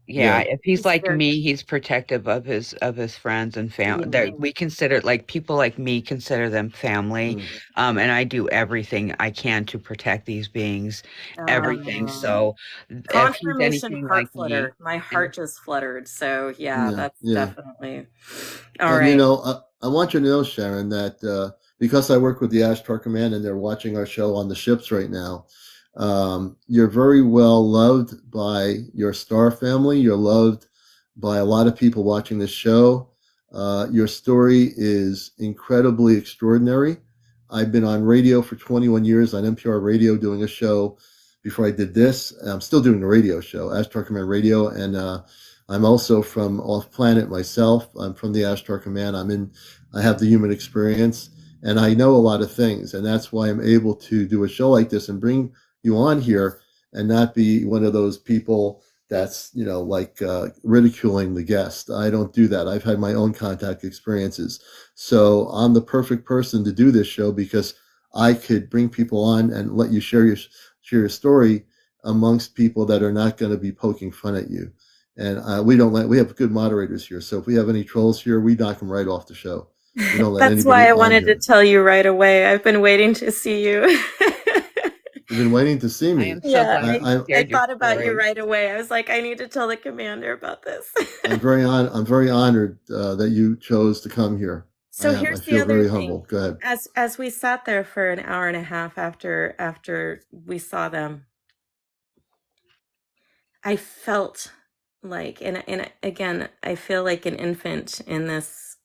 Yeah, if he's like me, he's protective of his friends and family. Yeah. We consider, like, people like me consider them family. And I do everything I can to protect these beings, everything. So confirmation heart flutter. My heart just fluttered. So that's definitely all right. You know, I want you to know, Sharon, that because I work with the Ashtar Command and they're watching our show on the ships right now, you're very well loved by your star family. You're loved by a lot of people watching this show. Your story is incredibly extraordinary. I've been on radio for 21 years on NPR radio doing a show before I did this. I'm still doing the radio show, Ashtar Command Radio, and I'm also from off planet myself. I'm from the Ashtar Command. I have the human experience, and I know a lot of things, and that's why I'm able to do a show like this and bring you on here and not be one of those people that's, you know, like ridiculing the guest. I don't do that. I've had my own contact experiences. So I'm the perfect person to do this show because I could bring people on and let you share your story amongst people that are not going to be poking fun at you. And we have good moderators here. So if we have any trolls here, we knock them right off the show. We don't let That's why I wanted to tell you right away. I've been waiting to see you. You've been waiting to see me. I thought about you right away. I was like, I need to tell the commander about this. I'm very honored that you chose to come here. So here's the other thing. Humble. Go ahead. As we sat there for an hour and a half after we saw them, I felt like, and again, I feel like an infant in this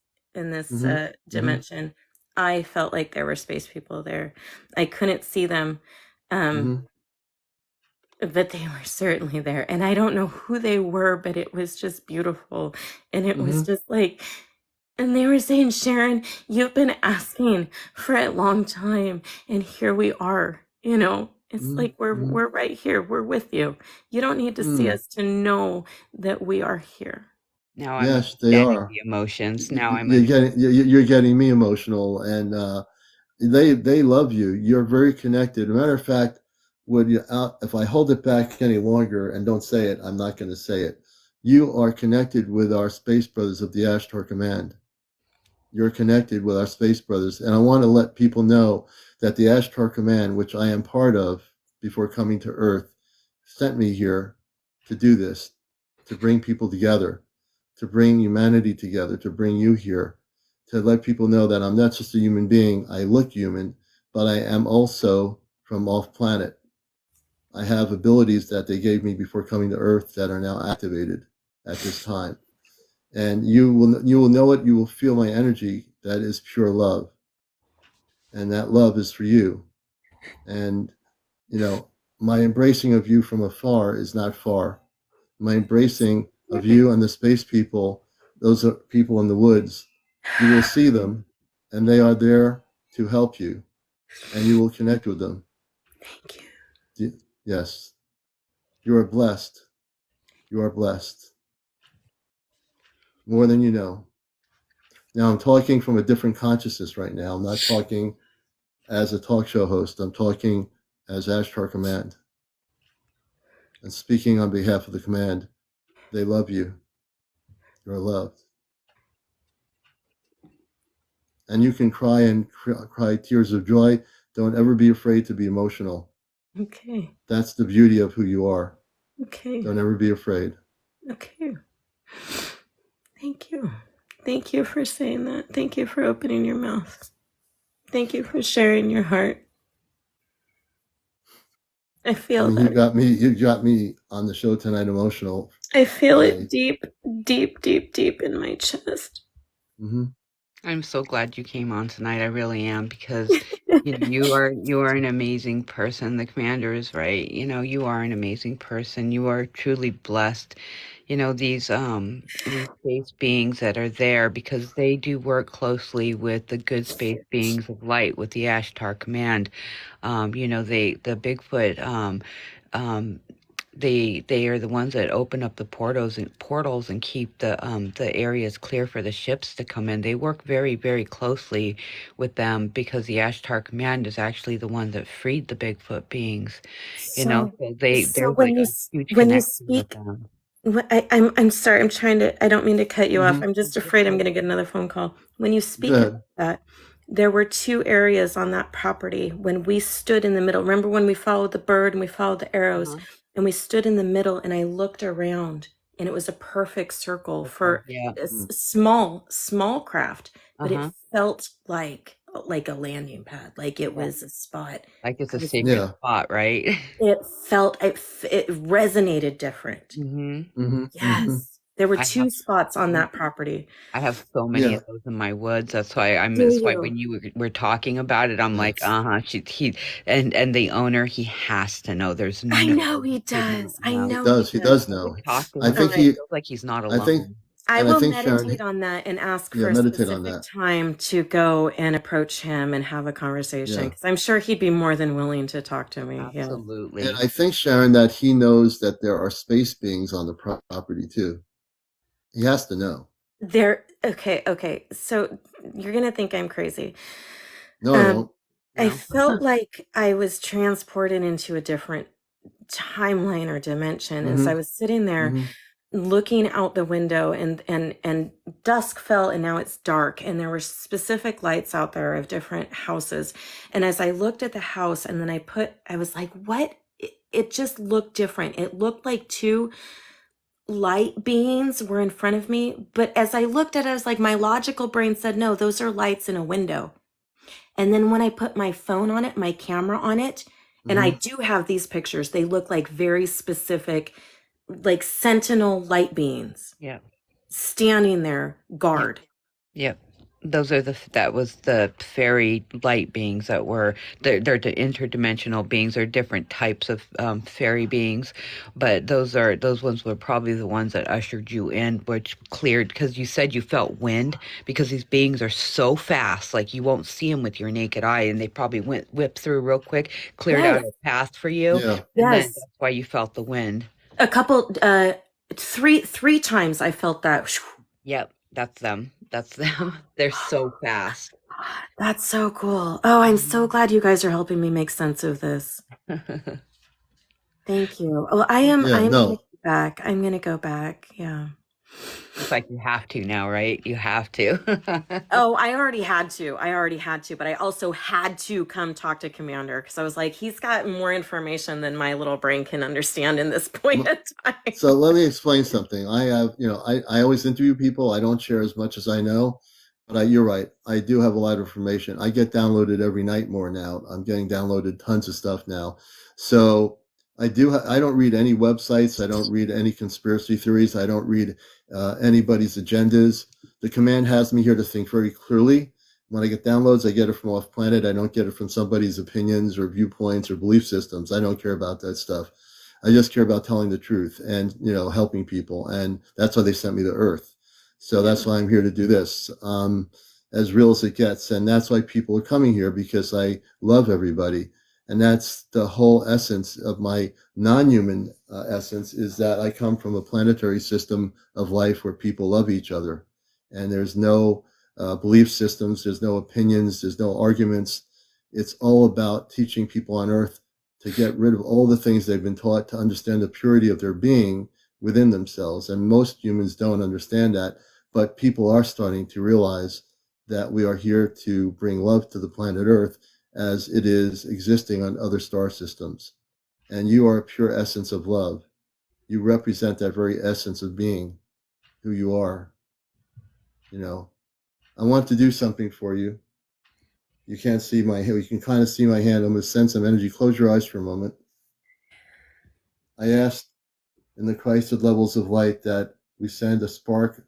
dimension. I felt like there were space people there. I couldn't see them. But they were certainly there, and I don't know who they were, but it was just beautiful, and it was just like, and they were saying, Sharon, you've been asking for a long time, and here we are. You know, it's like we're right here. We're with you. You don't need to see us to know that we are here. Now yes, they are the emotions. Now you're getting me emotional, and they love you. You're very connected. As a matter of fact, if I hold it back any longer and don't say it, I'm not going to say it. You are connected with our space brothers of the Ashtar Command. You're connected with our space brothers. And I want to let people know that the Ashtar Command, which I am part of before coming to Earth, sent me here to do this, to bring people together, to bring humanity together, to bring you here, to let people know that I'm not just a human being. I look human, but I am also from off planet. I have abilities that they gave me before coming to Earth that are now activated at this time. And you will know it. You will feel my energy. That is pure love. And that love is for you. And, you know, my embracing of you from afar is not far. My embracing of you and the space people, those are people in the woods. You will see them, and they are there to help you. and you will connect with them. Thank you. Yes. You are blessed. You are blessed. More than you know. Now, I'm talking from a different consciousness right now. I'm not talking as a talk show host. I'm talking as Ashtar Command. And speaking on behalf of the command, they love you. You're loved. And you can cry and cry tears of joy. Don't ever be afraid to be emotional. Okay. That's the beauty of who you are. Okay. Don't ever be afraid. Okay. Thank you. Thank you for saying that. Thank you for opening your mouth. Thank you for sharing your heart. I feel that. You got me on the show tonight emotional. I feel it deep, deep, deep, deep in my chest. Mm-hmm. I'm so glad you came on tonight. I really am, because you are an amazing person. The commander is right. You are an amazing person. You are truly blessed. These space beings that are there, because they do work closely with the good space beings of light, with the Ashtar Command. The Bigfoot, they are the ones that open up the portals and keep the areas clear for the ships to come in. They work very, very closely with them, because the Ashtar Command is actually the one that freed the Bigfoot beings. So there's like a huge connection with them. I'm sorry. I don't mean to cut you off. I'm just afraid I'm going to get another phone call. When you speak about that, there were two areas on that property when we stood in the middle. Remember when we followed the bird and we followed the arrows, and we stood in the middle, and I looked around, and it was a perfect circle for a small craft, but it felt like a landing pad, like it was a spot, like it's a sacred spot, right? It resonated different. Yes. There were two spots on that property. I have so many of those in my woods. That's why when you were talking about it, I'm like, and the owner, he has to know. There's no. I know he does. I know he does know. I think he feels like he's not alone. I will meditate on that and ask for a specific time to go and approach him and have a conversation, because I'm sure he'd be more than willing to talk to me. Absolutely. And I think, Sharon, that he knows that there are space beings on the property too. He has to know. Okay. So you're going to think I'm crazy. No, I won't. I felt like I was transported into a different timeline or dimension as I was sitting there looking out the window, and dusk fell, and now it's dark, and there were specific lights out there of different houses. And as I looked at the house, and then I was like, what? It just looked different. It looked like two light beings were in front of me. But as I looked at it, I was like, my logical brain said, no, those are lights in a window. And then when I put my phone on it, my camera on it, and I do have these pictures, they look like very specific, like sentinel light beings. Yeah. Standing there, guard. Yep. Those are that was the fairy light beings that were, they're the interdimensional beings. They're different types of fairy beings, but those ones were probably the ones that ushered you in, which cleared, because you said you felt wind, because these beings are so fast, like you won't see them with your naked eye, and they probably whipped through real quick, cleared out a path for you. And then that's why you felt the wind. A couple, three times I felt that. Yep, that's them. They're so fast. That's so cool. Oh, I'm so glad you guys are helping me make sense of this. Thank you. Well, I'm going to go back. I'm going to go back. Yeah. It's like you have to now, right? You have to. Oh, I already had to, but I also had to come talk to Commander, because I was like, he's got more information than my little brain can understand in this point in time. So let me explain something. I have, I always interview people. I don't share as much as I know, but you're right. I do have a lot of information. I get downloaded every night more now. I'm getting downloaded tons of stuff now. So I don't read any websites. I don't read any conspiracy theories. I don't read anybody's agendas. The command has me here to think very clearly. When I get downloads, I get it from off planet. I don't get it from somebody's opinions or viewpoints or belief systems. I don't care about that stuff. I just care about telling the truth and, helping people. And that's why they sent me to Earth. So that's why I'm here to do this. as real as it gets. And that's why people are coming here, because I love everybody. And that's the whole essence of my non-human essence, is that I come from a planetary system of life where people love each other. And there's no belief systems, there's no opinions, there's no arguments. It's all about teaching people on Earth to get rid of all the things they've been taught, to understand the purity of their being within themselves. And most humans don't understand that, but people are starting to realize that we are here to bring love to the planet Earth as it is existing on other star systems. And you are a pure essence of love. You represent that very essence of being who you are. You know, I want to do something for you. You can't see my hand. You can kind of see my hand. I'm going to send some energy. Close your eyes for a moment. I asked in the Christed levels of light that we send a spark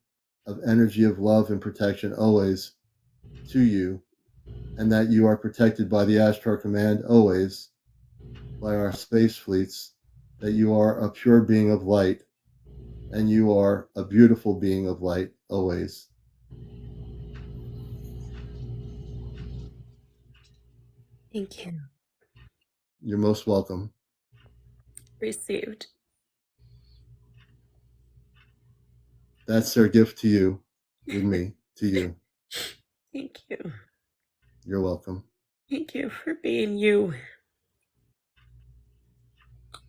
of energy of love and protection always to you, and that you are protected by the Ashtar Command always, by our space fleets, that you are a pure being of light, and you are a beautiful being of light always. Thank you. You're most welcome. Received. That's their gift to you, with me, to you. Thank you. You're welcome. Thank you for being you.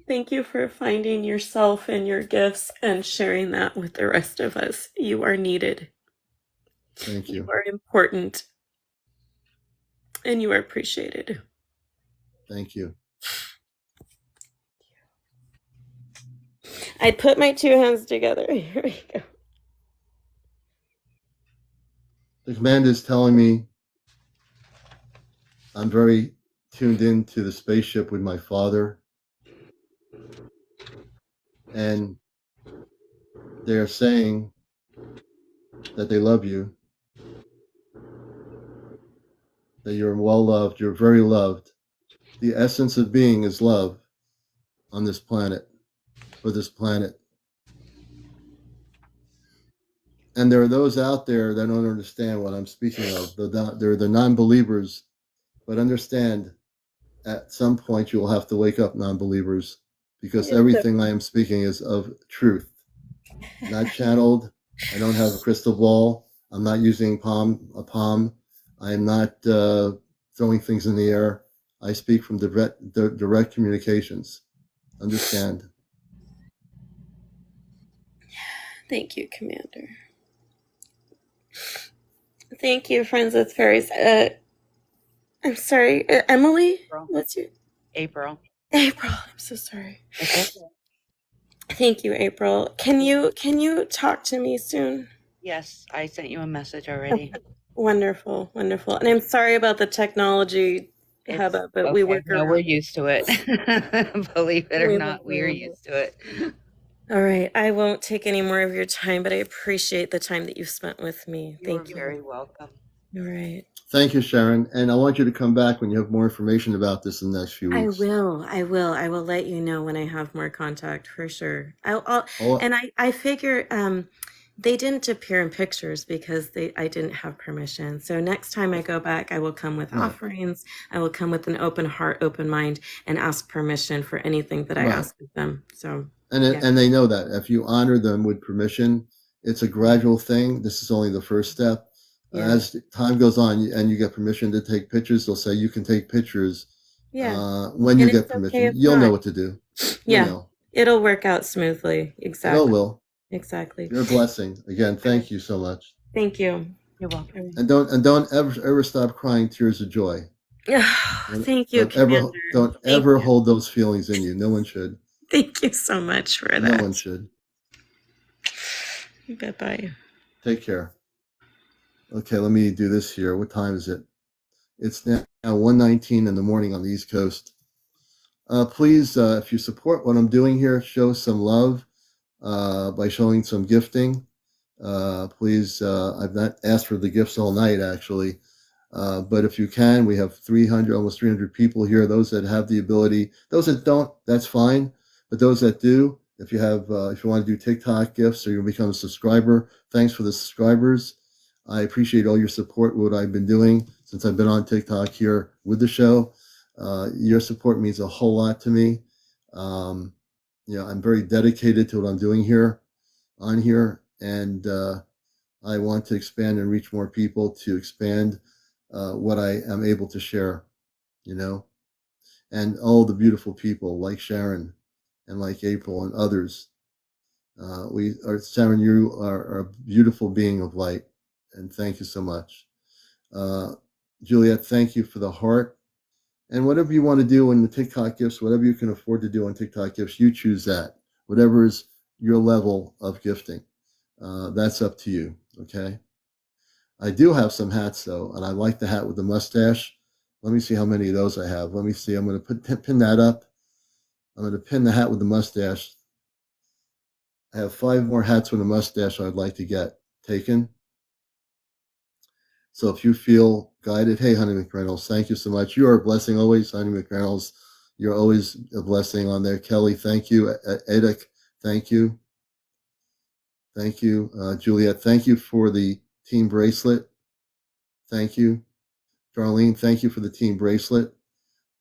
Thank you for finding yourself and your gifts and sharing that with the rest of us. You are needed. Thank you. You are important. And you are appreciated. Thank you. I put my two hands together. Here we go. The command is telling me I'm very tuned into the spaceship with my father. And they're saying that they love you, that you're well loved, you're very loved. The essence of being is love on this planet, for this planet. And there are those out there that don't understand what I'm speaking of. They're the non-believers, but understand at some point you will have to wake up, non-believers, because everything I am speaking is of truth, not channeled. I don't have a crystal ball. I'm not using a palm. I am not throwing things in the air. I speak from direct communications. Understand? Thank you, Commander. Thank you, friends with fairies. I'm sorry, Emily. April. What's your April? April. I'm so sorry. Okay. Thank you, April. Can you talk to me soon? Yes, I sent you a message already. Okay. Wonderful, wonderful. And I'm sorry about the technology hubbub, but we work around. No, we're used to it. Believe it or not, we are used to it. All right. I won't take any more of your time, but I appreciate the time that you spent with me. Thank you. You're very welcome. All right. Thank you, Sharon. And I want you to come back when you have more information about this in the next few weeks. I will let you know when I have more contact, for sure. And I figure they didn't appear in pictures because I didn't have permission. So next time I go back, I will come with offerings. I will come with an open heart, open mind, and ask permission for anything that I ask of them. So and they know that if you honor them with permission, it's a gradual thing. This is only the first step. As time goes on and you get permission to take pictures, they'll say you can take pictures. When you get permission, you'll know what to do. It'll work out smoothly. Exactly. It will. Exactly. You're a blessing. Again, thank you so much. Thank you. You're welcome. And don't ever stop crying tears of joy. Thank you. Don't ever hold those feelings in you. No one should. Thank you so much for that. No one should. Bye-bye. Take care. Okay, let me do this here. What time is it? It's now 1:19 in the morning on the East Coast. Please, if you support what I'm doing here, show some love by showing some gifting. Please, I've not asked for the gifts all night, actually. But if you can, we have almost 300 people here. Those that have the ability, those that don't, that's fine. But those that do, if you want to do TikTok gifts or you become a subscriber, thanks for the subscribers. I appreciate all your support, what I've been doing since I've been on TikTok here with the show. Your support means a whole lot to me. I'm very dedicated to what I'm doing here, and I want to expand and reach more people to expand what I am able to share, and all the beautiful people like Sharon and like April and others. Sharon, you are a beautiful being of light, and thank you so much. Juliet, thank you for the heart. And whatever you want to do in the TikTok gifts, whatever you can afford to do on TikTok gifts, you choose that. Whatever is your level of gifting, that's up to you, okay? I do have some hats, though, and I like the hat with the mustache. Let me see how many of those I have. Let me see. I'm going to pin that up. I'm going to pin the hat with the mustache. I have 5 more hats with a mustache I'd like to get taken. So if you feel guided, hey, Honey McReynolds, thank you so much. You are a blessing always, Honey McReynolds. You're always a blessing on there. Kelly, thank you. Edek, thank you. Thank you. Juliet, thank you for the team bracelet. Thank you. Darlene, thank you for the team bracelet.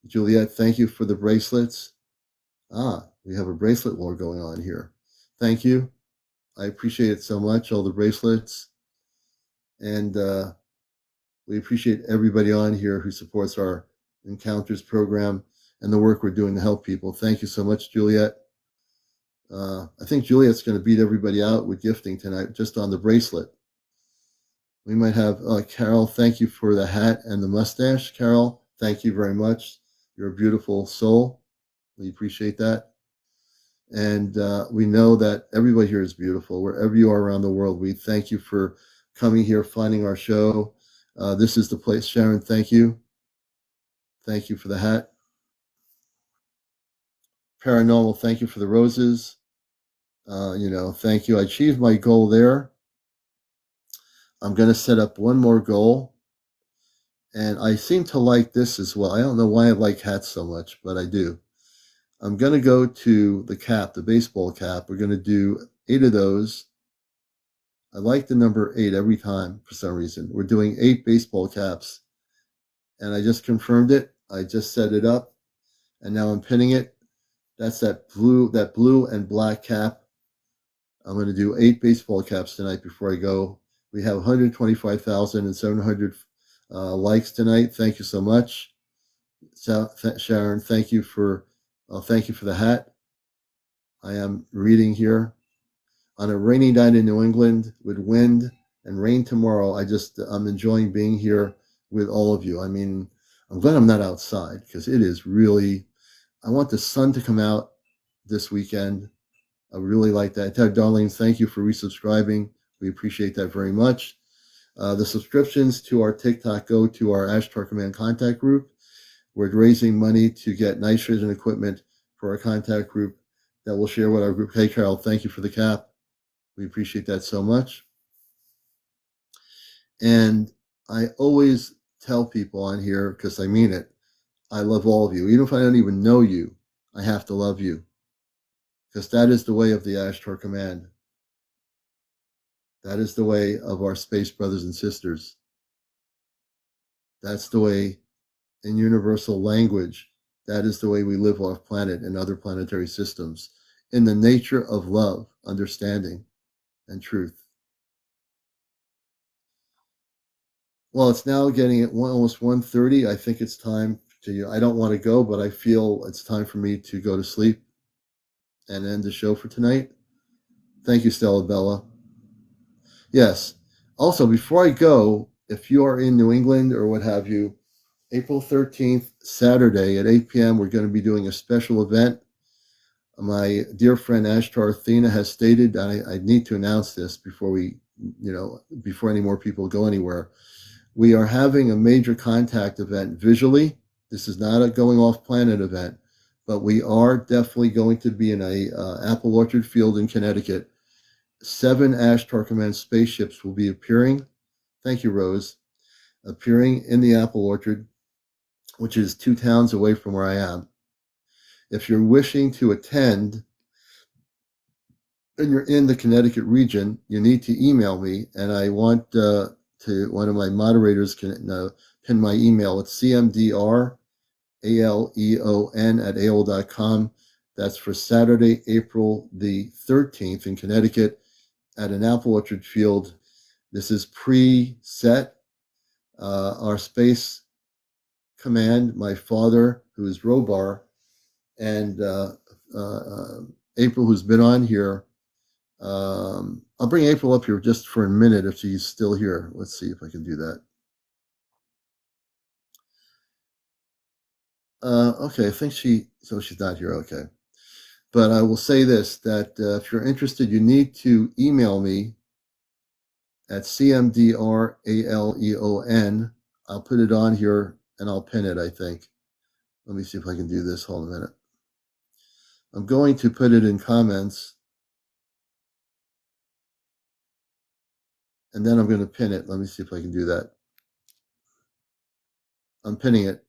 Juliet, thank you for the bracelets. We have a bracelet war going on here. Thank you. I appreciate it so much, all the bracelets. And we appreciate everybody on here who supports our Encounters program and the work we're doing to help people. Thank you so much, Juliet. I think Juliet's going to beat everybody out with gifting tonight, just on the bracelet. We might have Carol, thank you for the hat and the mustache. Carol, thank you very much. You're a beautiful soul. We appreciate that. And we know that everybody here is beautiful. Wherever you are around the world, we thank you for coming here, finding our show. This is the place. Sharon, thank you. Thank you for the hat. Paranormal, thank you for the roses. Thank you. I achieved my goal there. I'm going to set up one more goal. And I seem to like this as well. I don't know why I like hats so much, but I do. I'm going to go to the cap, the baseball cap. We're going to do 8 of those. I like the number 8 every time for some reason. We're doing 8 baseball caps. And I just confirmed it. I just set it up. And now I'm pinning it. That's that blue and black cap. I'm going to do 8 baseball caps tonight before I go. We have 125,700 likes tonight. Thank you so much. Sharon, thank you for the hat. I am reading here. On a rainy night in New England with wind and rain tomorrow, I'm enjoying being here with all of you. I mean, I'm glad I'm not outside because it is really, I want the sun to come out this weekend. I really like that. Darlene, thank you for resubscribing. We appreciate that very much. The subscriptions to our TikTok go to our Ashtar Command contact group. We're raising money to get night vision equipment for our contact group that we'll share with our group. Hey, Carol, thank you for the cap. We appreciate that so much. And I always tell people on here, because I mean it, I love all of you. Even if I don't even know you, I have to love you. Because that is the way of the Ashtar Command. That is the way of our space brothers and sisters. That's the way, in universal language, that is the way we live off planet and other planetary systems. In the nature of love, understanding, and truth. Well, it's now getting at almost 1:30. I think it's time I don't want to go, but I feel it's time for me to go to sleep and end the show for tonight. Thank you, Stella Bella. Yes. Also, before I go, if you are in New England or what have you, April 13th, Saturday at 8 p.m., we're going to be doing a special event. My dear friend Ashtar Athena has stated, I need to announce this before before any more people go anywhere. We are having a major contact event visually. This is not a going off planet event, but we are definitely going to be in a apple orchard field in Connecticut. 7 Ashtar Command spaceships will be appearing. Thank you, Rose. Appearing in the apple orchard, which is 2 towns away from where I am. If you're wishing to attend and you're in the Connecticut region, you need to email me, and I want to to one of my moderators can pin my email. It's CmdrAleon at AOL.com. That's for Saturday, April the 13th in Connecticut at an apple orchard field. This is pre-set. Our space command, my father, who is Robar, and April, who's been on here. I'll bring April up here just for a minute if she's still here. Let's see if I can do that. Okay, I think she's not here. Okay. But I will say this, that if you're interested, you need to email me at CmdrAleon. I'll put it on here and I'll pin it, I think. Let me see if I can do this. Hold a minute. I'm going to put it in comments. And then I'm going to pin it. Let me see if I can do that. I'm pinning it.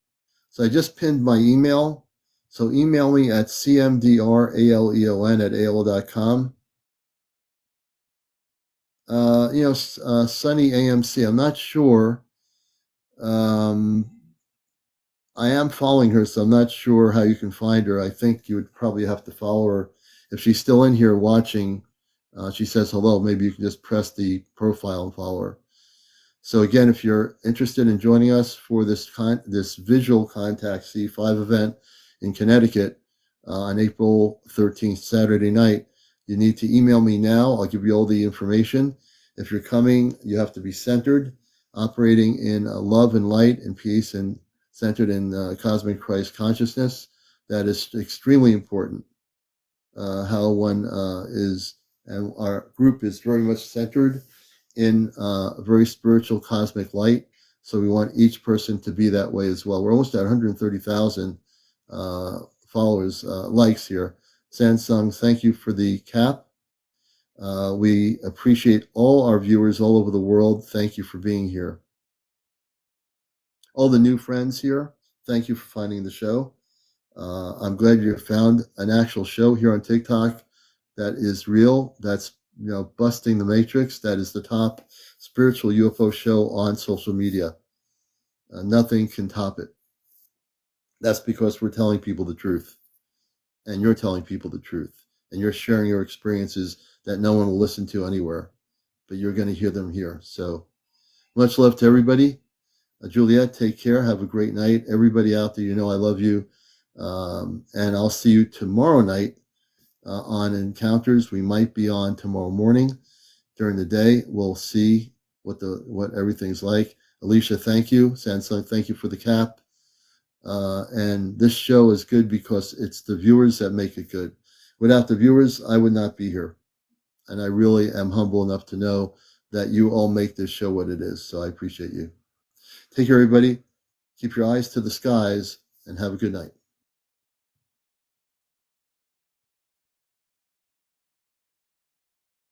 So I just pinned my email. So email me at CmdrAleon@AOL.com. Sunny AMC. I'm not sure. I am following her, so I'm not sure how you can find her. I think you would probably have to follow her. If she's still in here watching, she says hello. Maybe you can just press the profile and follow her. So again, if you're interested in joining us for this visual Contactee 5 event in Connecticut on April 13th, Saturday night, you need to email me now. I'll give you all the information. If you're coming, you have to be centered, operating in love and light and peace, and centered in cosmic Christ consciousness. That is extremely important. How one is, and our group is very much centered in a very spiritual cosmic light. So we want each person to be that way as well. We're almost at 130,000 followers, likes here. Samsung, thank you for the cap. We appreciate all our viewers all over the world. Thank you for being here. All the new friends here, thank you for finding the show. I'm glad you found an actual show here on TikTok that is real, that's busting the matrix. That is the top spiritual UFO show on social media. Nothing can top it. That's because we're telling people the truth, and you're telling people the truth, and you're sharing your experiences that no one will listen to anywhere, but you're going to hear them here. So much love to everybody. Juliet, take care. Have a great night. Everybody out there, I love you. And I'll see you tomorrow night on Encounters. We might be on tomorrow morning during the day. We'll see what everything's like. Alicia, thank you. Samsung, thank you for the cap. And this show is good because it's the viewers that make it good. Without the viewers, I would not be here. And I really am humble enough to know that you all make this show what it is. So I appreciate you. Take care, everybody. Keep your eyes to the skies and have a good night.